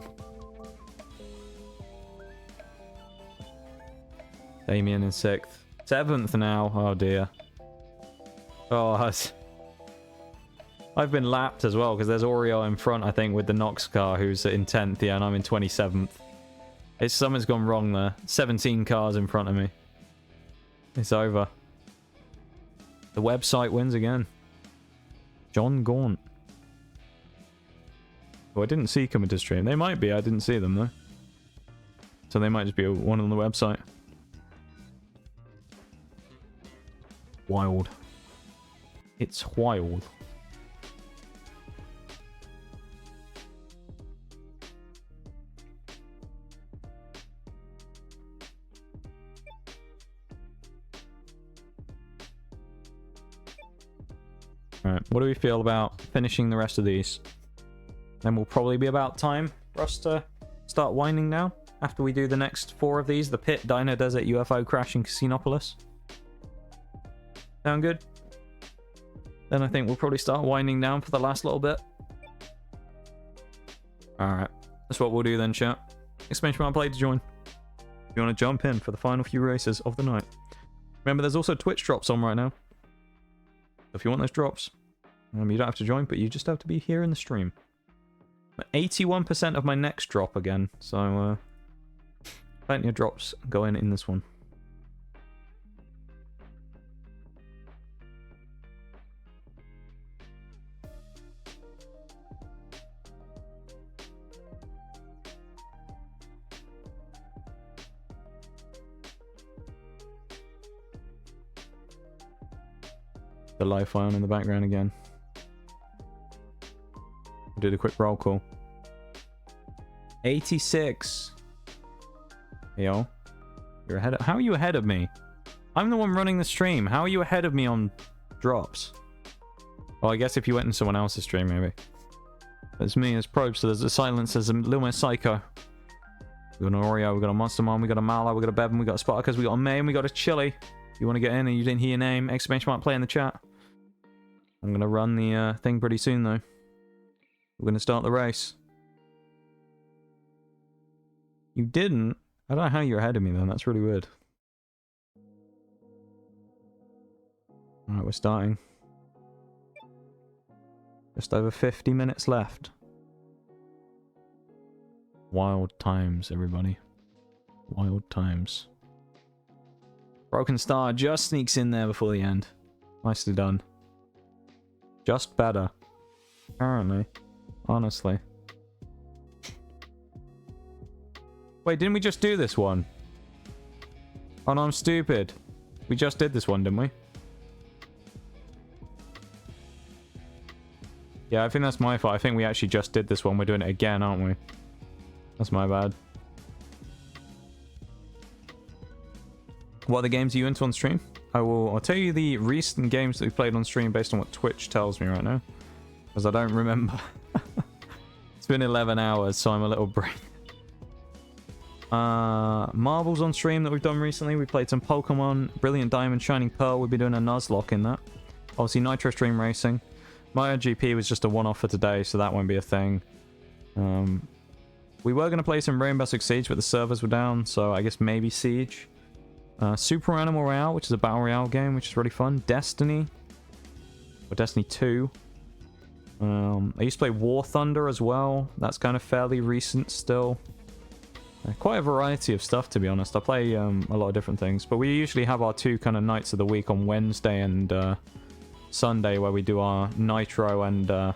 Damien in 6th. 7th now. Oh dear. Oh, I've been lapped as well because there's Oreo in front, I think, with the Nox car who's in 10th. Yeah, and I'm in 27th. Something's gone wrong there. 17 cars in front of me. It's over. The website wins again. John Gaunt. Oh, I didn't see coming to stream. They might be. I didn't see them though. So they might just be one on the website. Wild. It's wild. Alright, what do we feel about finishing the rest of these? Then we'll probably be about time for us to start winding down after we do the next 4 of these. The Pit, Dino Desert, UFO Crash, and Casinopolis. Sound good? Then I think we'll probably start winding down for the last little bit. Alright, that's what we'll do then, chat. !play to join. If you want to jump in for the final few races of the night. Remember, there's also Twitch drops on right now. If you want those drops, you don't have to join, but you just have to be here in the stream. 81% of my next drop again, so plenty of drops going in this one. The Li-Fi on in the background again. I did a quick roll call. 86. Yo. You're ahead of... How are you ahead of me? I'm the one running the stream. How are you ahead of me on drops? Well, I guess if you went in someone else's stream, maybe. It's me as Probe, so there's a Silence, there's a Lumen Psycho. We got an Oreo, we got a Monster Mom, we got a Mala, we got a Bevan, we got a Spartacus, we got a May, and we got a Chili. If you want to get in and you didn't hear your name, !play in the chat. I'm going to run the thing pretty soon, though. We're going to start the race. You didn't? I don't know how you're ahead of me, then. That's really weird. Alright, we're starting. Just over 50 minutes left. Wild times, everybody. Wild times. Broken Star just sneaks in there before the end. Nicely done. Just better. Apparently. Honestly. Wait, didn't we just do this one? Oh no, I'm stupid. We just did this one, didn't we? Yeah, I think that's my fault. I think we actually just did this one. We're doing it again, aren't we? That's my bad. What other games are you into on stream? I'll tell you the recent games that we played on stream based on what Twitch tells me right now. Because I don't remember. It's been 11 hours, so I'm a little brain. Marbles on stream that we've done recently. We played some Pokemon, Brilliant Diamond, Shining Pearl. We'll be doing a Nuzlocke in that. Obviously, Nitro Stream Racing. MotoGP was just a one-off for today, so that won't be a thing. We were going to play some Rainbow Six Siege, but the servers were down, so I guess maybe Siege. Super Animal Royale, which is a Battle Royale game, which is really fun. Destiny. Or Destiny 2. I used to play War Thunder as well. That's kind of fairly recent still. Quite a variety of stuff, to be honest. I play a lot of different things. But we usually have our 2 kind of nights of the week on Wednesday and Sunday, where we do our Nitro and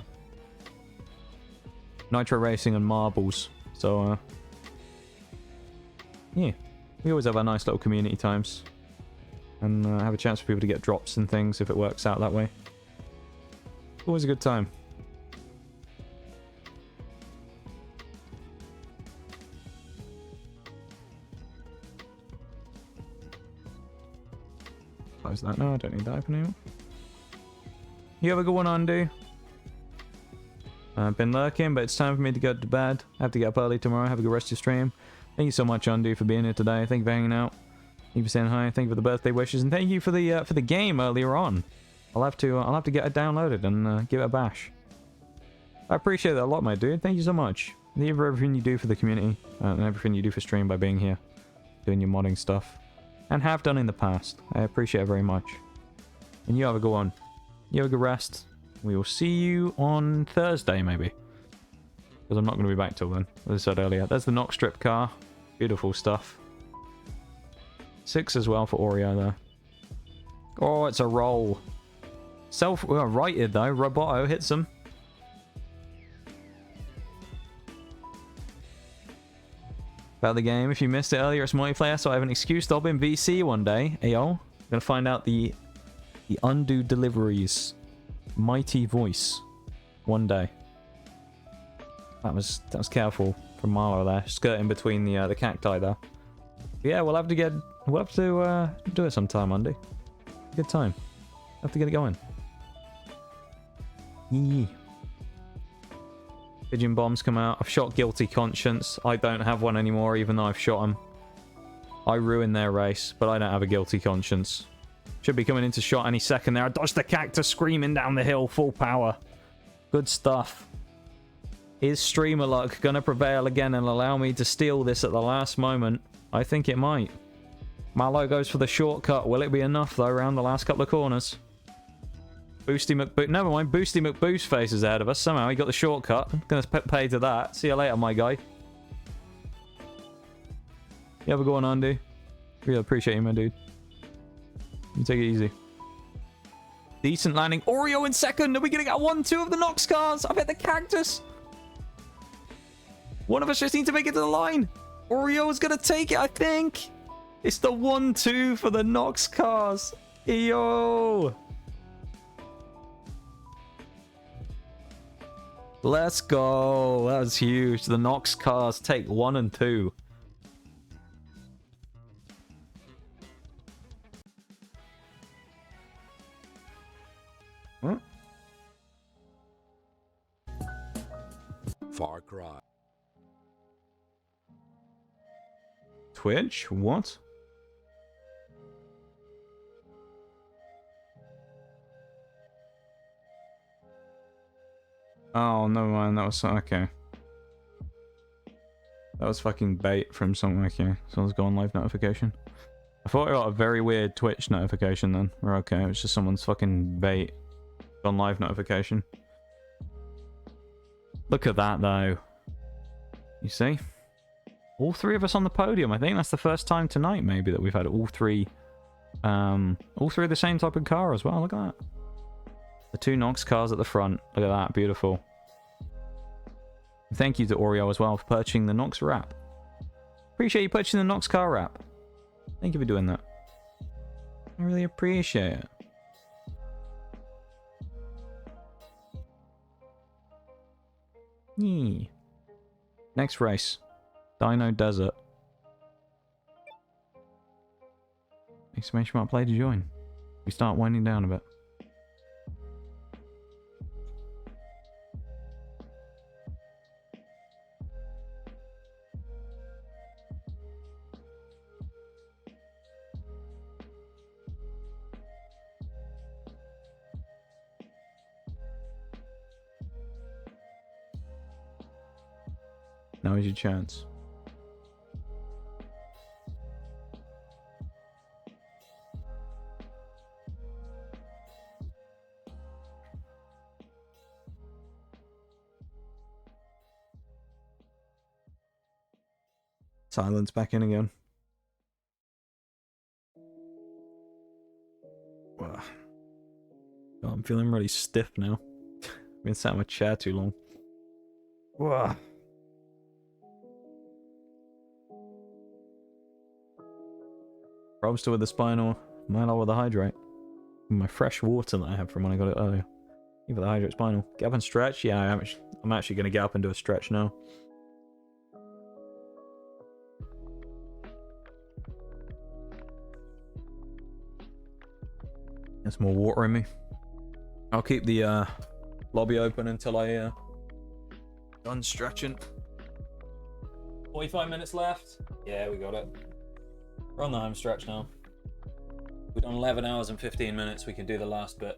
Nitro Racing and Marbles. So, yeah. We always have our nice little community times. And have a chance for people to get drops and things if it works out that way. Always a good time. Close that now, I don't need that open anymore. You have a good one, Undo. I've been lurking, but it's time for me to go to bed. I have to get up early tomorrow. Have a good rest of your stream. Thank you so much, Undo, for being here today. Thank you for hanging out. Thank you for saying hi. Thank you for the birthday wishes, and thank you for the game earlier on. I'll have to get it downloaded and give it a bash. I appreciate that a lot, my dude. Thank you so much. Thank you for everything you do for the community and everything you do for stream by being here, doing your modding stuff, and have done in the past. I appreciate it very much. And you have a good one. You have a good rest. We will see you on Thursday, maybe. Because I'm not going to be back till then, as I said earlier. There's the Knock Strip car. Beautiful stuff. 6 as well for Oreo, there. Oh, it's a roll. Righted, though. Roboto hits him. about the game. If you missed it earlier, it's multiplayer, so I have an excuse to hop in VC one day. Ayo. I'm gonna find out the Undo Deliveries mighty voice one day. That was careful from Marlo there, skirting between the cacti there. But yeah, we'll have to do it sometime, Undo. Good time. Have to get it going. Yee. Pigeon bombs come out. I've shot Guilty Conscience. I don't have one anymore, even though I've shot them. I ruined their race, but I don't have a Guilty Conscience. Should be coming into shot any second there. I dodged the cactus screaming down the hill, full power. Good stuff. Is streamer luck gonna prevail again and allow me to steal this at the last moment? I think it might. Mallow goes for the shortcut. Will it be enough, though, around the last couple of corners? Boosty never mind. Boosty McBoost face is ahead of us. Somehow he got the shortcut. Gonna pay to that. See you later, my guy. You have a go on, Andy. Really appreciate you, my dude. You take it easy. Decent landing. Oreo in second. Are we gonna get 1-2 of the Nox cars? I bet the cactus. One of us just need to make it to the line. Oreo is gonna take it, I think. It's the 1-2 for the Nox cars. Yo. Let's go. That was huge. The Nox cars take 1 and 2. Huh? Far Cry. Twitch? What? Oh, never mind. That was okay. That was fucking bait from something. Okay, someone's got on live notification. I thought I got a very weird Twitch notification then. We're okay. It was just someone's fucking bait on live notification. Look at that though. You see? All three of us on the podium. I think that's the first time tonight maybe that we've had all three of the same type of car as well. Look at that. The 2 Nox cars at the front. Look at that. Beautiful. Thank you to Oreo as well for purchasing the Nox wrap. Appreciate you purchasing the Nox car wrap. Thank you for doing that. I really appreciate it. Yee. Next race. Dino Desert. Exclamation mark play to join. We start winding down a bit. Now is your chance. Silence back in again. Wow. Oh, I'm feeling really stiff now. I've been sat in my chair too long. Wow. Rob still with the spinal, Milo with the hydrate. My fresh water that I have from when I got it earlier. Even the hydrate spinal. Get up and stretch? Yeah, I'm actually going to get up and do a stretch now. There's more water in me. I'll keep the lobby open until I done stretching. 45 minutes left. Yeah, we got it. We're on the home stretch now. We've done 11 hours and 15 minutes. We can do the last bit.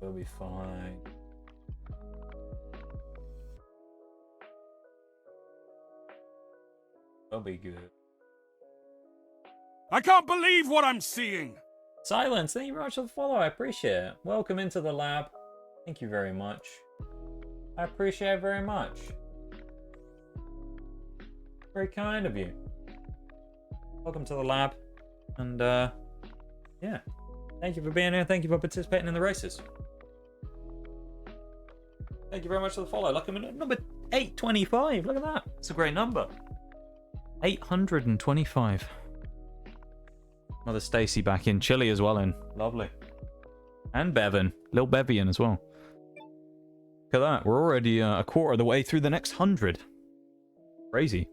We'll be fine. We'll be good. I can't believe what I'm seeing. Silence, thank you very much for the follow. I appreciate it. Welcome into the lab. Thank you very much. I appreciate it very much. Very kind of you. Welcome to the lab, and yeah, thank you for being here. Thank you for participating in the races. Thank you very much for the follow. Look, I'm at number 825. Look at that. It's a great number. 825. Mother Stacy back in. Chili as well in. Lovely. And Bevan. Lil Bevian as well. Look at that. We're already a quarter of the way through the next 100. Crazy.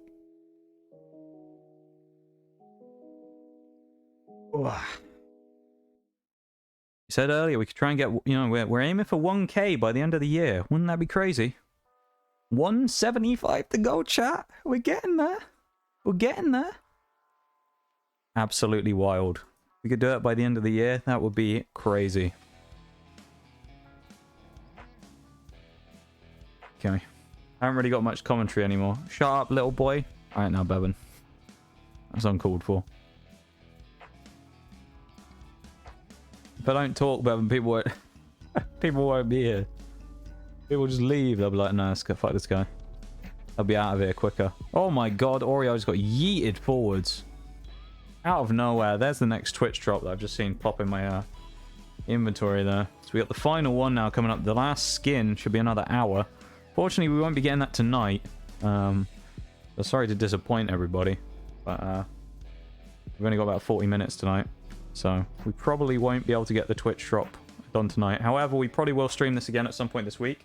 You said earlier we could try and get, you know, we're aiming for 1K by the end of the year. Wouldn't that be crazy? 175 to go, chat. We're getting there. We're getting there. Absolutely wild. If we could do it by the end of the year, that would be crazy. Okay. I haven't really got much commentary anymore. Shut up, little boy. Alright now, Bevan. That's uncalled for. If I don't talk, Bevan, people won't... people won't be here. People just leave. They'll be like, nah, fuck this guy. I'll be out of here quicker. Oh my god, Oreo just got yeeted forwards. Out of nowhere. There's the next Twitch drop that I've just seen pop in my inventory there. So we got the final one now coming up. The last skin should be another hour. Fortunately, we won't be getting that tonight. So sorry to disappoint everybody. But we've only got about 40 minutes tonight. So we probably won't be able to get the Twitch drop done tonight. However, we probably will stream this again at some point this week.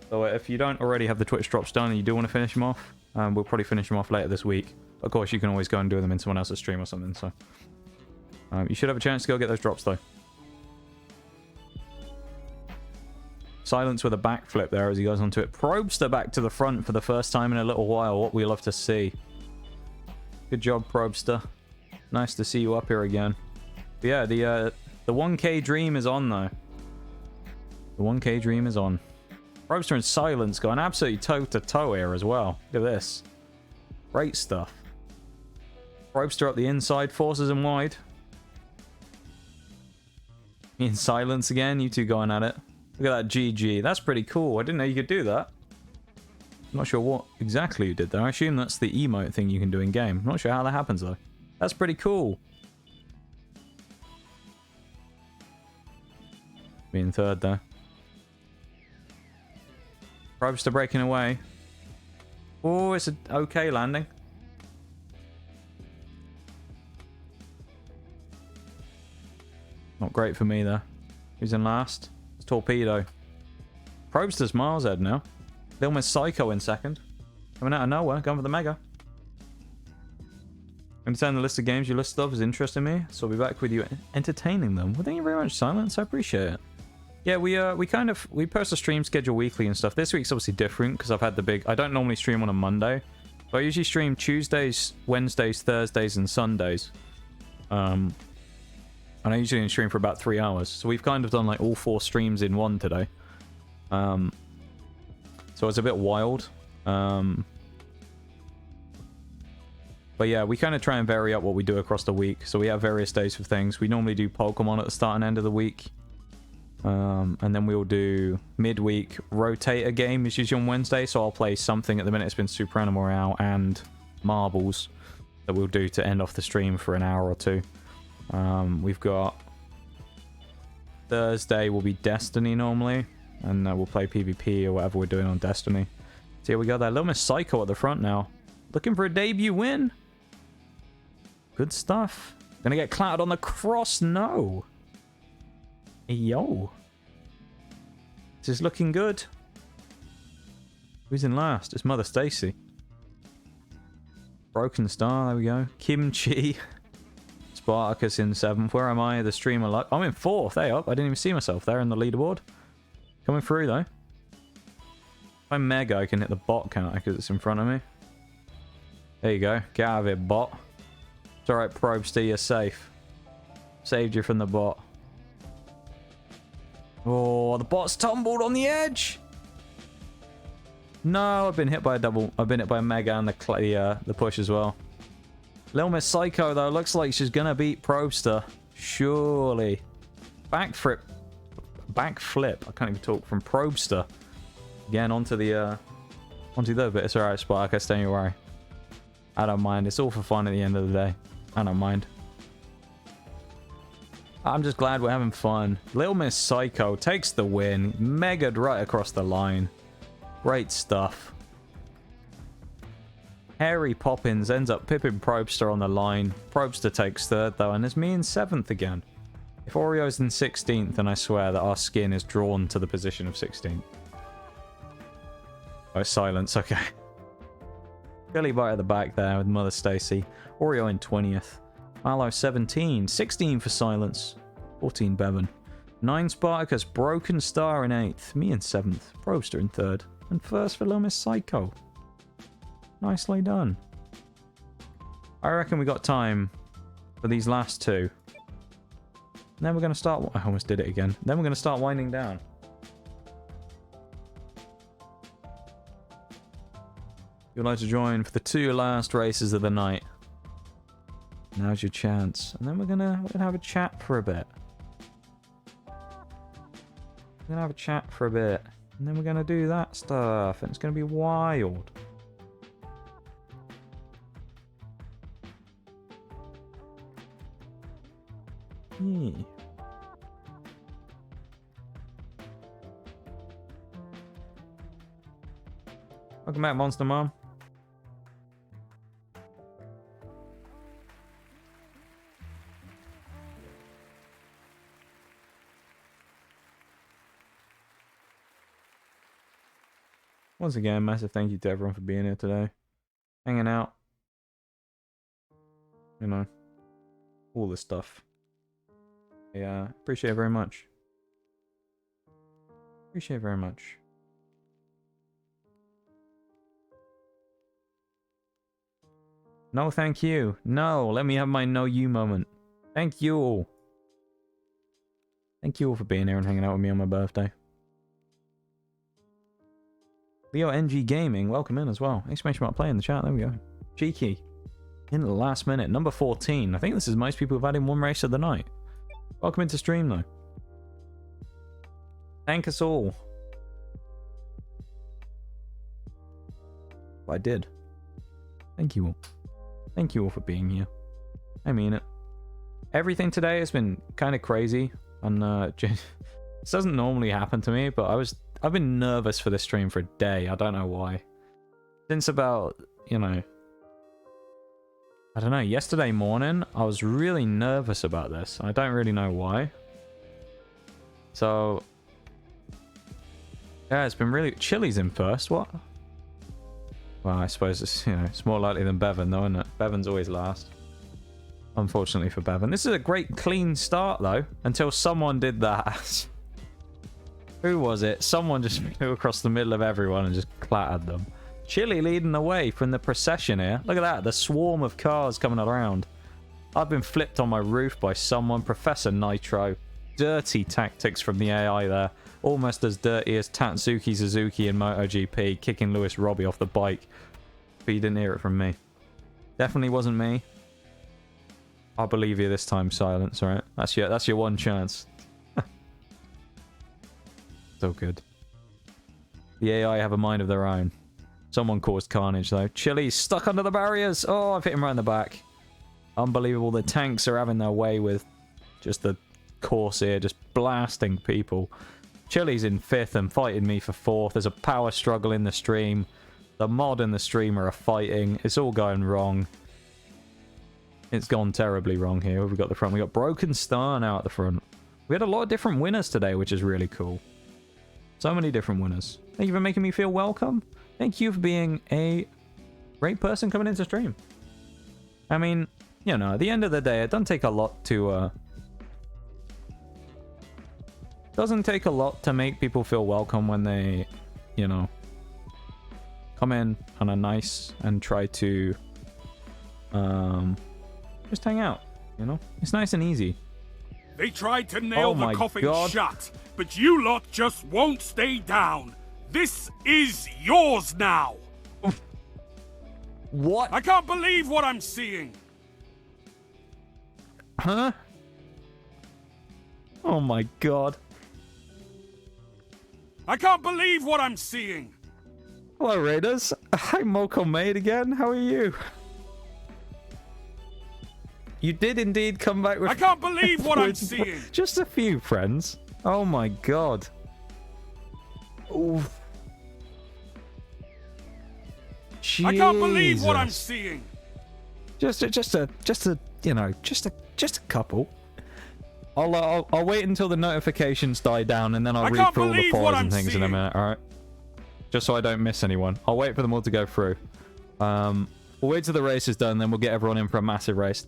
So if you don't already have the Twitch drops done and you do want to finish them off, we'll probably finish them off later this week. Of course, you can always go and do them in someone else's stream or something. So you should have a chance to go get those drops, though. Silence with a backflip there as he goes onto it. Probester back to the front for the first time in a little while. What we love to see. Good job, Probester. Nice to see you up here again. But yeah, the 1K dream is on, though. The 1K dream is on. Probester and Silence going absolutely toe-to-toe here as well. Look at this. Great stuff. Probester up the inside, forces him wide. In Silence again, you two going at it. Look at that GG. That's pretty cool. I didn't know you could do that. I'm not sure what exactly you did there. I assume that's the emote thing you can do in game. I'm not sure how that happens though. That's pretty cool. Being third there. Probester breaking away. Oh, it's an okay landing. Not great for me there. Who's in last? It's Torpedo. Probester's miles ahead now. Little Miss Psycho in second. Coming out of nowhere, going for the Mega. Understand the list of games you listed off is interesting me, so I'll be back with you entertaining them. Well, thank you very much, Silence. I appreciate it. Yeah, we post a stream schedule weekly and stuff. This week's obviously different because I've had the big... I don't normally stream on a Monday. But I usually stream Tuesdays, Wednesdays, Thursdays, and Sundays. And I usually stream for about 3 hours. So we've kind of done like all 4 streams in one today. So it's a bit wild. But yeah, we kind of try and vary up what we do across the week. So we have various days for things. We normally do Pokemon at the start and end of the week. And then we'll do midweek rotator game. It's usually on Wednesday. So I'll play something. At the minute it's been Super Animal Royale and Marbles that we'll do to end off the stream for an hour or 2. We've got Thursday will be Destiny normally, and we'll play PvP or whatever we're doing on Destiny. So here we go there. Little Miss Psycho at the front now. Looking for a debut win. Good stuff. Gonna get clattered on the cross. No. Yo. This is looking good. Who's in last? It's Mother Stacy. Broken Star. There we go. Kimchi. Spartacus in 7th. Where am I? The streamer luck. I'm in 4th. Hey up. I didn't even see myself there in the leaderboard. Coming through though. If I'm Mega, I can hit the bot, can't I? Because it's in front of me. There you go. Get out of here, bot. It's alright, Probester. You're safe. Saved you from the bot. Oh, the bot's tumbled on the edge. No, I've been hit by a double. I've been hit by a Mega and the push as well. Little Miss Psycho, though, looks like she's going to beat Probester. Surely. Backflip. I can't even talk. From Probester. Again, onto the bit. It's alright, Sparkus. Don't you worry. I don't mind. It's all for fun at the end of the day. I don't mind. I'm just glad we're having fun. Little Miss Psycho takes the win. Mega'd right across the line. Great stuff. Harry Poppins ends up pipping Probster on the line. Probster takes third, though, and it's me in 7th again. If Oreo's in 16th, then I swear that our skin is drawn to the position of 16th. Oh, silence, okay. Billy Bite at the back there with Mother Stacy. Oreo in 20th. Mallow 17. 16 for Silence. 14 Bevan. 9 Spartacus. Broken Star in 8th. Me in 7th. Probster in 3rd. And 1st for Little Miss Psycho. Nicely done. I reckon we got time for these last 2. And then we're going to start... I almost did it again. Then we're going to start winding down. You'd like to join for the 2 last races of the night. Now's your chance. And then we're gonna have a chat for a bit. We're gonna have a chat for a bit. And then we're gonna do that stuff. And it's gonna be wild. Yeah. Welcome back, Monster Mom. Once again, massive thank you to everyone for being here today. Hanging out. You know, all this stuff. Yeah, appreciate it very much. Appreciate it very much. No, thank you. No, let me have my no you moment. Thank you all. Thank you all for being here and hanging out with me on my birthday. Leo NG Gaming, welcome in as well. Exclamation mark play in the chat, there we go. Cheeky. In the last minute, number 14. I think this is most people who've had in one race of the night. Welcome into stream though. Thank us all. I did. Thank you all. Thank you all for being here. I mean it. Everything today has been kind of crazy. And this doesn't normally happen to me, but I've been nervous for this stream for a day. I don't know why. Since about, you know, I don't know, yesterday morning, I was really nervous about this. I don't really know why. So, yeah, it's been really... Chili's in first, what? Well, I suppose it's, you know, it's more likely than Bevan, though, isn't it? Bevan's always last. Unfortunately for Bevan. This is a great clean start, though, until someone did that. Who was it? Someone just flew across the middle of everyone and just clattered them. Chili leading the way from the procession here. Look at that, the swarm of cars coming around. I've been flipped on my roof by someone. Professor Nitro. Dirty tactics from the AI there. Almost as dirty as Tatsuki Suzuki in MotoGP, kicking Lewis Robbie off the bike. But you didn't hear it from me. Definitely wasn't me. I'll believe you this time, Silence, alright? That's your one chance. So good. The AI have a mind of their own. Someone caused carnage though. Chili's stuck under the barriers. Oh, I've hit him right in the back. Unbelievable. The tanks are having their way with just the Corsair just blasting people. Chili's in 5th and fighting me for 4th. There's a power struggle in the stream. The mod and the streamer are fighting. It's all going wrong. It's gone terribly wrong here. We've got the front. We got Broken Star now at the front. We had a lot of different winners today, which is really cool. So many different winners. Thank you for making me feel welcome. Thank you for being a great person coming into stream. I mean, you know, at the end of the day, it doesn't take a lot to... doesn't take a lot to make people feel welcome when they, you know, come in and are nice and try to just hang out, you know? It's nice and easy. They tried to nail the coffin God. shut, but you lot just won't stay down. This is yours now. What? I can't believe what I'm seeing. Huh? Oh my God. I can't believe what I'm seeing. Hello, Raiders. I'm Moko Maid again. How are you? You did indeed come back with... I can't believe what I'm seeing. Just a few friends. Oh my God. Oof. I can't believe what I'm Jesus. seeing. Just a, you know, just a couple. I'll wait until the notifications die down, and then I'll I read can't through all the believe what follows and I'm things in a seeing. minute. All right, just so I don't miss anyone. I'll wait for them all to go through. We'll wait till the race is done, then we'll get everyone in for a massive race.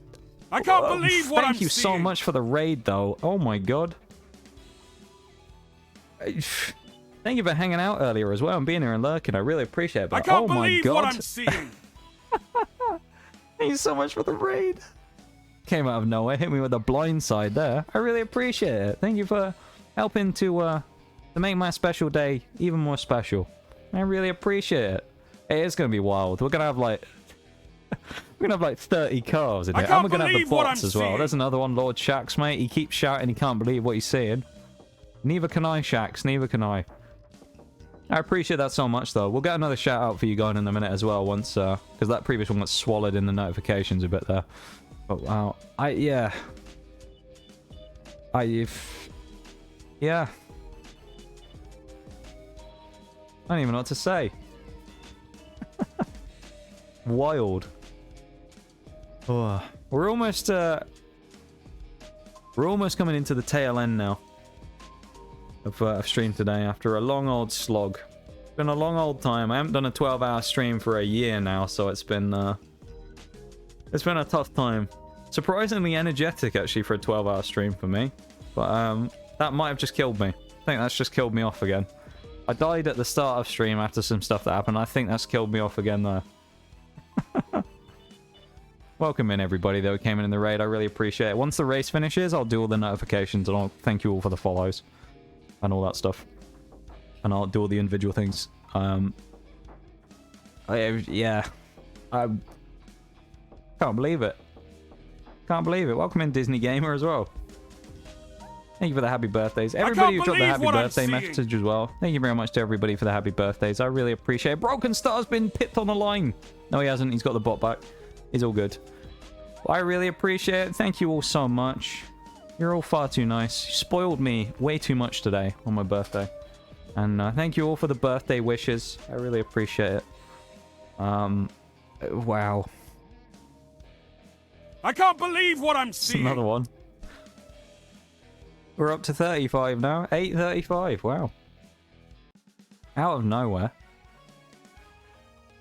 I can't believe what I'm Thank you so seeing. much for the raid, though. Oh my god. Thank you for hanging out earlier as well and being here and lurking. I really appreciate it. I But can't oh my believe god. what I'm seeing. Thank you so much for the raid. Came out of nowhere, hit me with a blind side there. I really appreciate it. Thank you for helping to make my special day even more special. I really appreciate it. It is gonna be wild. We're gonna have like 30 cars in I here. can't And we're gonna have the believe what bots I'm as well. seeing. There's another one, Lord Shax, mate. He keeps shouting he can't believe what he's seeing. Neither can I, Shax. Neither can I. I appreciate that so much, though. We'll get another shout out for you going in a minute as well, once, because that previous one got swallowed in the notifications a bit there. But wow, yeah. I don't even know what to say. Wild. Oh, we're almost coming into the tail end now of stream today after a long old slog. It's been a long old time. I haven't done a 12-hour stream for a year now, so it's been a tough time. Surprisingly energetic actually for a 12-hour stream for me, but that might have just killed me. I think that's just killed me off again. I died at the start of stream after some stuff that happened. I think that's killed me off again though. Welcome in everybody that came in the raid. I really appreciate it. Once the race finishes, I'll do all the notifications and I'll thank you all for the follows and all that stuff. And I'll do all the individual things. I can't believe it. Can't believe it. Welcome in Disney Gamer as well. Thank you for the happy birthdays. Everybody who dropped the happy birthday message as well. Thank you very much to everybody for the happy birthdays. I really appreciate it. Broken Star's been pipped on the line. No, he hasn't. He's got the bot back. He's all good. Well, I really appreciate it. Thank you all so much. You're all far too nice. You spoiled me way too much today on my birthday. And thank you all for the birthday wishes. I really appreciate it. Wow. I can't believe what I'm It's seeing. another one. We're up to 35 now. 8:35. Wow. Out of nowhere.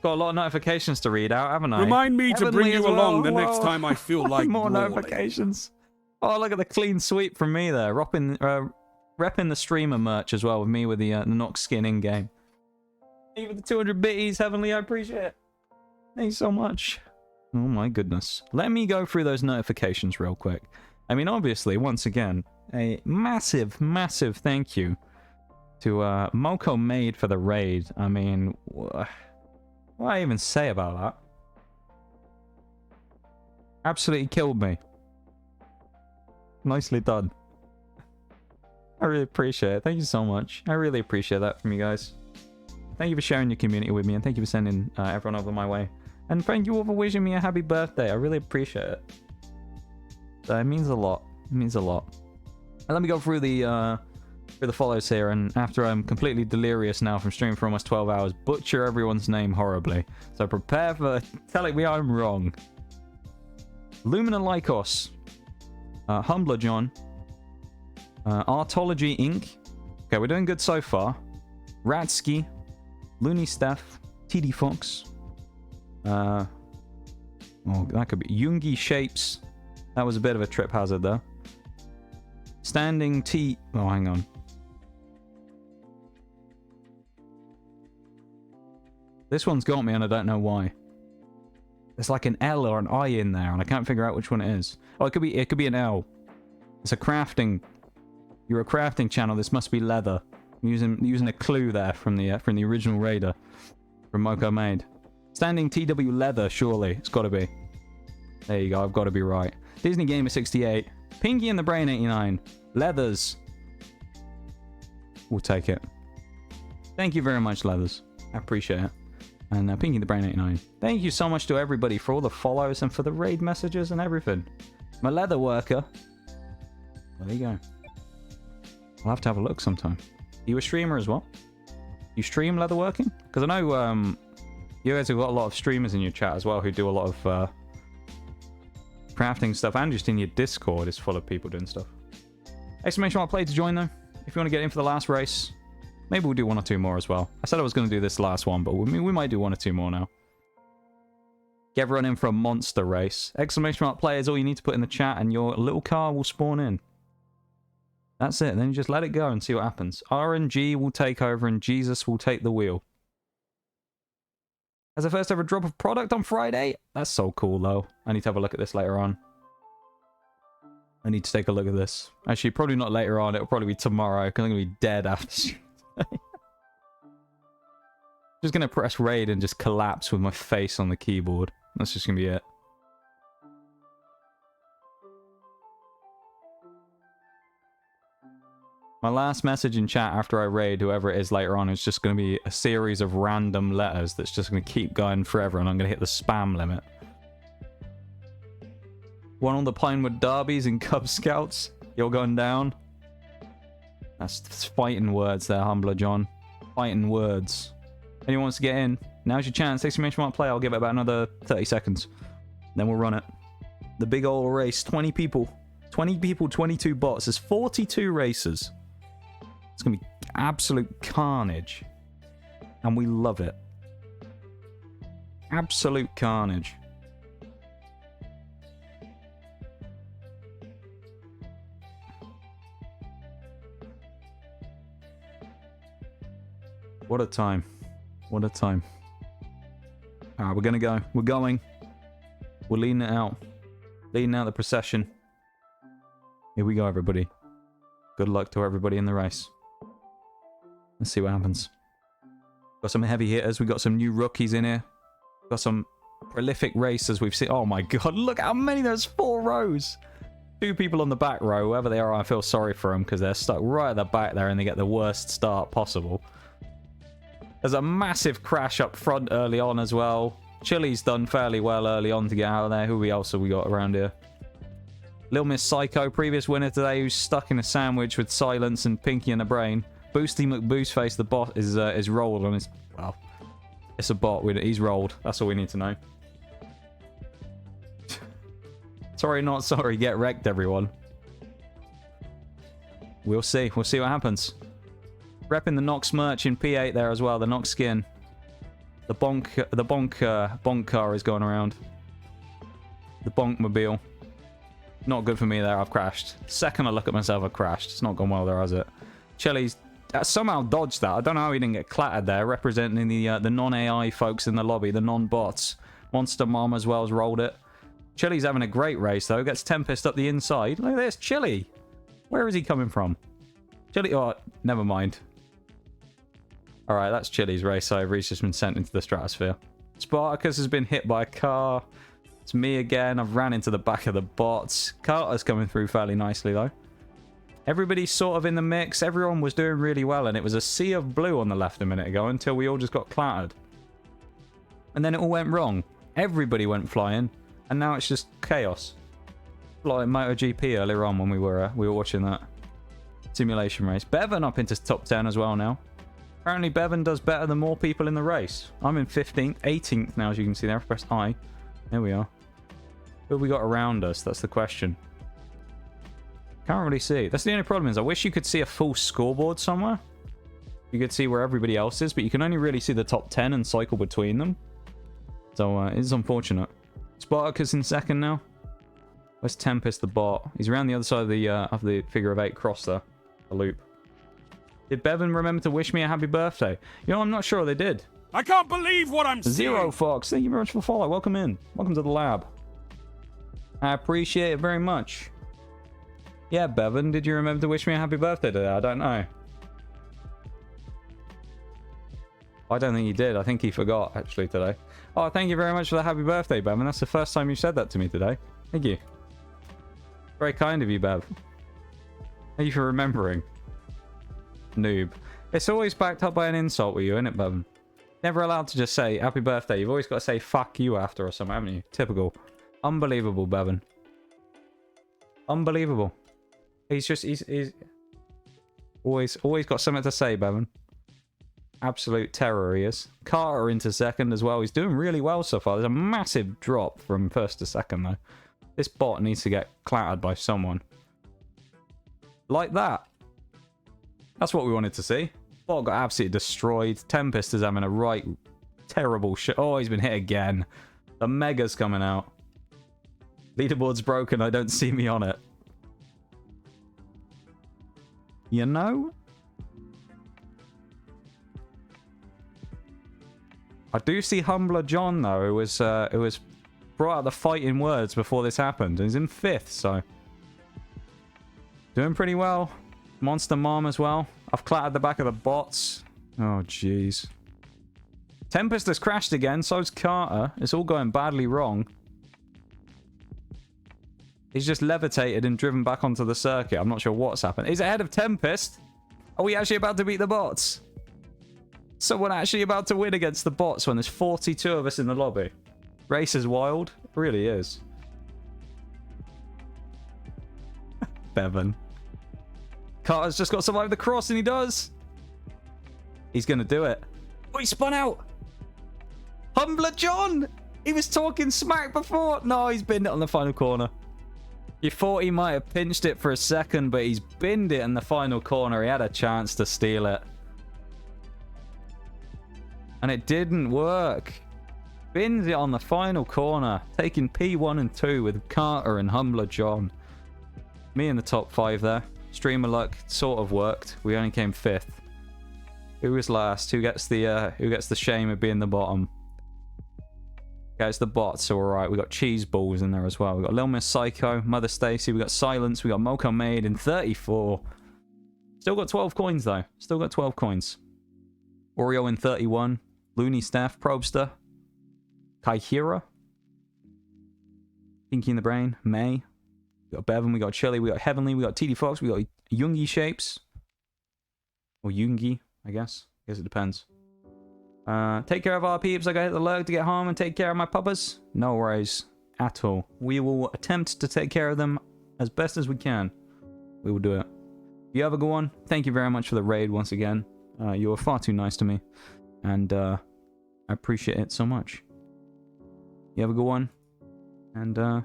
Got a lot of notifications to read out, haven't I? Remind me to Heavenly bring you as well. along the next Whoa. time I feel like More brawling. notifications. Oh, look at the clean sweep from me there. Repping the streamer merch as well with me with the Nox skin in game. Even the 200 bitties, Heavenly, I appreciate it. Thank you so much. Oh my goodness. Let me go through those notifications real quick. I mean, obviously, once again, a massive, massive thank you to Moko Made for the raid. I mean, what do I even say about that? Absolutely killed me. Nicely done. I really appreciate it. Thank you so much. I really appreciate that from you guys. Thank you for sharing your community with me, and thank you for sending everyone over my way. And thank you all for wishing me a happy birthday. I really appreciate it. It means a lot. It means a lot. And let me go through the follows here, and after I'm completely delirious now from streaming for almost 12 hours, butcher everyone's name horribly. So prepare for telling me I'm wrong. Lumina Lycos. Humbler John. Artology Inc. Okay, we're doing good so far. Ratsky. Looney Steph. TD Fox. Oh, that could be Yungi Shapes. That was a bit of a trip hazard there. Standing T. Oh, hang on. This one's got me and I don't know why. There's like an L or an I in there and I can't figure out which one it is. Oh, it could be an L. It's a crafting. You're a crafting channel. This must be leather. I'm using a clue there from the original Raider from Moko Made. Standing TW Leather, surely. It's got to be. There you go. I've got to be right. Disney Gamer 68. Pinky and the Brain 89. Leathers. We'll take it. Thank you very much, Leathers. I appreciate it. And Pinky the Brain 89. Thank you so much to everybody for all the follows and for the raid messages and everything. My leather worker. Well, there you go. I'll have to have a look sometime. Are you a streamer as well? You stream leatherworking? Because I know You guys have got a lot of streamers in your chat as well who do a lot of crafting stuff, and just in your Discord is full of people doing stuff. Exclamation mark play to join though. If you want to get in for the last race, maybe we'll do 1 or 2 more as well. I said I was going to do this last one, but we might do 1 or 2 more now. Get everyone in for a monster race. Exclamation mark play is all you need to put in the chat, and your little car will spawn in. That's it. Then you just let it go and see what happens. RNG will take over, and Jesus will take the wheel. As the first ever drop of product on Friday? That's so cool, though. I need to have a look at this later on. I need to take a look at this. Actually, probably not later on. It'll probably be tomorrow, because I'm going to be dead after. Just going to press raid and just collapse with my face on the keyboard. That's just going to be it. My last message in chat after I raid whoever it is later on is just going to be a series of random letters that's just going to keep going forever, and I'm going to hit the spam limit. One on the Pinewood Derbies and Cub Scouts. You're going down. That's fighting words there, Humbler John. Fighting words. Anyone wants to get in? Now's your chance. Exclamation mark play. I'll give it about another 30 seconds. Then we'll run it. The big old race. 20 people. 20 people, 22 bots. There's 42 races. It's going to be absolute carnage. And we love it. Absolute carnage. What a time. What a time. Alright, we're going to go. We're going. We're leading it out. Leading out the procession. Here we go, everybody. Good luck to everybody in the race. Let's see what happens. Got some heavy hitters. We've got some new rookies in here. Got some prolific racers we've seen. Oh my god, look how many. There's 4 rows. 2 people on the back row. Whoever they are, I feel sorry for them because they're stuck right at the back there and they get the worst start possible. There's a massive crash up front early on as well. Chili's done fairly well early on to get out of there. Who else have we got around here? Little Miss Psycho, previous winner today, who's stuck in a sandwich with Silence and Pinky in the brain. Boosty McBoostface, the bot, is rolled on his... Well, it's a bot. He's rolled. That's all we need to know. Sorry, not sorry. Get wrecked, everyone. We'll see. We'll see what happens. Repping the Nox merch in P8 there as well. The Nox skin. The bonk car is going around. The bonkmobile. Not good for me there. I've crashed. Second I look at myself, I've crashed. It's not gone well there, has it? Chili's somehow dodged that. I don't know how he didn't get clattered there, representing the non-AI folks in the lobby, the non-bots. Monster Mom as well has rolled it. Chili's having a great race, though. Gets Tempest up the inside. Look at this. Chili. Where is he coming from? Chili... Oh, never mind. Alright, that's Chili's race over. He's just been sent into the stratosphere. Spartacus has been hit by a car. It's me again. I've ran into the back of the bots. Carter's coming through fairly nicely, though. Everybody's sort of in the mix. Everyone was doing really well, and it was a sea of blue on the left a minute ago until we all just got clattered. And then it all went wrong. Everybody went flying, and now it's just chaos. Like MotoGP earlier on when we were watching that simulation race. Bevan up into top 10 as well now. Apparently Bevan does better than more people in the race. I'm in 15th, 18th now, as you can see there. Press I. There we are. Who have we got around us? That's the question. Can't really see. That's the only problem is I wish you could see a full scoreboard somewhere. You could see where everybody else is, but you can only really see the top 10 and cycle between them. So it's unfortunate. Spartacus in second now. Where's Tempest the bot? He's around the other side of the figure of 8 cross there. A loop. Did Bevan remember to wish me a happy birthday? You know, I'm not sure they did. I can't believe what I'm seeing. Zero Fox, thank you very much for the follow. Welcome in. Welcome to the lab. I appreciate it very much. Yeah, Bevan, did you remember to wish me a happy birthday today? I don't know. I don't think he did. I think he forgot, actually, today. Oh, thank you very much for the happy birthday, Bevan. That's the first time you said that to me today. Thank you. Very kind of you, Bev. Thank you for remembering. Noob. It's always backed up by an insult with you, isn't it, Bevan? Never allowed to just say happy birthday. You've always got to say fuck you after or something, haven't you? Typical. Unbelievable, Bevan. Unbelievable. He's always got something to say, Bevan. Absolute terror he is. Carter into second as well. He's doing really well so far. There's a massive drop from first to second, though. This bot needs to get clattered by someone. Like that. That's what we wanted to see. Bot got absolutely destroyed. Tempest is having a right terrible shot. Oh, he's been hit again. The Mega's coming out. Leaderboard's broken. I don't see me on it. You know? I do see Humbler John, though, who was brought out the fighting words before this happened. And he's in 5th, so... Doing pretty well. Monster Mom as well. I've clattered the back of the bots. Oh, jeez. Tempest has crashed again, so's Carter. It's all going badly wrong. He's just levitated and driven back onto the circuit. I'm not sure what's happened. He's ahead of Tempest. Are we actually about to beat the bots? Someone actually about to win against the bots when there's 42 of us in the lobby. Race is wild. It really is. Bevan. Carter's just got to survive the cross, and he does. He's going to do it. Oh, he spun out. Humbler John. He was talking smack before. No, he's binned it on the final corner. You thought he might have pinched it for a second, but he's binned it in the final corner. He had a chance to steal it. And it didn't work. Bins it on the final corner. Taking P1 and 2 with Carter and Humbler John. Me in the top 5 there. Streamer luck sort of worked. We only came 5th. Who was last? Who gets the shame of being the bottom? Guys, the bots are alright. We got Cheese Balls in there as well. We got Lil Miss Psycho, Mother Stacy, we got Silence, we got Moco Maid in 34. Still got 12 coins though. Still got 12 coins. Oreo in 31. Looney Staff, Probster, Kaihira, Pinky in the Brain, May. We got Bevan, we got Chili, we got Heavenly, we got TD Fox, we got Yoongi Shapes. Or Yoongi, I guess. I guess it depends. Take care of our peeps. I gotta hit the lurk to get home and take care of my puppas. No worries at all. We will attempt to take care of them as best as we can. We will do it. You have a good one. Thank you very much for the raid once again. You were far too nice to me. And I appreciate it so much. You have a good one. And yeah.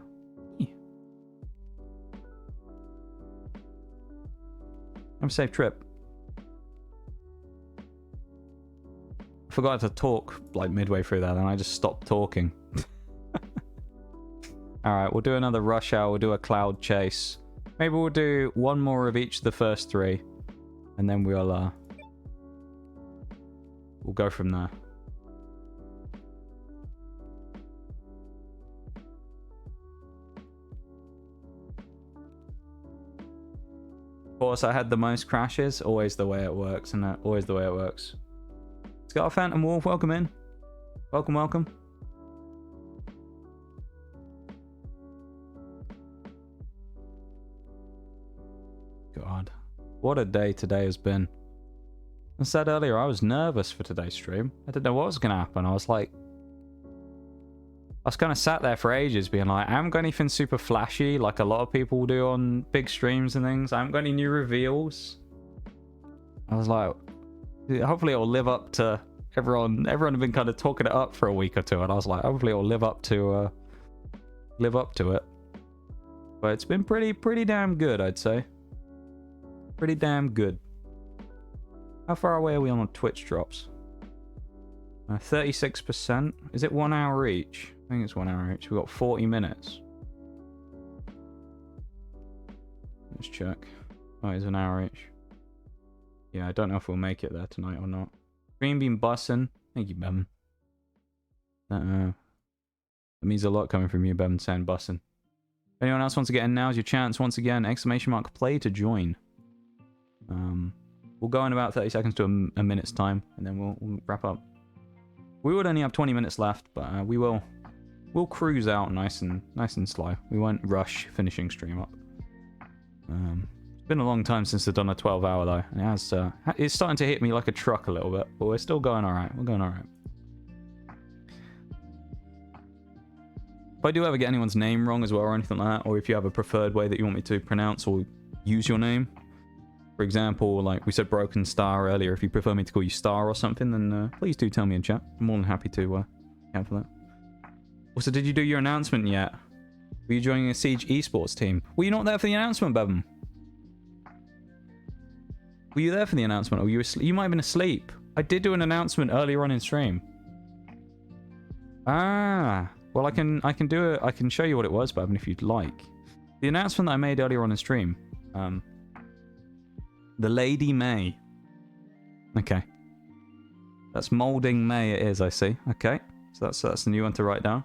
Have a safe trip. I forgot to talk like midway through that, and I just stopped talking. Alright, we'll do another rush hour, we'll do a cloud chase. Maybe we'll do one more of each of the first 3. And then we'll go from there. Of course, I had the most crashes. Always the way it works, and always the way it works. Scar Phantom Wolf, welcome in. Welcome, welcome. God, what a day today has been. I said earlier, I was nervous for today's stream. I didn't know what was going to happen. I was kind of sat there for ages being like, I haven't got anything super flashy like a lot of people do on big streams and things. I haven't got any new reveals. I was like, hopefully it'll live up to everyone. Everyone had been kind of talking it up for a week or two, and I was like, hopefully it'll live up to it. But it's been pretty damn good, I'd say. Pretty damn good. How far away are we on Twitch drops? 36%. Is it 1 hour each? I think it's 1 hour each. We've got 40 minutes. Let's check. Oh, it's an hour each. Yeah, I don't know if we'll make it there tonight or not. Green Bean Bussin'. Thank you, Bevan. That means a lot coming from you, Bevan, saying bussin'. If anyone else wants to get in, now's your chance. Once again, ! Play to join. We'll go in about 30 seconds to a minute's time, and then we'll wrap up. We would only have 20 minutes left, but we'll cruise out nice and slow. We won't rush finishing stream up. It's been a long time since I've done a 12-hour though, and it's starting to hit me like a truck a little bit, but we're still going all right. We're going all right. If I do ever get anyone's name wrong as well or anything like that, or if you have a preferred way that you want me to pronounce or use your name, For example, like we said Broken Star earlier, if you prefer me to call you Star or something, then please do tell me in chat. I'm more than happy to account for that. Also, did you do your announcement yet? Were you joining a Siege esports team? Were you not there for the announcement, Bevan? Were you there for the announcement? Or you might have been asleep. I did do an announcement earlier on in stream. Ah, well I can do it. I can show you what it was, Bevan, if you'd like. The announcement that I made earlier on in stream. The Lady May. Okay. That's Molding May it is, I see. Okay. So that's the new one to write down.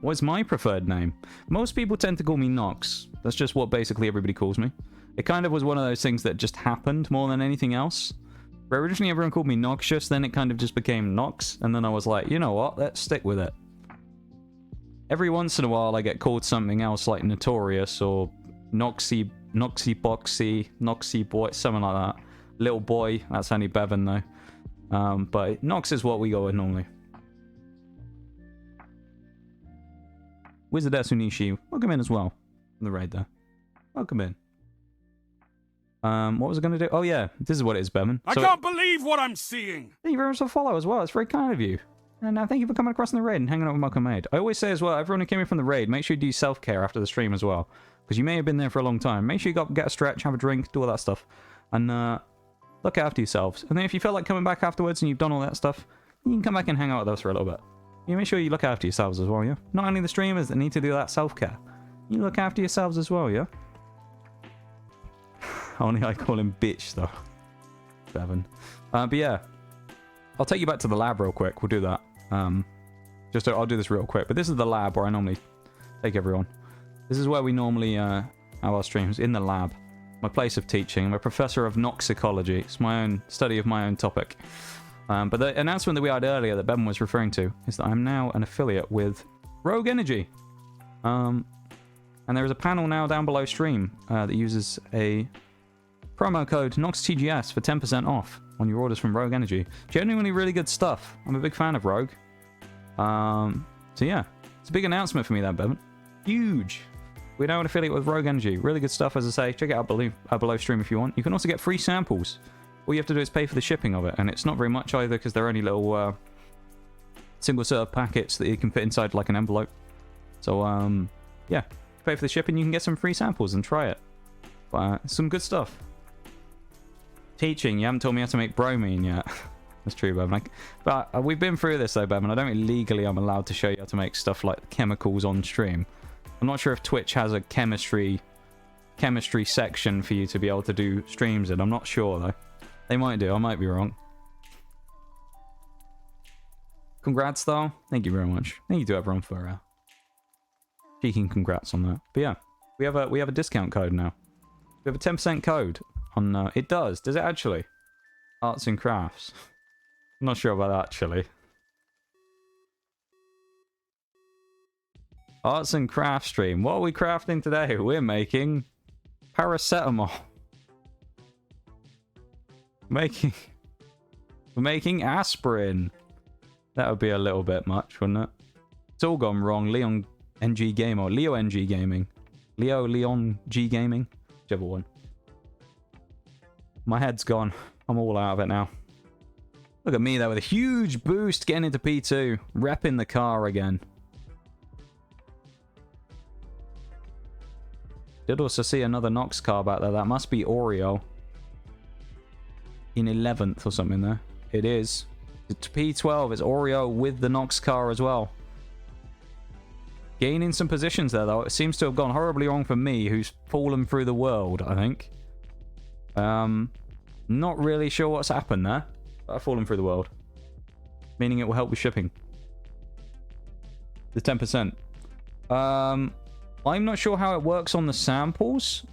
What's my preferred name? Most people tend to call me Nox. That's just what basically everybody calls me. It kind of was one of those things that just happened more than anything else. Where originally everyone called me Noxious, then it kind of just became Nox, and then I was like, you know what, let's stick with it. Every once in a while I get called something else like Notorious or Noxy Boxy, Noxy Boy, something like that. Little Boy, that's only Bevan though. But Nox is what we go with normally. Wizard Esunishi, welcome in as well. From the raid there. Welcome in. What was I going to do? Oh yeah, this is what it is, Bevan. I can't believe what I'm seeing! Thank you very much for the follow as well, it's very kind of you. And thank you for coming across in the raid and hanging out with Malcolm Maid. I always say as well, everyone who came in from the raid, make sure you do self-care after the stream as well. Because you may have been there for a long time. Make sure you get a stretch, have a drink, do all that stuff. And look after yourselves. And then if you feel like coming back afterwards and you've done all that stuff, you can come back and hang out with us for a little bit. You make sure you look after yourselves as well, yeah? Not only the streamers that need to do that self-care. You look after yourselves as well, yeah? Only I call him bitch, though. Bevan. But yeah. I'll take you back to the lab real quick. We'll do that. I'll do this real quick. But this is the lab where I normally take everyone. This is where we normally have our streams, in the lab. My place of teaching. I'm a professor of noxicology. It's my own study of my own topic. But the announcement that we had earlier that Bevan was referring to is that I'm now an affiliate with Rogue Energy. And there is a panel now down below stream that uses a promo code NOXTGS for 10% off on your orders from Rogue Energy. Genuinely really good stuff. I'm a big fan of Rogue. So yeah, it's a big announcement for me that, Bevan. Huge. We're now an affiliate with Rogue Energy. Really good stuff, as I say. Check it out below stream if you want. You can also get free samples. All you have to do is pay for the shipping of it, and it's not very much either because they're only little single-serve packets that you can fit inside like an envelope. So yeah, pay for the shipping, you can get some free samples and try it. But some good stuff. Teaching, you haven't told me how to make bromine yet. That's true, Bevan. But we've been through this though, Bevan. I don't think legally I'm allowed to show you how to make stuff like chemicals on stream. I'm not sure if Twitch has a chemistry section for you to be able to do streams in. I'm not sure though. They might do. I might be wrong. Congrats though. Thank you very much. Thank you to everyone for cheeking congrats on that. But yeah, we have a discount code now. We have a 10% code on. It does. Does it actually? Arts and crafts. I'm not sure about that actually. Arts and crafts stream. What are we crafting today? We're making paracetamol. We're making aspirin. That would be a little bit much, wouldn't it? It's all gone wrong. Leon NG Game or Leo NG Gaming. Leon G Gaming. Whichever one. My head's gone. I'm all out of it now. Look at me there with a huge boost getting into P2. Repping the car again. Did also see another Nox car back there. That must be Oreo. In 11th or something there. It is. It's P12. It's Oreo with the Nox car as well. Gaining some positions there though. It seems to have gone horribly wrong for me, who's fallen through the world, I think. Not really sure what's happened there. But I've fallen through the world. Meaning it will help with shipping. The 10%. I'm not sure how it works on the samples.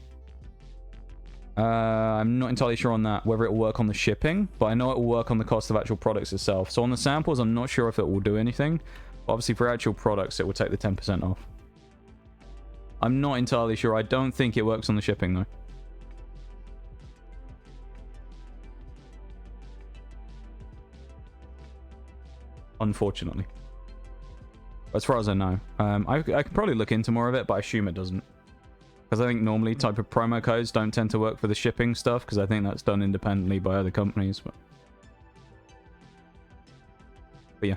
I'm not entirely sure on that, whether it will work on the shipping, but I know it will work on the cost of actual products itself. So on the samples, I'm not sure if it will do anything. But obviously for actual products, it will take the 10% off. I'm not entirely sure. I don't think it works on the shipping though. Unfortunately. As far as I know. I could probably look into more of it, but I assume it doesn't. Because I think normally type of promo codes don't tend to work for the shipping stuff, because I think that's done independently by other companies. But yeah,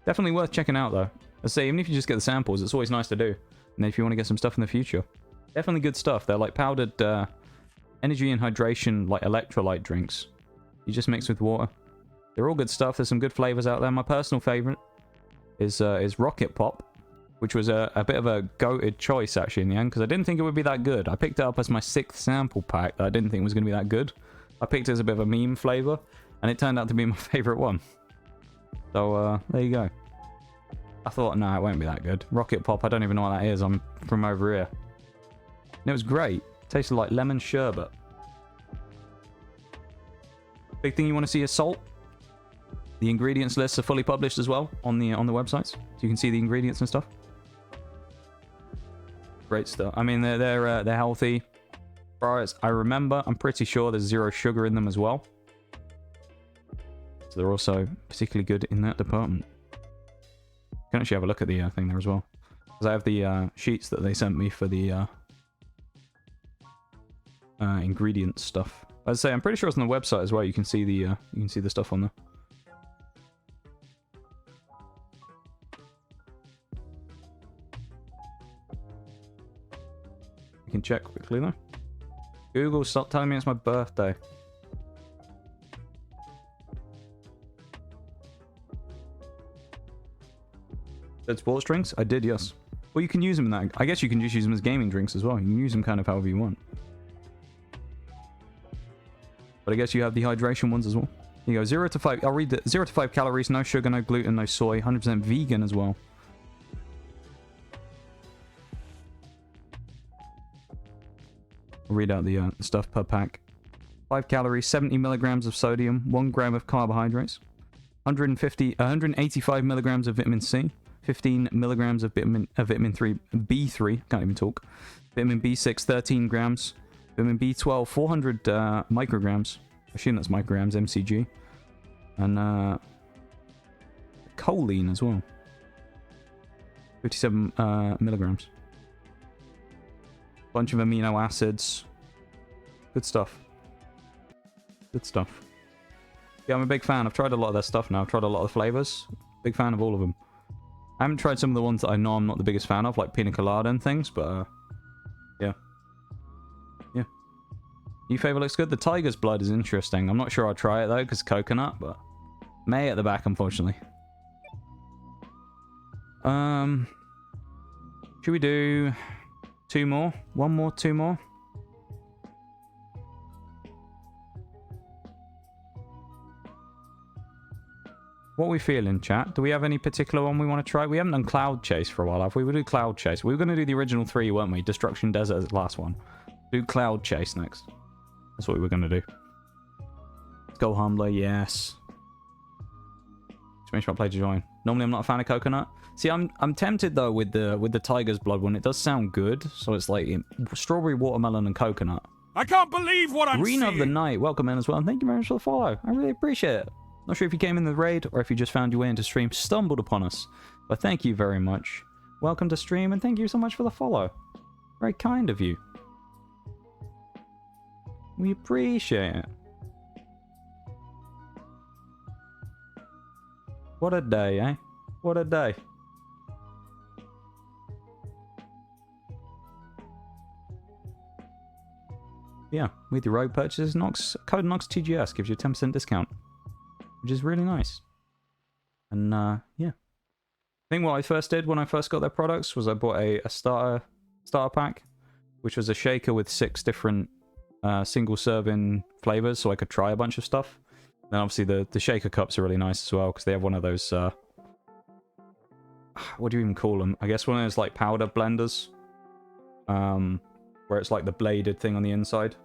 definitely worth checking out though. I say, even if you just get the samples, it's always nice to do. And if you want to get some stuff in the future, definitely good stuff. They're like powdered energy and hydration, like electrolyte drinks. You just mix with water. They're all good stuff. There's some good flavors out there. My personal favorite is Rocket Pop, which was a bit of a goated choice actually in the end, because I didn't think it would be that good. I picked it up as my 6th sample pack that I didn't think was going to be that good. I picked it as a bit of a meme flavor, and it turned out to be my favorite one. So there you go. I thought, no, it won't be that good. Rocket Pop, I don't even know what that is. I'm from over here. And it was great. Tasted like lemon sherbet. Big thing you want to see is salt. The ingredients lists are fully published as well on the websites, so you can see the ingredients and stuff. Great stuff. I mean, they're healthy. As far as I remember, I'm pretty sure there's 0 sugar in them as well. So they're also particularly good in that department. You can actually have a look at the thing there as well, because I have the sheets that they sent me for the ingredients stuff. I'd say I'm pretty sure it's on the website as well. You can see the stuff on there. You can check quickly though. Google, stop telling me it's my birthday. Said sports drinks? I did, yes. Well, you can use them in that. I guess you can just use them as gaming drinks as well. You can use them kind of however you want. But I guess you have the hydration ones as well. Here you go, 0 to 5. I'll read the 0 to 5 calories, no sugar, no gluten, no soy, 100% vegan as well. I'll read out the stuff per pack. 5 calories, 70 milligrams of sodium, 1 gram of carbohydrates, 185 milligrams of vitamin C, 15 milligrams of vitamin B3, can't even talk, vitamin B6, 13 grams, vitamin B12, 400 micrograms, I assume that's micrograms, mcg, and choline as well, 57 milligrams. Bunch of amino acids. Good stuff. Good stuff. Yeah, I'm a big fan. I've tried a lot of their stuff now. I've tried a lot of the flavors. Big fan of all of them. I haven't tried some of the ones that I know I'm not the biggest fan of, like pina colada and things, but yeah. Yeah. New flavor looks good. The tiger's blood is interesting. I'm not sure I'll try it though, because coconut, but May at the back, unfortunately. Should we do 2 more? 1 more, 2 more? What are we feeling, chat? Do we have any particular one we want to try? We haven't done Cloud Chase for a while, have we? We'll do Cloud Chase. We were going to do the original 3, weren't we? Destruction Desert as the last one. Do Cloud Chase next. That's what we were going to do. Skull Humbler, yes. Exclamation mark, play to join. Normally I'm not a fan of coconut. See, I'm tempted though with the tiger's blood one. It does sound good. So it's like strawberry, watermelon, and coconut. I can't believe what I'm Green seeing. of the Night, welcome in as well. And thank you very much for the follow. I really appreciate it. Not sure if you came in the raid or if you just found your way into stream, stumbled upon us. But thank you very much. Welcome to stream and thank you so much for the follow. Very kind of you. We appreciate it. What a day, eh? What a day. Yeah, with your rogue purchases, code NOXTGS gives you a 10% discount, which is really nice. And yeah, I think what I first did when I first got their products was I bought a starter pack, which was a shaker with 6 different single serving flavors, so I could try a bunch of stuff. Then obviously the shaker cups are really nice as well because they have one of those what do you even call them? I guess one of those like powder blenders, where it's like the bladed thing on the inside.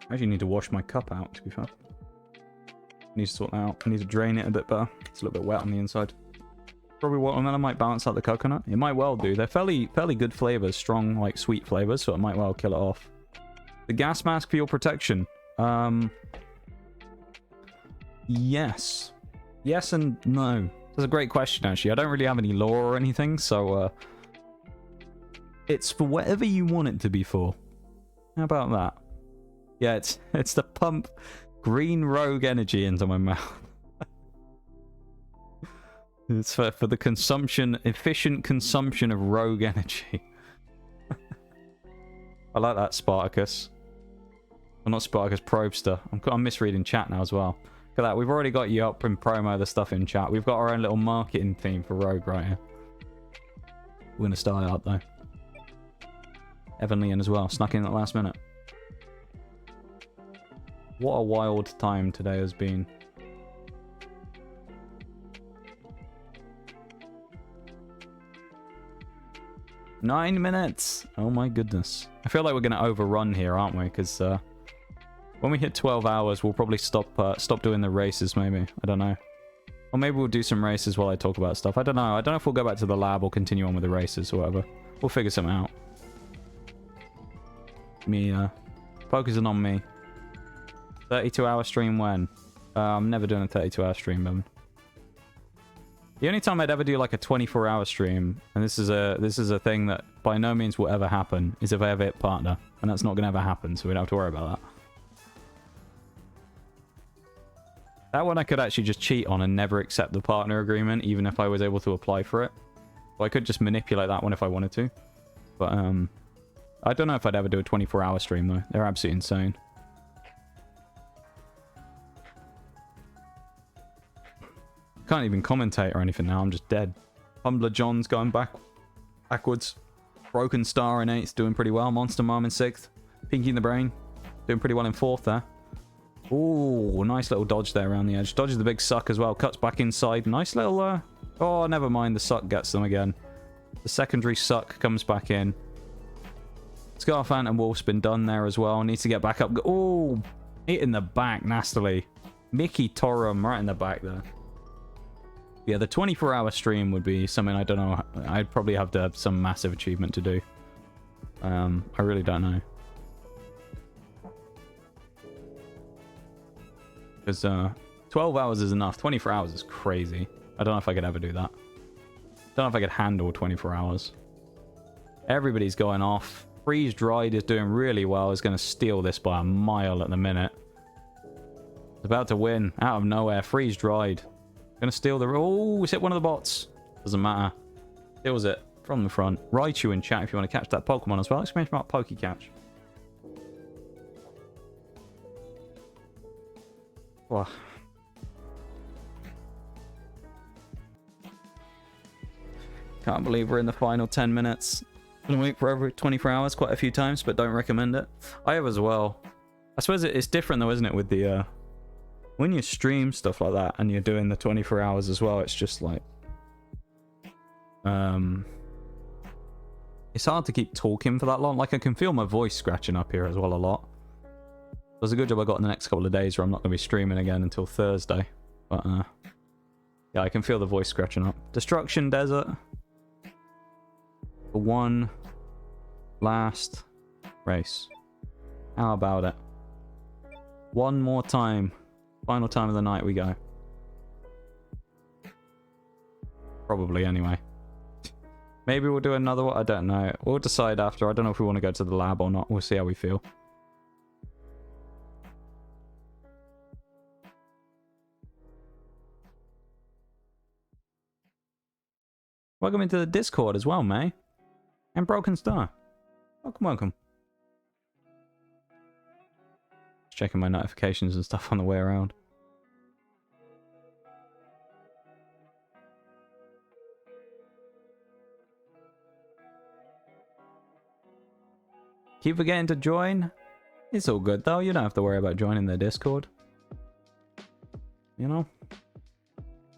I actually need to wash my cup out, to be fair. I need to sort that out. I need to drain it a bit better. It's a little bit wet on the inside. Strawberry watermelon might balance out the coconut. It might well do. They're fairly good flavors, strong, like, sweet flavors, so it might well kill it off. The gas mask for your protection. Yes. Yes and no. That's a great question, actually. I don't really have any lore or anything, so, it's for whatever you want it to be for. How about that? Yeah, it's to pump green rogue energy into my mouth. It's for the efficient consumption of rogue energy. I like that, Spartacus. Well, not Spartacus, Probester. I'm misreading chat now as well. Look at that, we've already got you up in promo the stuff in chat. We've got our own little marketing theme for rogue right here. We're going to start out though. Evan Leon as well, snuck in at the last minute. What a wild time today has been. Nine minutes! Oh my goodness. I feel like we're going to overrun here, aren't we? Because when we hit 12 hours, we'll probably stop doing the races, maybe. I don't know. Or maybe we'll do some races while I talk about stuff. I don't know. I don't know if we'll go back to the lab or continue on with the races or whatever. We'll figure something out. Focusing on me. 32-hour stream when? I'm never doing a 32-hour stream, Bevan. The only time I'd ever do like a 24-hour stream, and this is a thing that by no means will ever happen, is if I ever hit partner, and that's not going to ever happen, so we don't have to worry about that. That one I could actually just cheat on and never accept the partner agreement, even if I was able to apply for it. So I could just manipulate that one if I wanted to. But I don't know if I'd ever do a 24-hour stream though. They're absolutely insane. Can't even commentate or anything now. I'm just dead. Humbler John's going backwards. Broken Star in 8th, doing pretty well. Monster Mom in 6th. Pinky in the Brain, doing pretty well in 4th there. Ooh, nice little dodge there around the edge. Dodges the big suck as well. Cuts back inside. Nice little... Oh, never mind. The suck gets them again. The secondary suck comes back in. Scar Phantom Wolf's been done there as well. Needs to get back up. Oh, hit in the back nastily. Mickey Torum right in the back there. Yeah, the 24-hour stream would be something I don't know. I'd probably have to have some massive achievement to do. I really don't know. Because 12 hours is enough. 24 hours is crazy. I don't know if I could ever do that. Don't know if I could handle 24 hours. Everybody's going off. Freeze Dried is doing really well. Is going to steal this by a mile at the minute. It's about to win out of nowhere. Freeze Dried. Gonna steal the... Oh, it's hit one of the bots. Doesn't matter. Steals it from the front. Raichu in chat if you want to catch that Pokemon as well. Exclamation mark Pokecatch. Wow. Can't believe we're in the final 10 minutes. Been waiting for over 24 hours quite a few times, but don't recommend it. I have as well. I suppose it's different though, isn't it, with the... When you stream stuff like that and you're doing the 24 hours as well, it's just like... It's hard to keep talking for that long. Like, I can feel my voice scratching up here as well a lot. There's a good job I got in the next couple of days where I'm not going to be streaming again until Thursday. But, yeah, I can feel the voice scratching up. Destruction Desert. For one last race. How about it? One more time. Final time of the night we go. Probably, anyway. Maybe we'll do another one. I don't know. We'll decide after. I don't know if we want to go to the lab or not. We'll see how we feel. Welcome into the Discord as well, May. And Broken Star. Welcome, welcome. Just checking my notifications and stuff on the way around. Keep forgetting to join. It's all good though. You don't have to worry about joining the Discord. You know?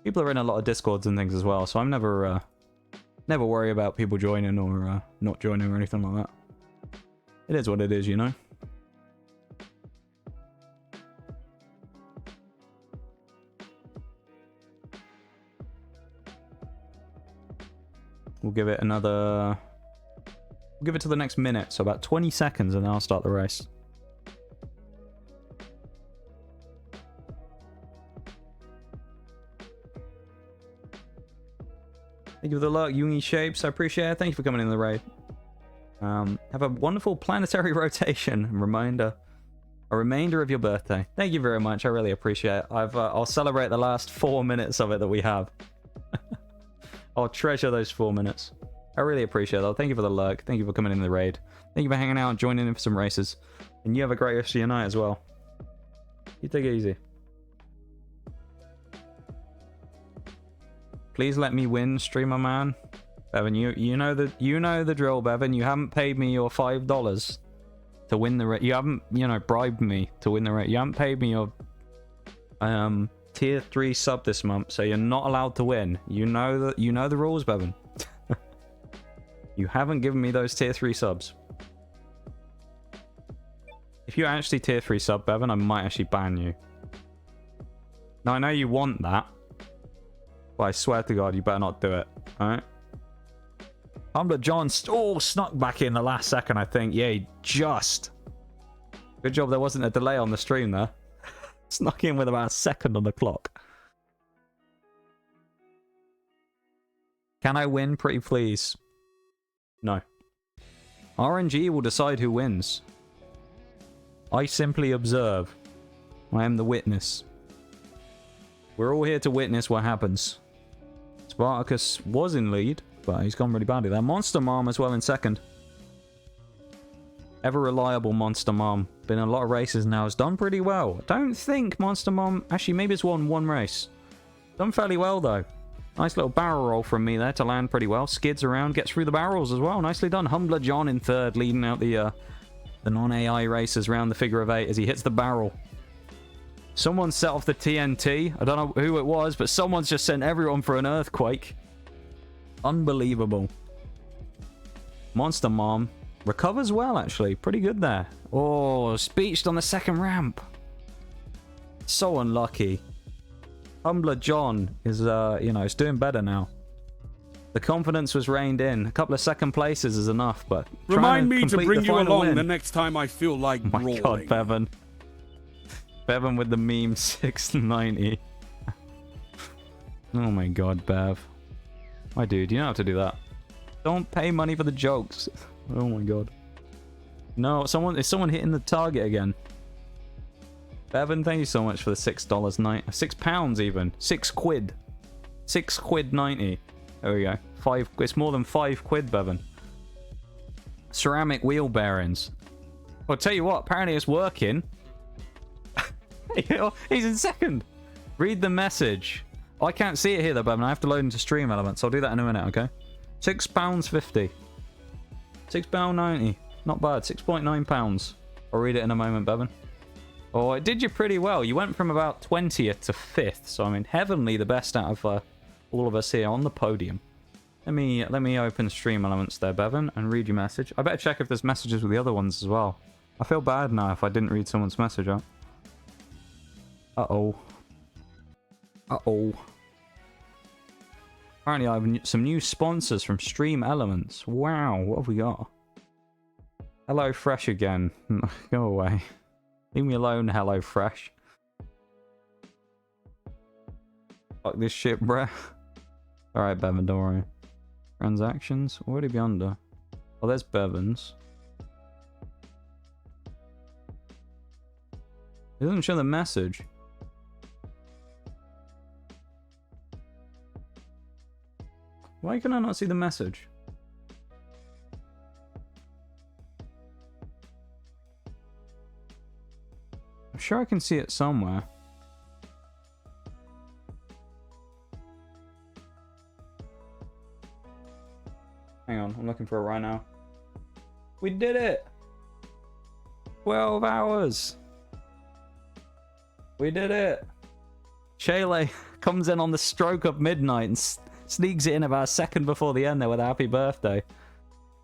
People are in a lot of Discords and things as well, so I'm never never worry about people joining or not joining or anything like that. It is what it is, you know? We'll give it another... We'll give it to the next minute, so about 20 seconds, and then I'll start the race. Thank you for the luck, Yungi Shapes. I appreciate it. Thank you for coming in the raid. Have a wonderful planetary rotation. A remainder of your birthday. Thank you very much. I really appreciate it. I'll celebrate the last 4 minutes of it that we have. I'll treasure those 4 minutes. I really appreciate it. Thank you for the lurk. Thank you for coming in the raid. Thank you for hanging out and joining in for some races. And you have a great rest of your night as well. You take it easy. Please let me win, streamer man. Bevan, you know the drill, Bevan. You haven't paid me your $5 to win the race. You haven't, bribed me to win the race. You haven't paid me your tier 3 sub this month, so you're not allowed to win. You know the rules, Bevan. You haven't given me those tier 3 subs. If you're actually tier 3 sub, Bevan, I might actually ban you. Now, I know you want that, but I swear to God, you better not do it. Alright? Humbler John snuck back in the last second, I think. Yeah, he just. Good job there wasn't a delay on the stream there. Snuck in with about a second on the clock. Can I win, pretty please? No. RNG will decide who wins. I simply observe. I am the witness. We're all here to witness what happens. Spartacus was in lead, but he's gone really badly there. Monster Mom as well in second. Ever reliable Monster Mom. Been in a lot of races now. Has done pretty well. I don't think Monster Mom... Actually, maybe it's won one race. Done fairly well, though. Nice little barrel roll from me there to land pretty well. Skids around, gets through the barrels as well. Nicely done. Humbler John in third, leading out the non-AI racers round the figure of 8 as he hits the barrel. Someone set off the TNT. I don't know who it was, but someone's just sent everyone for an earthquake. Unbelievable. Monster Mom recovers well, actually. Pretty good there. Oh, speeched on the second ramp. So unlucky. Humbler John is, is doing better now. The confidence was reined in. A couple of second places is enough, but... Remind me to bring you along the next time I feel like brawling. My God, Bevan. Bevan with the meme 690. Oh my God, Bev. My dude, you don't have to do that. Don't pay money for the jokes. Oh my God. No, is someone hitting the target again? Bevan, thank you so much for the $6.90. £6 even. 6 quid. 6 quid 90. There we go. It's more than 5 quid, Bevan. Ceramic wheel bearings. I'll tell you what, apparently it's working. He's in second. Read the message. I can't see it here though, Bevan. I have to load into Stream Elements. I'll do that in a minute, okay? £6.50. £6.90. Not bad. £6.9. I'll read it in a moment, Bevan. Oh, it did you pretty well. You went from about 20th to 5th. So, I mean, heavenly the best out of all of us here on the podium. Let me open Stream Elements there, Bevan, and read your message. I better check if there's messages with the other ones as well. I feel bad now if I didn't read someone's message out. Uh-oh. Uh-oh. Apparently I have some new sponsors from Stream Elements. Wow, what have we got? Hello Fresh again. Go away. Leave me alone, Hello Fresh. Fuck this shit, bruh. Alright, Bevan, don't worry. Transactions? What would he be under? Oh, there's Bevan's. It doesn't show the message. Why can I not see the message? I'm sure I can see it somewhere. Hang on, I'm looking for it right now. We did it! 12 hours! We did it! Shayla comes in on the stroke of midnight and sneaks it in about a second before the end there with a happy birthday.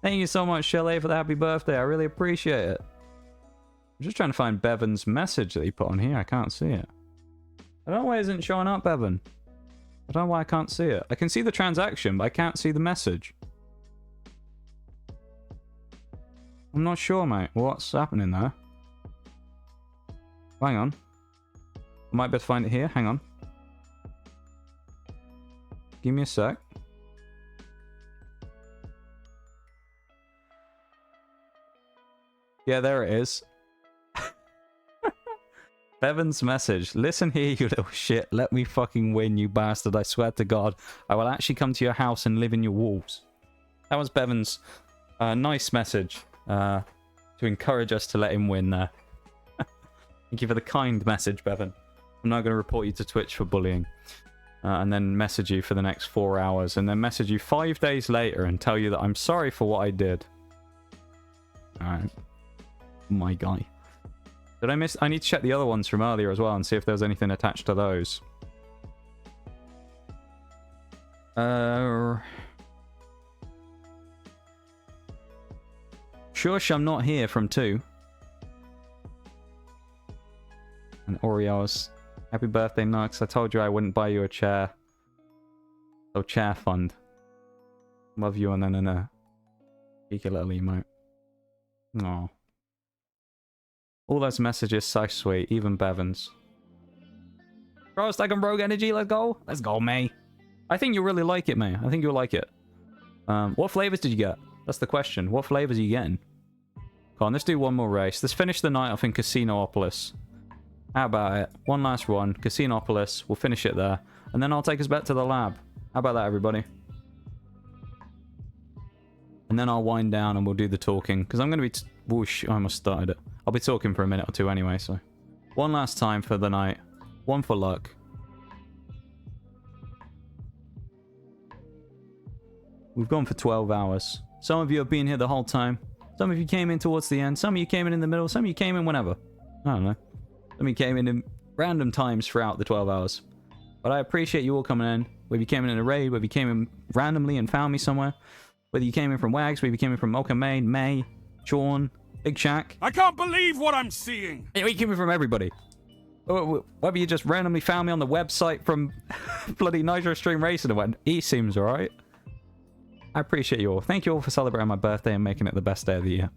Thank you so much, Shelley, for the happy birthday. I really appreciate it. I'm just trying to find Bevan's message that he put on here. I can't see it. I don't know why it isn't showing up, Bevan. I don't know why I can't see it. I can see the transaction, but I can't see the message. I'm not sure, mate. What's happening there? Hang on. I might be able to find it here. Hang on. Give me a sec. Yeah, there it is. Bevan's message. Listen here, you little shit. Let me fucking win, you bastard. I swear to God, I will actually come to your house and live in your walls. That was Bevan's nice message to encourage us to let him win there. Thank you for the kind message, Bevan. I'm now going to report you to Twitch for bullying. And then message you for the next 4 hours. And then message you 5 days later and tell you that I'm sorry for what I did. Alright. My guy. Did I miss? I need to check the other ones from earlier as well and see if there was anything attached to those. Shush, I'm not here from 2. And Oreos. Happy birthday, Nux. I told you I wouldn't buy you a chair. So chair fund. Love you, and then a cheeky little emote. Aww. All those messages so sweet, even Bevan's. Bro, Stack and Rogue Energy, let's go. Let's go, May. I think you'll really like it, May. I think you'll like it. What flavors did you get? That's the question. What flavors are you getting? Come on, let's do one more race. Let's finish the night off in Casinoopolis. How about it? One last one. Casinoopolis. We'll finish it there. And then I'll take us back to the lab. How about that, everybody? And then I'll wind down and we'll do the talking. Because I'm going to be... Whoosh, I almost started it. I'll be talking for a minute or two anyway, so... One last time for the night. One for luck. We've gone for 12 hours. Some of you have been here the whole time. Some of you came in towards the end. Some of you came in the middle. Some of you came in whenever. I don't know. Some of you came in random times throughout the 12 hours. But I appreciate you all coming in. Whether you came in a raid, whether you came in randomly and found me somewhere. Whether you came in from Wags, whether you came in from Mocha Main, May, Sean, Big Shack. I can't believe what I'm seeing. You came in from everybody. Whether you just randomly found me on the website from bloody Nitro Stream Racing and went, he seems alright. I appreciate you all. Thank you all for celebrating my birthday and making it the best day of the year.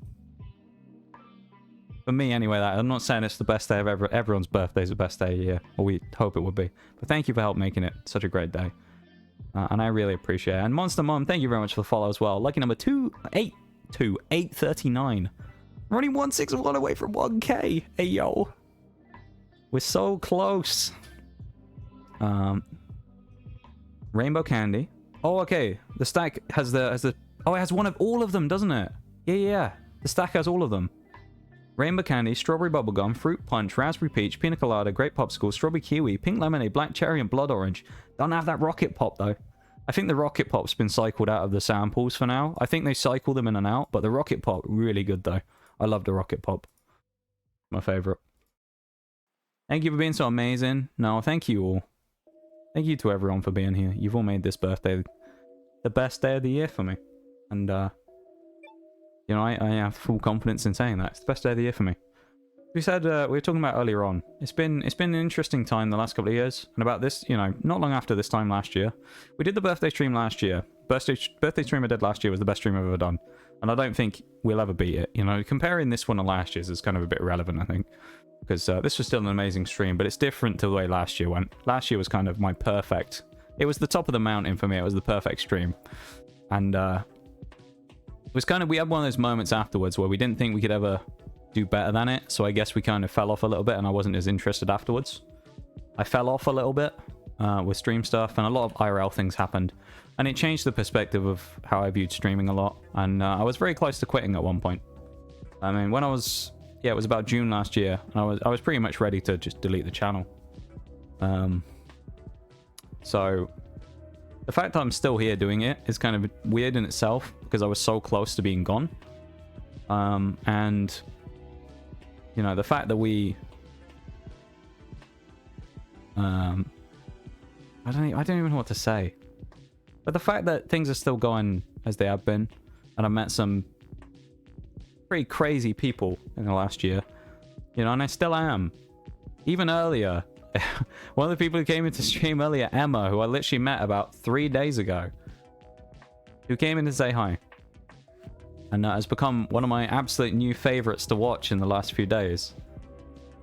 For me, anyway, I'm not saying it's the best day of ever. Everyone's birthday is the best day of the year. Or we hope it would be. But thank you for helping making it such a great day. And I really appreciate it. And Monster Mom, thank you very much for the follow as well. Lucky number 839. We're only 161 away from 1k. Hey, yo. We're so close. Rainbow Candy. Oh, okay. The stack has the... Oh, it has one of all of them, doesn't it? Yeah. The stack has all of them. Rainbow Candy, Strawberry Bubblegum, Fruit Punch, Raspberry Peach, Pina Colada, Grape Popsicle, Strawberry Kiwi, Pink Lemonade, Black Cherry, and Blood Orange. Don't have that Rocket Pop, though. I think the Rocket Pop's been cycled out of the samples for now. I think they cycle them in and out, but the Rocket Pop, really good, though. I love the Rocket Pop. My favorite. Thank you for being so amazing. No, thank you all. Thank you to everyone for being here. You've all made this birthday the best day of the year for me. And, you know, I have full confidence in saying that. It's the best day of the year for me. We said, we were talking about earlier on. It's been an interesting time the last couple of years. And about this, you know, not long after this time last year. We did the birthday stream last year. Birthday stream I did last year was the best stream I've ever done. And I don't think we'll ever beat it. You know, comparing this one to last year's is kind of a bit irrelevant, I think. Because this was still an amazing stream, but it's different to the way last year went. Last year was kind of my perfect... It was the top of the mountain for me. It was the perfect stream. And it was kind of... We had one of those moments afterwards where we didn't think we could ever do better than it. So I guess we kind of fell off a little bit and I wasn't as interested afterwards. I fell off a little bit with stream stuff and a lot of IRL things happened. And it changed the perspective of how I viewed streaming a lot. And I was very close to quitting at one point. I mean, when I was... Yeah, it was about June last year. I was pretty much ready to just delete the channel. So the fact that I'm still here doing it is kind of weird in itself because I was so close to being gone. And you know, the fact that we I don't even know what to say. But the fact that things are still going as they have been, and I met some pretty crazy people in the last year, you know, and I still am. Even earlier, one of the people who came into stream earlier, Emma, who I literally met about 3 days ago, who came in to say hi. and has become one of my absolute new favorites to watch in the last few days.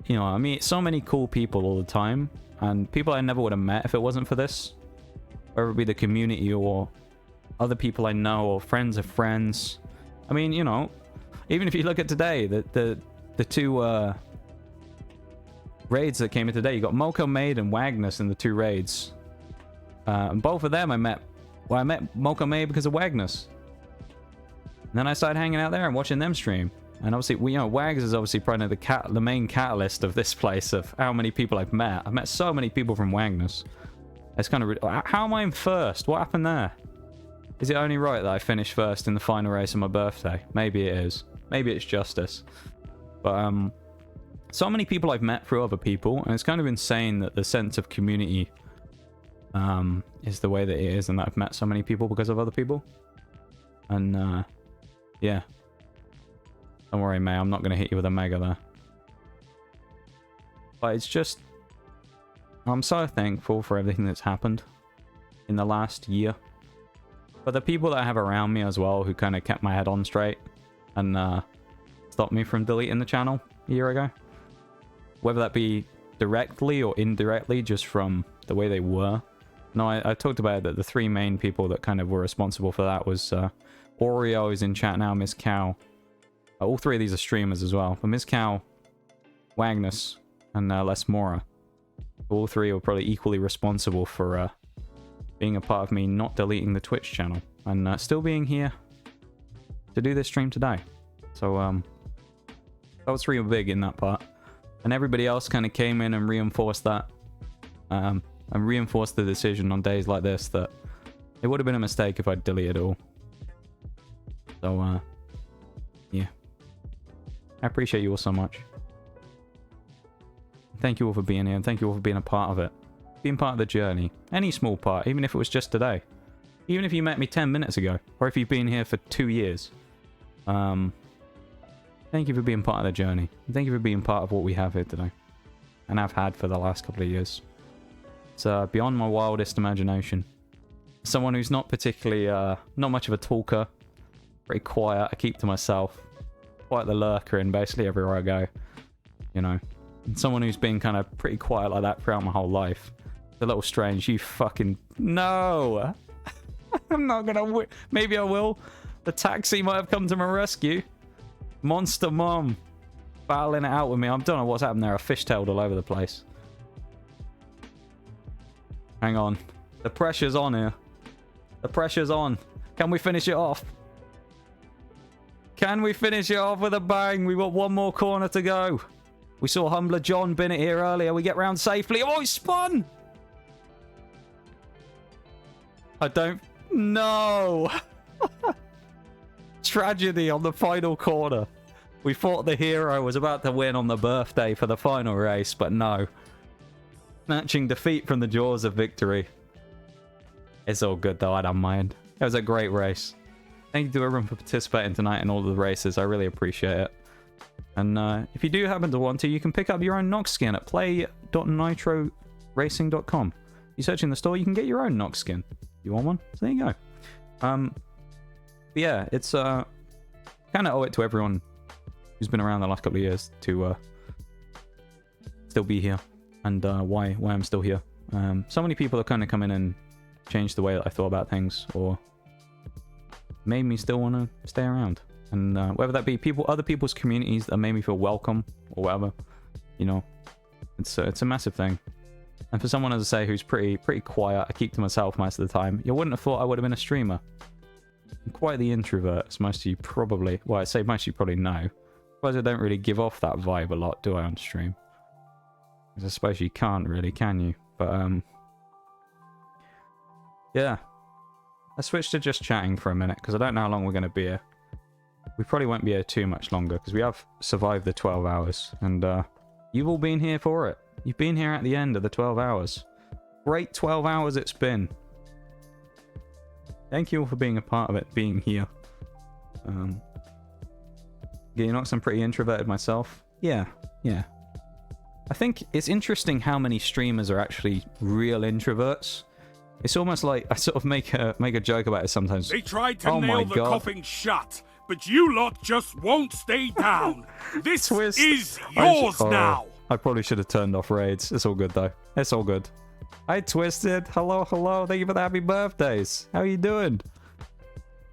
You know, I meet so many cool people all the time, and people I never would have met if it wasn't for this. Whether it be the community or other people I know or friends of friends. I mean, you know, even if you look at today, the two raids that came in today, you got Moko Maid and Wagnus in the 2 raids. And both of them I met Moko Maid because of Wagnus. And then I started hanging out there and watching them stream. And obviously, you know, Wags is obviously probably the main catalyst of this place of how many people I've met. I've met so many people from Wagnus. It's kind of... How am I in first? What happened there? Is it only right that I finished first in the final race on my birthday? Maybe it is. Maybe it's justice. But, so many people I've met through other people, and it's kind of insane that the sense of community is the way that it is, and that I've met so many people because of other people. And, yeah. Don't worry, May, I'm not going to hit you with a mega there. But it's just... I'm so thankful for everything that's happened in the last year. But the people that I have around me as well, who kind of kept my head on straight and stopped me from deleting the channel a year ago. Whether that be directly or indirectly, just from the way they were. No, I talked about it, that the 3 main people that kind of were responsible for that was Oreo is in chat now, Miss Cow. All 3 of these are streamers as well. But Miss Cow, Wagnus, and Les Mora. All 3 were probably equally responsible for being a part of me not deleting the Twitch channel. And still being here to do this stream today. So, those 3 were big in that part. And everybody else kind of came in and reinforced that. And reinforced the decision on days like this that it would have been a mistake if I'd deleted it all. So, yeah. I appreciate you all so much. Thank you all for being here, and thank you all for being a part of it. Being part of the journey. Any small part, even if it was just today. Even if you met me 10 minutes ago, or if you've been here for 2 years. Thank you for being part of the journey. Thank you for being part of what we have here today. And I've had for the last couple of years. It's beyond my wildest imagination. Someone who's not particularly, not much of a talker. Pretty quiet, I keep to myself. Quite the lurker in basically everywhere I go. You know. And someone who's been kind of pretty quiet like that throughout my whole life. It's a little strange. You fucking... No! I'm not gonna... Maybe I will. The taxi might have come to my rescue. Monster Mom. Battling it out with me. I don't know what's happened there. I fishtailed all over the place. Hang on. The pressure's on here. The pressure's on. Can we finish it off? Can we finish it off with a bang? We've got 1 more corner to go. We saw Humbler John bin it here earlier. We get round safely. Oh, he spun! I don't... No! Tragedy on the final corner. We thought the hero was about to win on the birthday for the final race, but no. Snatching defeat from the jaws of victory. It's all good though, I don't mind. It was a great race. Thank you to everyone for participating tonight in all of the races. I really appreciate it. And if you do happen to want to, you can pick up your own Nox skin at play.nitroracing.com. You search in the store, you can get your own Nox skin. You want one? So there you go. But yeah, it's kind of owe it to everyone who's been around the last couple of years to still be here, and why I'm still here. So many people have kind of come in and changed the way that I thought about things, or made me still want to stay around. And whether that be other people's communities that made me feel welcome, or whatever, you know, it's a massive thing. And for someone, as I say, who's pretty quiet, I keep to myself most of the time. You wouldn't have thought I would have been a streamer. I'm quite the introvert, as most of you probably... Well, I say most of you probably know. I suppose I don't really give off that vibe a lot, do I, on stream? Because I suppose you can't really, can you? But, yeah. I switched to just chatting for a minute, because I don't know how long we're going to be here. We probably won't be here too much longer, because we have survived the 12 hours. And, you've all been here for it. You've been here at the end of the 12 hours. Great 12 hours it's been. Thank you all for being a part of it, being here. You know, I'm pretty introverted myself. Yeah. I think it's interesting how many streamers are actually real introverts. It's almost like I sort of make a joke about it sometimes. They tried to nail the coffin shut, but you lot just won't stay down. This Twist. is yours Oh, now. I probably should have turned off raids. It's all good though. It's all good. Hi Twisted. Hello, hello. Thank you for the happy birthdays. How are you doing?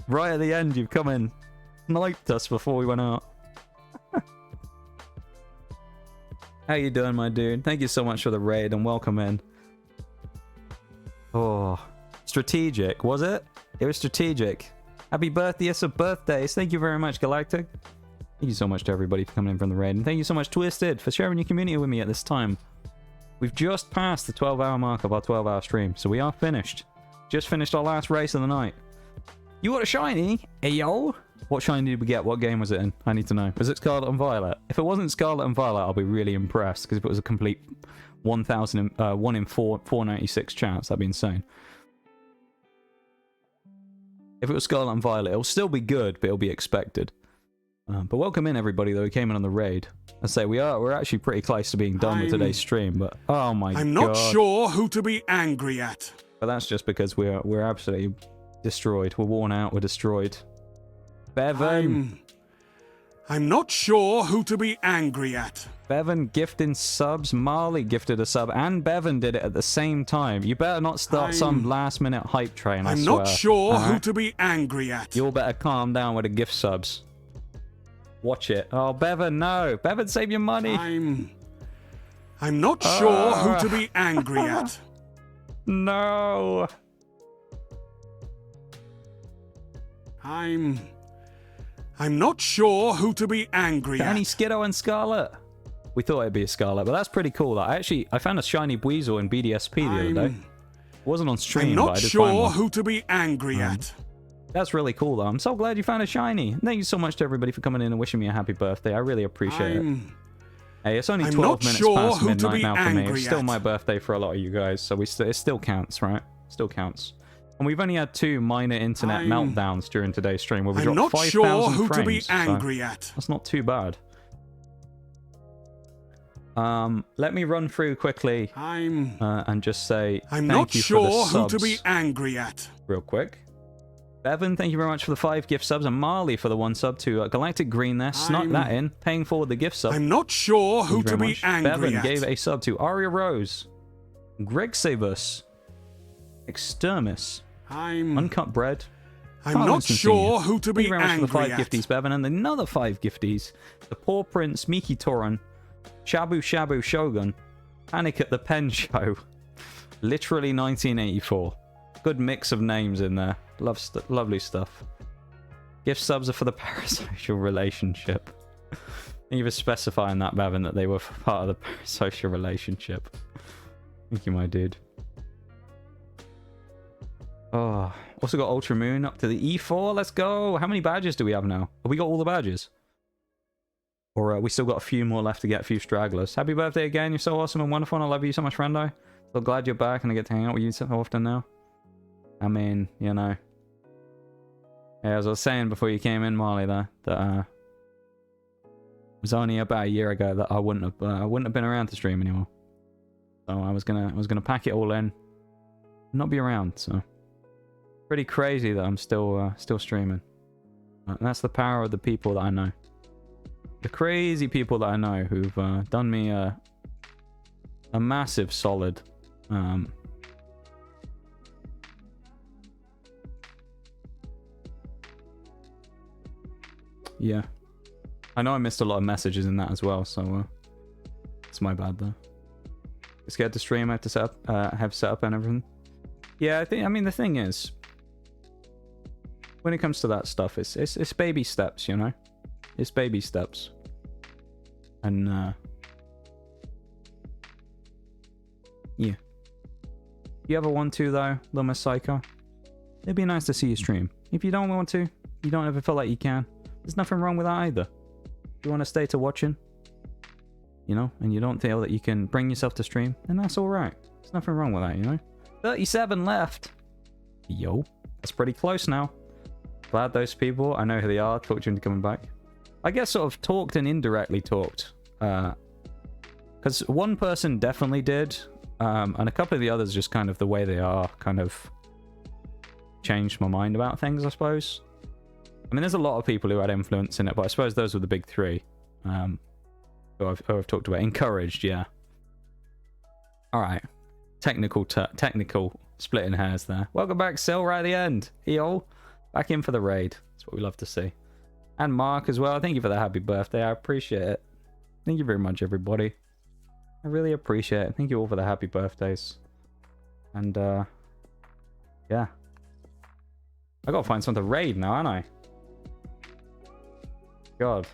Right at the end, you've come in, sniped us before we went out. How you doing, my dude? Thank you so much for the raid and welcome in. Oh, strategic, was it? It was strategic. Happy birthday, yes, of birthdays. Thank you very much, Galactic. Thank you so much to everybody for coming in from the raid. And thank you so much, Twisted, for sharing your community with me at this time. We've just passed the 12-hour mark of our 12-hour stream, so we are finished. Just finished our last race of the night. You got a shiny? Ayo? What shiny did we get? What game was it in? I need to know. Was it Scarlet and Violet? If it wasn't Scarlet and Violet, I'll be really impressed, because if it was a complete 1 in 496 chance, that'd be insane. If it was Scarlet and Violet, it'll still be good, but it'll be expected. But welcome in, everybody, though, who came in on the raid. I say we're actually pretty close to being done with today's stream, but oh my god. I'm not sure who to be angry at. But that's just because we're absolutely destroyed. We're worn out. We're destroyed. Bevan. I'm not sure who to be angry at. Bevan gifting subs. Marley gifted a sub, and Bevan did it at the same time. You better not start some last-minute hype train. I'm not sure who to be angry at. You all better calm down with the gift subs. Watch it. Oh, Bevan, no. Bevan, save your money. I'm not sure who to be angry at. No. I'm not sure who to be angry at. Danny, Skiddo, and Scarlet. We thought it'd be a Scarlet, but that's pretty cool. I found a shiny Buizel in BDSP the other day. It wasn't on stream, I'm but I not did sure find one. who to be angry at. That's really cool, though. I'm so glad you found a shiny. Thank you so much to everybody for coming in and wishing me a happy birthday. I really appreciate it. Hey, it's only 12 minutes past midnight now for me. It's still my birthday for a lot of you guys, so it still counts, right? Still counts. And we've only had 2 minor internet meltdowns during today's stream where we dropped 5,000 frames. I'm not sure who to be angry at. That's not too bad. Let me run through quickly and just say I'm not sure who to be angry at. Real quick. Bevan, thank you very much for the 5 gift subs, and Marley for the 1 sub to Galactic Green there. Snuck that in, paying forward the gift sub. I'm not sure who to be angry Bevan at. gave a sub to Aria Rose, Greg Savus, Extermis, Uncut Bread. I'm not sure who to be angry at. Thank you very much for the 5 gifties, Bevan, and another 5 gifties. The Poor Prince, Miki Toran, Shabu Shabu Shogun, Panic at the Pen Show, literally 1984. Good mix of names in there. Lovely stuff. Gift subs are for the parasocial relationship. Thank you for specifying that, Bevan, that they were part of the parasocial relationship. Thank you, my dude. Oh, also got Ultra Moon up to the E4. Let's go. How many badges do we have now? Have we got all the badges? Or we still got a few more left to get, a few stragglers. Happy birthday again. You're so awesome and wonderful. And I love you so much, friendo. So glad you're back and I get to hang out with you so often now. I mean, you know. Yeah, as I was saying before you came in, Marley, there, that it was only about a year ago that I wouldn't have been around to stream anymore. So I was gonna pack it all in, not be around. So pretty crazy that I'm still streaming. And that's the power of the people that I know. The crazy people that I know who've done me a massive solid. Yeah, I know I missed a lot of messages in that as well, so it's my bad though. Scared to stream. I have to set up, have set up and everything. Yeah, I mean the thing is, when it comes to that stuff, it's baby steps, you know. It's baby steps, and yeah. If you ever want to though, Little Miss Psycho, it'd be nice to see you stream. If you don't want to, you don't ever feel like you can. There's nothing wrong with that either. If you want to stay to watching, you know, and you don't feel that you can bring yourself to stream, then that's alright. There's nothing wrong with that, you know. 37 left. Yo, that's pretty close now. Glad those people, I know who they are, talked you into coming back. I guess sort of talked and indirectly talked. Because one person definitely did, and a couple of the others just kind of the way they are kind of changed my mind about things, I suppose. I mean, there's a lot of people who had influence in it, but I suppose those were the big three. Who I've talked about. Encouraged, yeah. Alright. Technical splitting hairs there. Welcome back, Sil, right at the end. Eol, back in for the raid. That's what we love to see. And Mark as well. Thank you for the happy birthday. I appreciate it. Thank you very much, everybody. I really appreciate it. Thank you all for the happy birthdays. And, yeah. I gotta find something to raid now, aren't I? God.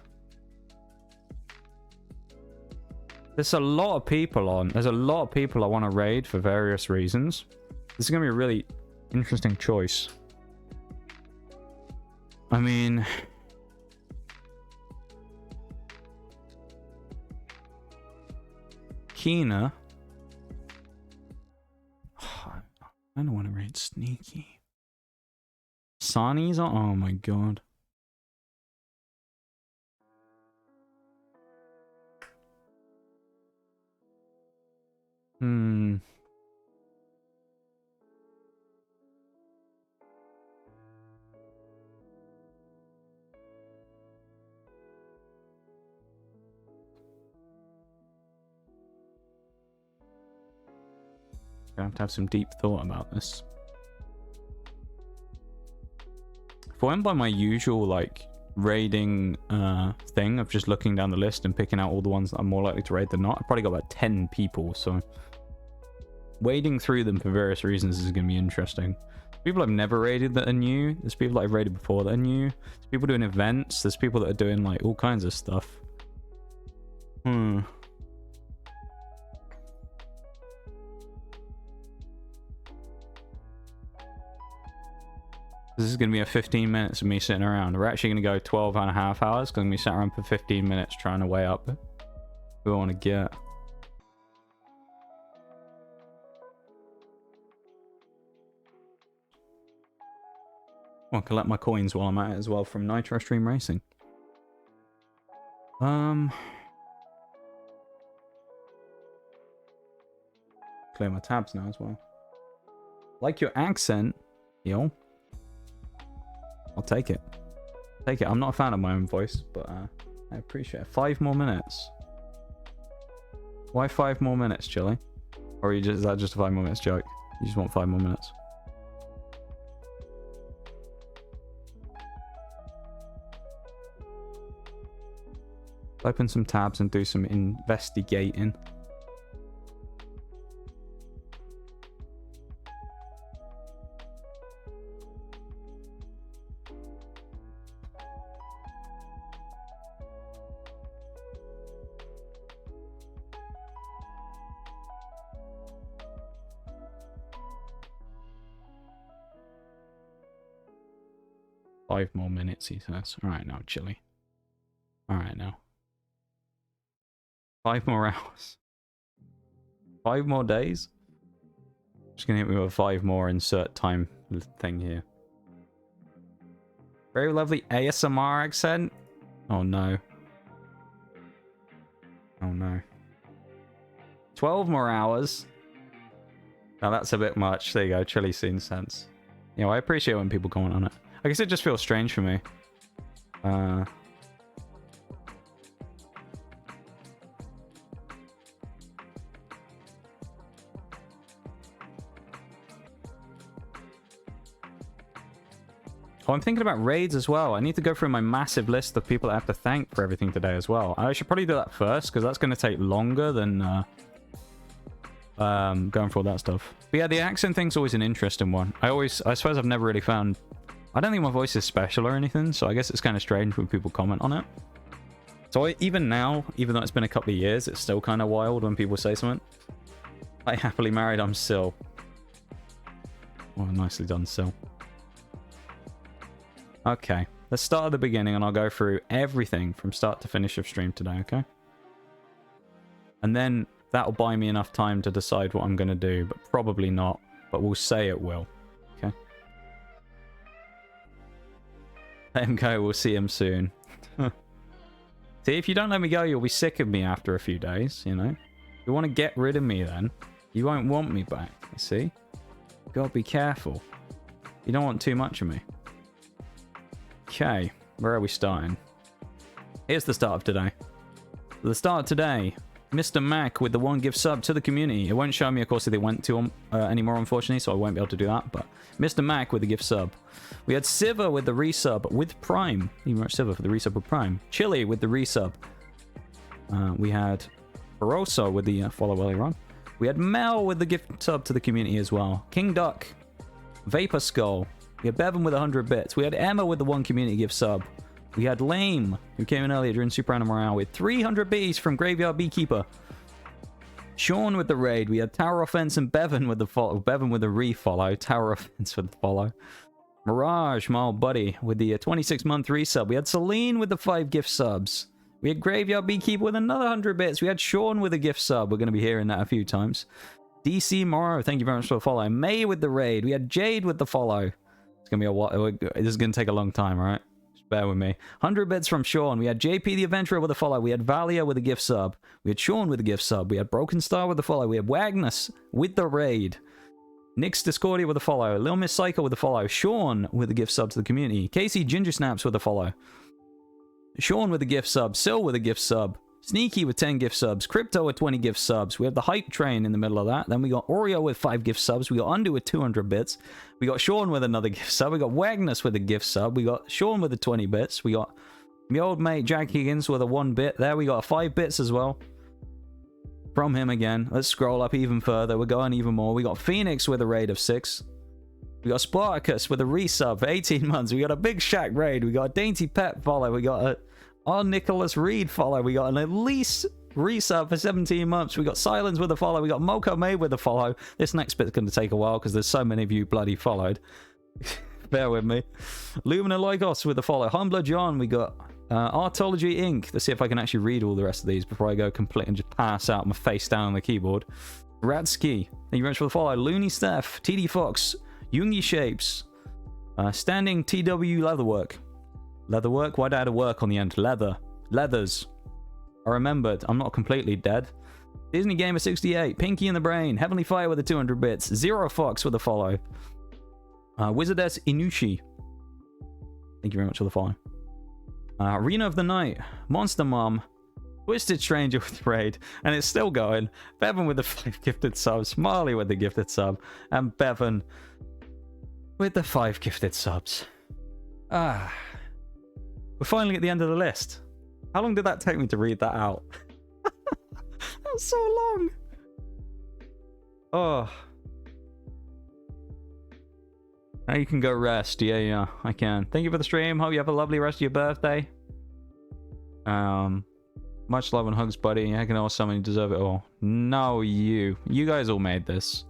There's a lot of people on. There's a lot of people I want to raid for various reasons. This is going to be a really interesting choice. I mean... Kina. I don't want to raid Sneaky. Sani's on. Oh my god. I'm gonna have to have some deep thought about this. If I went by my usual, like, raiding thing of just looking down the list and picking out all the ones that I'm more likely to raid than not, I've probably got about 10 people, so wading through them for various reasons is going to be interesting. There's people I've never raided that are new. There's people that I've raided before that are new. There's people doing events. There's people that are doing, like, all kinds of stuff. This is going to be a 15 minutes of me sitting around. We're actually going to go 12 and a half hours. Going to be sitting around for 15 minutes trying to weigh up who I want to get. I'll collect my coins while I'm at it as well from Nitro Stream Racing. Clear my tabs now as well. Like your accent, yo. I'll take it. Take it. I'm not a fan of my own voice, but I appreciate it. 5 more minutes. Why 5 more minutes, Chili? Or is that just a 5 more minutes joke? You just want 5 more minutes? Open some tabs and do some investigating. Five more minutes, he says. Alright now, Chili. Alright now. 5 more hours. 5 more days? Just gonna hit me with 5 more insert time thing here. Very lovely ASMR accent. Oh no. Oh no. 12 more hours. Now that's a bit much. There you go. Chili scene sense. You know, I appreciate when people comment on it. I guess it just feels strange for me. Oh, I'm thinking about raids as well. I need to go through my massive list of people I have to thank for everything today as well. I should probably do that first, because that's going to take longer than going for all that stuff. But yeah, the accent thing's always an interesting one. I suppose I've never really found... I don't think my voice is special or anything, so I guess it's kind of strange when people comment on it. So even now, even though it's been a couple of years, it's still kind of wild when people say something. I happily married, I'm Sil. Oh, nicely done, Sil. Okay, let's start at the beginning and I'll go through everything from start to finish of stream today, okay? And then that'll buy me enough time to decide what I'm going to do, but probably not, but we'll say it will, okay? Let him go, we'll see him soon. See, if you don't let me go, you'll be sick of me after a few days, you know? If you want to get rid of me then, you won't want me back, you see? You gotta be careful. You don't want too much of me. Okay, where are we starting? Here's the start of today. The start of today, Mr. Mac with the 1 gift sub to the community. It won't show me, of course, if they went to anymore, unfortunately, so I won't be able to do that. But Mr. Mac with the gift sub. We had Siva with the resub with Prime. Even Siva for the resub with Prime. Chili with the resub. We had Barosso with the follow earlier on. We had Mel with the gift sub to the community as well. King Duck. Vapor Skull. We had Bevan with 100 bits. We had Emma with the 1 community gift sub. We had Lame, who came in earlier during Super Animal Morale with 300 Bs from Graveyard Beekeeper. Sean with the raid. We had Tower Offense and Bevan with the follow. Bevan with the refollow. Tower Offense with the follow. Mirage, my old buddy, with the 26-month resub. We had Celine with the 5 gift subs. We had Graveyard Beekeeper with another 100 bits. We had Sean with a gift sub. We're going to be hearing that a few times. DC Morrow, thank you very much for the follow. May with the raid. We had Jade with the follow. It's going to be a while. This is going to take a long time, right? Bear with me. 100 bits from Sean. We had JP the Adventurer with a follow. We had Valia with a gift sub. We had Sean with a gift sub. We had Broken Star with a follow. We had Wagnus with the raid. Nix Discordia with a follow. Lil Miss Psycho with a follow. Sean with a gift sub to the community. Casey Ginger Snaps with a follow. Sean with a gift sub. Sil with a gift sub. Sneaky with 10 gift subs. Crypto with 20 gift subs. We have the Hype Train in the middle of that. Then we got Oreo with 5 gift subs. We got Undo with 200 bits. We got Sean with another gift sub. We got Wagnus with a gift sub. We got Sean with the 20 bits. We got my old mate Jack Higgins with a 1 bit. There we got 5 bits as well. From him again. Let's scroll up even further. We're going even more. We got Phoenix with a raid of 6. We got Spartacus with a resub for 18 months. We got a Big Shack raid. We got a Dainty Pet follow. We got a Nicholas Reed follow. We got an Elise resub for 17 months. We got Silence with a follow. We got Moco May with a follow. This next bit's going to take a while because there's so many of you bloody followed. Bear with me. Lumina Logos with a follow. Humbler John. We got Artology Inc. Let's see if I can actually read all the rest of these before I go complete and just pass out my face down on the keyboard. Radsky. Thank you very much for the follow. Looney Steph. TD Fox. Jungi Shapes. Standing TW Leatherwork. Leatherwork? Why'd I add a work on the end? Leather. Leathers. I remembered. I'm not completely dead. Disney Gamer 68. Pinky in the Brain. Heavenly Fire with the 200 bits. Zero Fox with a follow. Wizardess Inushi. Thank you very much for the follow. Arena of the Night. Monster Mom. Twisted Stranger with the raid. And it's still going. Bevan with the 5 gifted subs. Marley with the gifted sub. And Bevan with the 5 gifted subs. We're finally at the end of the list. How long did that take me to read that out? That's so long. Oh. Now you can go rest. Yeah, I can. Thank you for the stream. Hope you have a lovely rest of your birthday. Much love and hugs, buddy. I can know someone deserve it all. No, you. You guys all made this.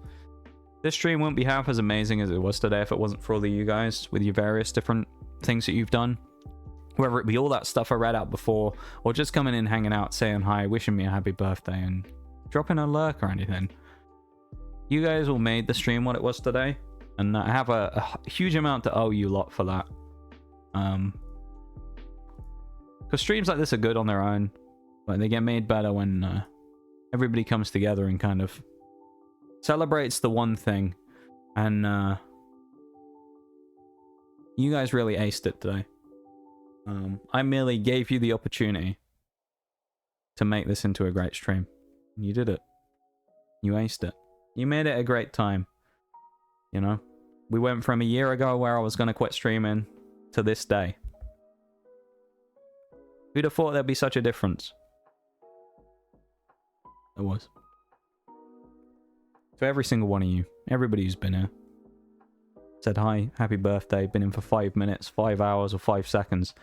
This stream wouldn't be half as amazing as it was today if it wasn't for all of you guys with your various different things that you've done. Whether it be all that stuff I read out before, or just coming in, hanging out, saying hi, wishing me a happy birthday, and dropping a lurk or anything. You guys all made the stream what it was today, and I have a huge amount to owe you lot for that. Because streams like this are good on their own, but they get made better when everybody comes together and kind of celebrates the one thing. And you guys really aced it today. I merely gave you the opportunity to make this into a great stream. You did it. You aced it. You made it a great time. You know? We went from a year ago where I was going to quit streaming to this day. Who'd have thought there'd be such a difference? There was. To every single one of you. Everybody who's been here. Said hi, happy birthday, been in for 5 minutes, 5 hours, or 5 seconds.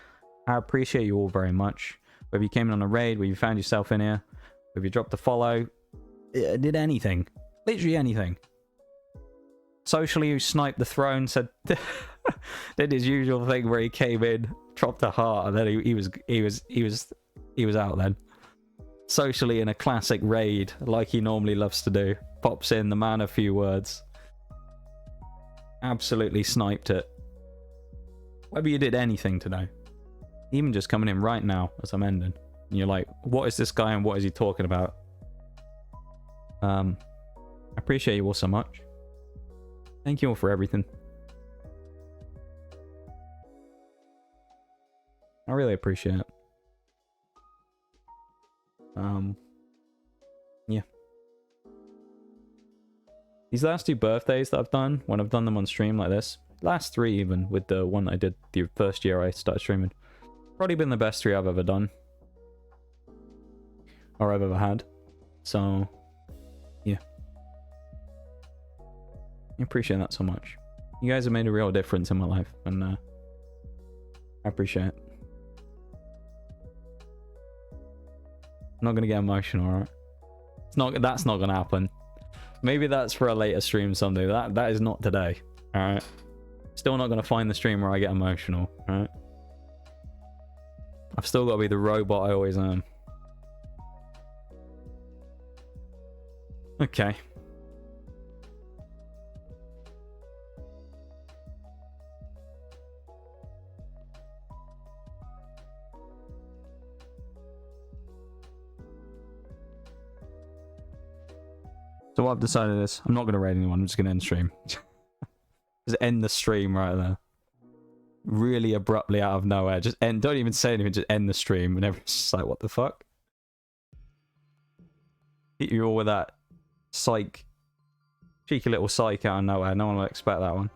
I appreciate you all very much. Whether you came in on a raid, whether you found yourself in here, whether you dropped a follow, did anything. Literally anything. Socially, who sniped the throne, said did his usual thing where he came in, dropped a heart, and then he was out then. Socially in a classic raid, like he normally loves to do. Pops in, the man of few words. Absolutely sniped it. Whether you did anything today, even just coming in right now as I'm ending, and you're like, what is this guy and what is he talking about? I appreciate you all so much. Thank you all for everything. I really appreciate it. Yeah. These last 2 birthdays that I've done, when I've done them on stream like this, last 3 even, with the one I did the first year I started streaming, probably been the best 3 I've ever done. Or I've ever had. So, yeah. I appreciate that so much. You guys have made a real difference in my life, and I appreciate it. I'm not gonna get emotional, alright? That's not gonna happen. Maybe that's for a later stream someday. That is not today. Alright. Still not gonna find the stream where I get emotional, alright? I've still gotta be the robot I always am. Okay. So what I've decided is, I'm not going to raid anyone, I'm just going to end stream. Just end the stream right there. Really abruptly out of nowhere. Just end, don't even say anything, just end the stream. And everyone's just like, what the fuck? Hit you all with that psych. Cheeky little psych out of nowhere. No one will expect that one.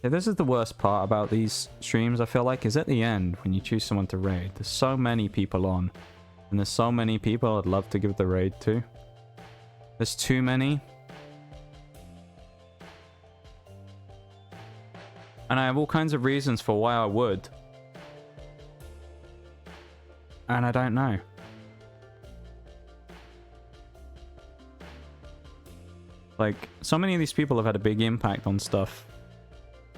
Yeah, this is the worst part about these streams, I feel like, is at the end, when you choose someone to raid, there's so many people on. And there's so many people I'd love to give the raid to. There's too many. And I have all kinds of reasons for why I would. And I don't know. Like, so many of these people have had a big impact on stuff.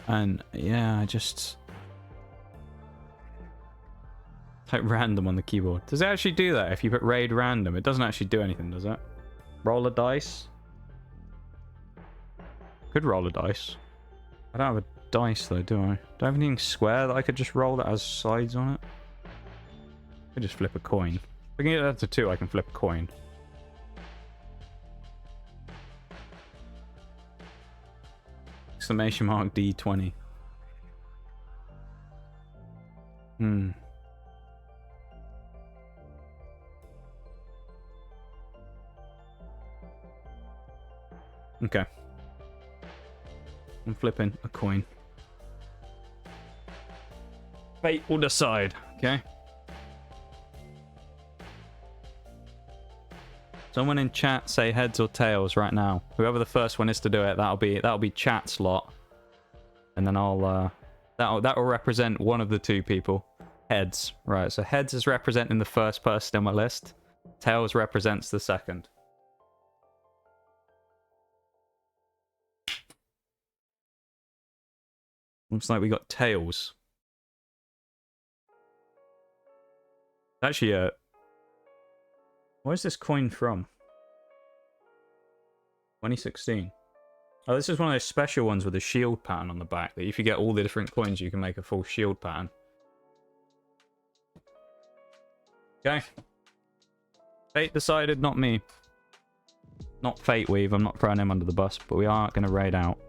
And yeah, I just type random on the keyboard. Does it actually do that if you put raid random? It doesn't actually do anything, does it? Roll a dice. Could roll a dice. I don't have a dice though, do I? Do I have anything square that I could just roll that has sides on it? I could just flip a coin. If I can get that to 2, I can flip a coin. Exclamation mark D20. Okay. I'm flipping a coin. Fate will decide, okay? Someone in chat say heads or tails right now. Whoever the first one is to do it, that'll be chat slot. And then I'll that'll represent one of the 2 people. Heads. Right, so heads is representing the first person in my list. Tails represents the second. Looks like we got tails. Actually, where's this coin from? 2016. Oh, this is one of those special ones with a shield pattern on the back. That if you get all the different coins, you can make a full shield pattern. Okay. Fate decided, not me. Not Fate Weave, I'm not throwing him under the bus, but we are going to raid out.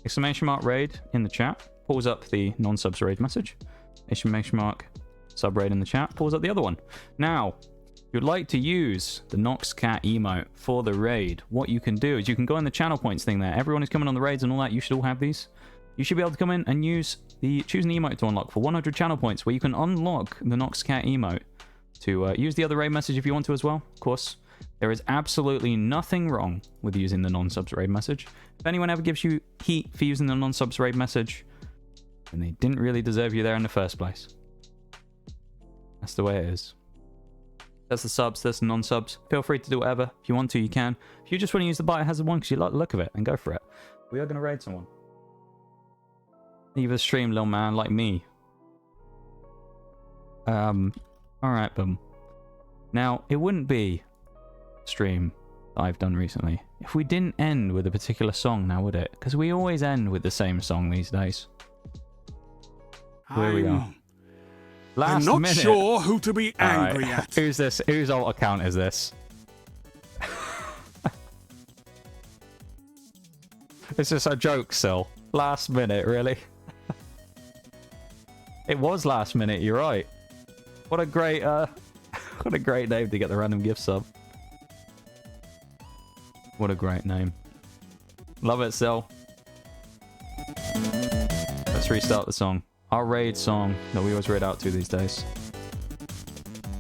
Exclamation mark raid in the chat. Pulls up the non-subs raid message. Exclamation mark sub raid in the chat. Pulls up the other one. Now, if you'd like to use the Noxcat emote for the raid, what you can do is you can go in the channel points thing there. Everyone who's coming on the raids and all that, you should all have these. You should be able to come in and choose an emote to unlock for 100 channel points, where you can unlock the Noxcat emote to use the other raid message if you want to as well. Of course, there is absolutely nothing wrong with using the non-subs raid message. If anyone ever gives you heat for using the non-subs raid message, then they didn't really deserve you there in the first place. That's the way it is. There's the subs, there's the non-subs. Feel free to do whatever. If you want to, you can. If you just want to use the Biohazard one because you like the look of it, then go for it. We are going to raid someone. Leave a stream, little man, like me. Alright, boom. Now, it wouldn't be a stream that I've done recently if we didn't end with a particular song now, would it? Because we always end with the same song these days. Here we are. I'm not sure who to be angry at. Who's this? Whose alt account is this? It's just a joke, Sil. Last minute, really? It was last minute, you're right. What a great, what a great name to get the random gift sub. What a great name. Love it, Sil. Let's restart the song. Our raid song that we always raid out to these days.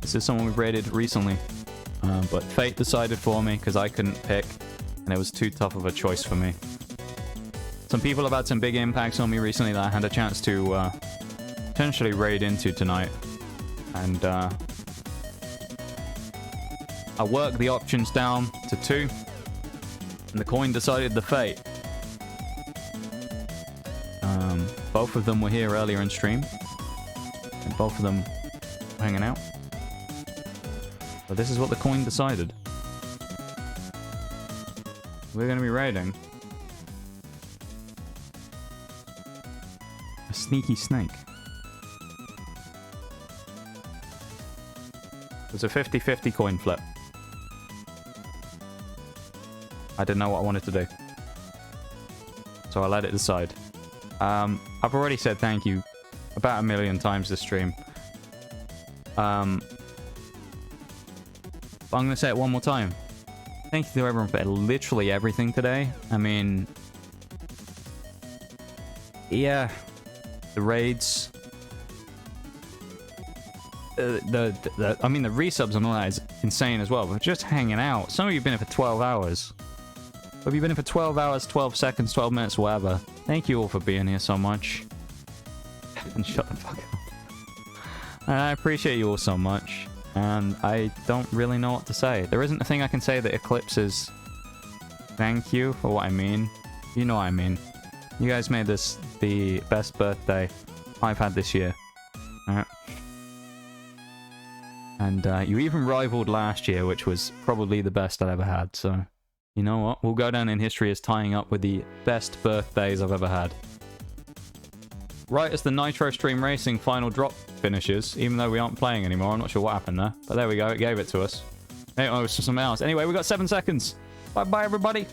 This is someone we've raided recently. But fate decided for me because I couldn't pick. And it was too tough of a choice for me. Some people have had some big impacts on me recently that I had a chance to potentially raid into tonight. And I worked the options down to 2. And the coin decided the fate. Both of them were here earlier in stream. And both of them were hanging out. But this is what the coin decided. We're going to be raiding a sneaky snake. It was a 50-50 coin flip. I didn't know what I wanted to do. So I let it decide. I've already said thank you about 1 million times this stream. But I'm going to say it one more time. Thank you to everyone for literally everything today. I mean... yeah. The raids... I mean, the resubs and all that is insane as well. But just hanging out. Some of you have been here for 12 hours. Have you been here for 12 hours, 12 seconds, 12 minutes, whatever? Thank you all for being here so much. And shut the fuck up. I appreciate you all so much. And I don't really know what to say. There isn't a thing I can say that eclipses thank you for what I mean. You know what I mean. You guys made this the best birthday I've had this year. Alright. And you even rivaled last year, which was probably the best I ever had. So, you know what? We'll go down in history as tying up with the best birthdays I've ever had. Right as the Nitro Stream Racing final drop finishes, even though we aren't playing anymore, I'm not sure what happened there. But there we go, it gave it to us. It was something else. Anyway, we got 7 seconds. Bye-bye, everybody.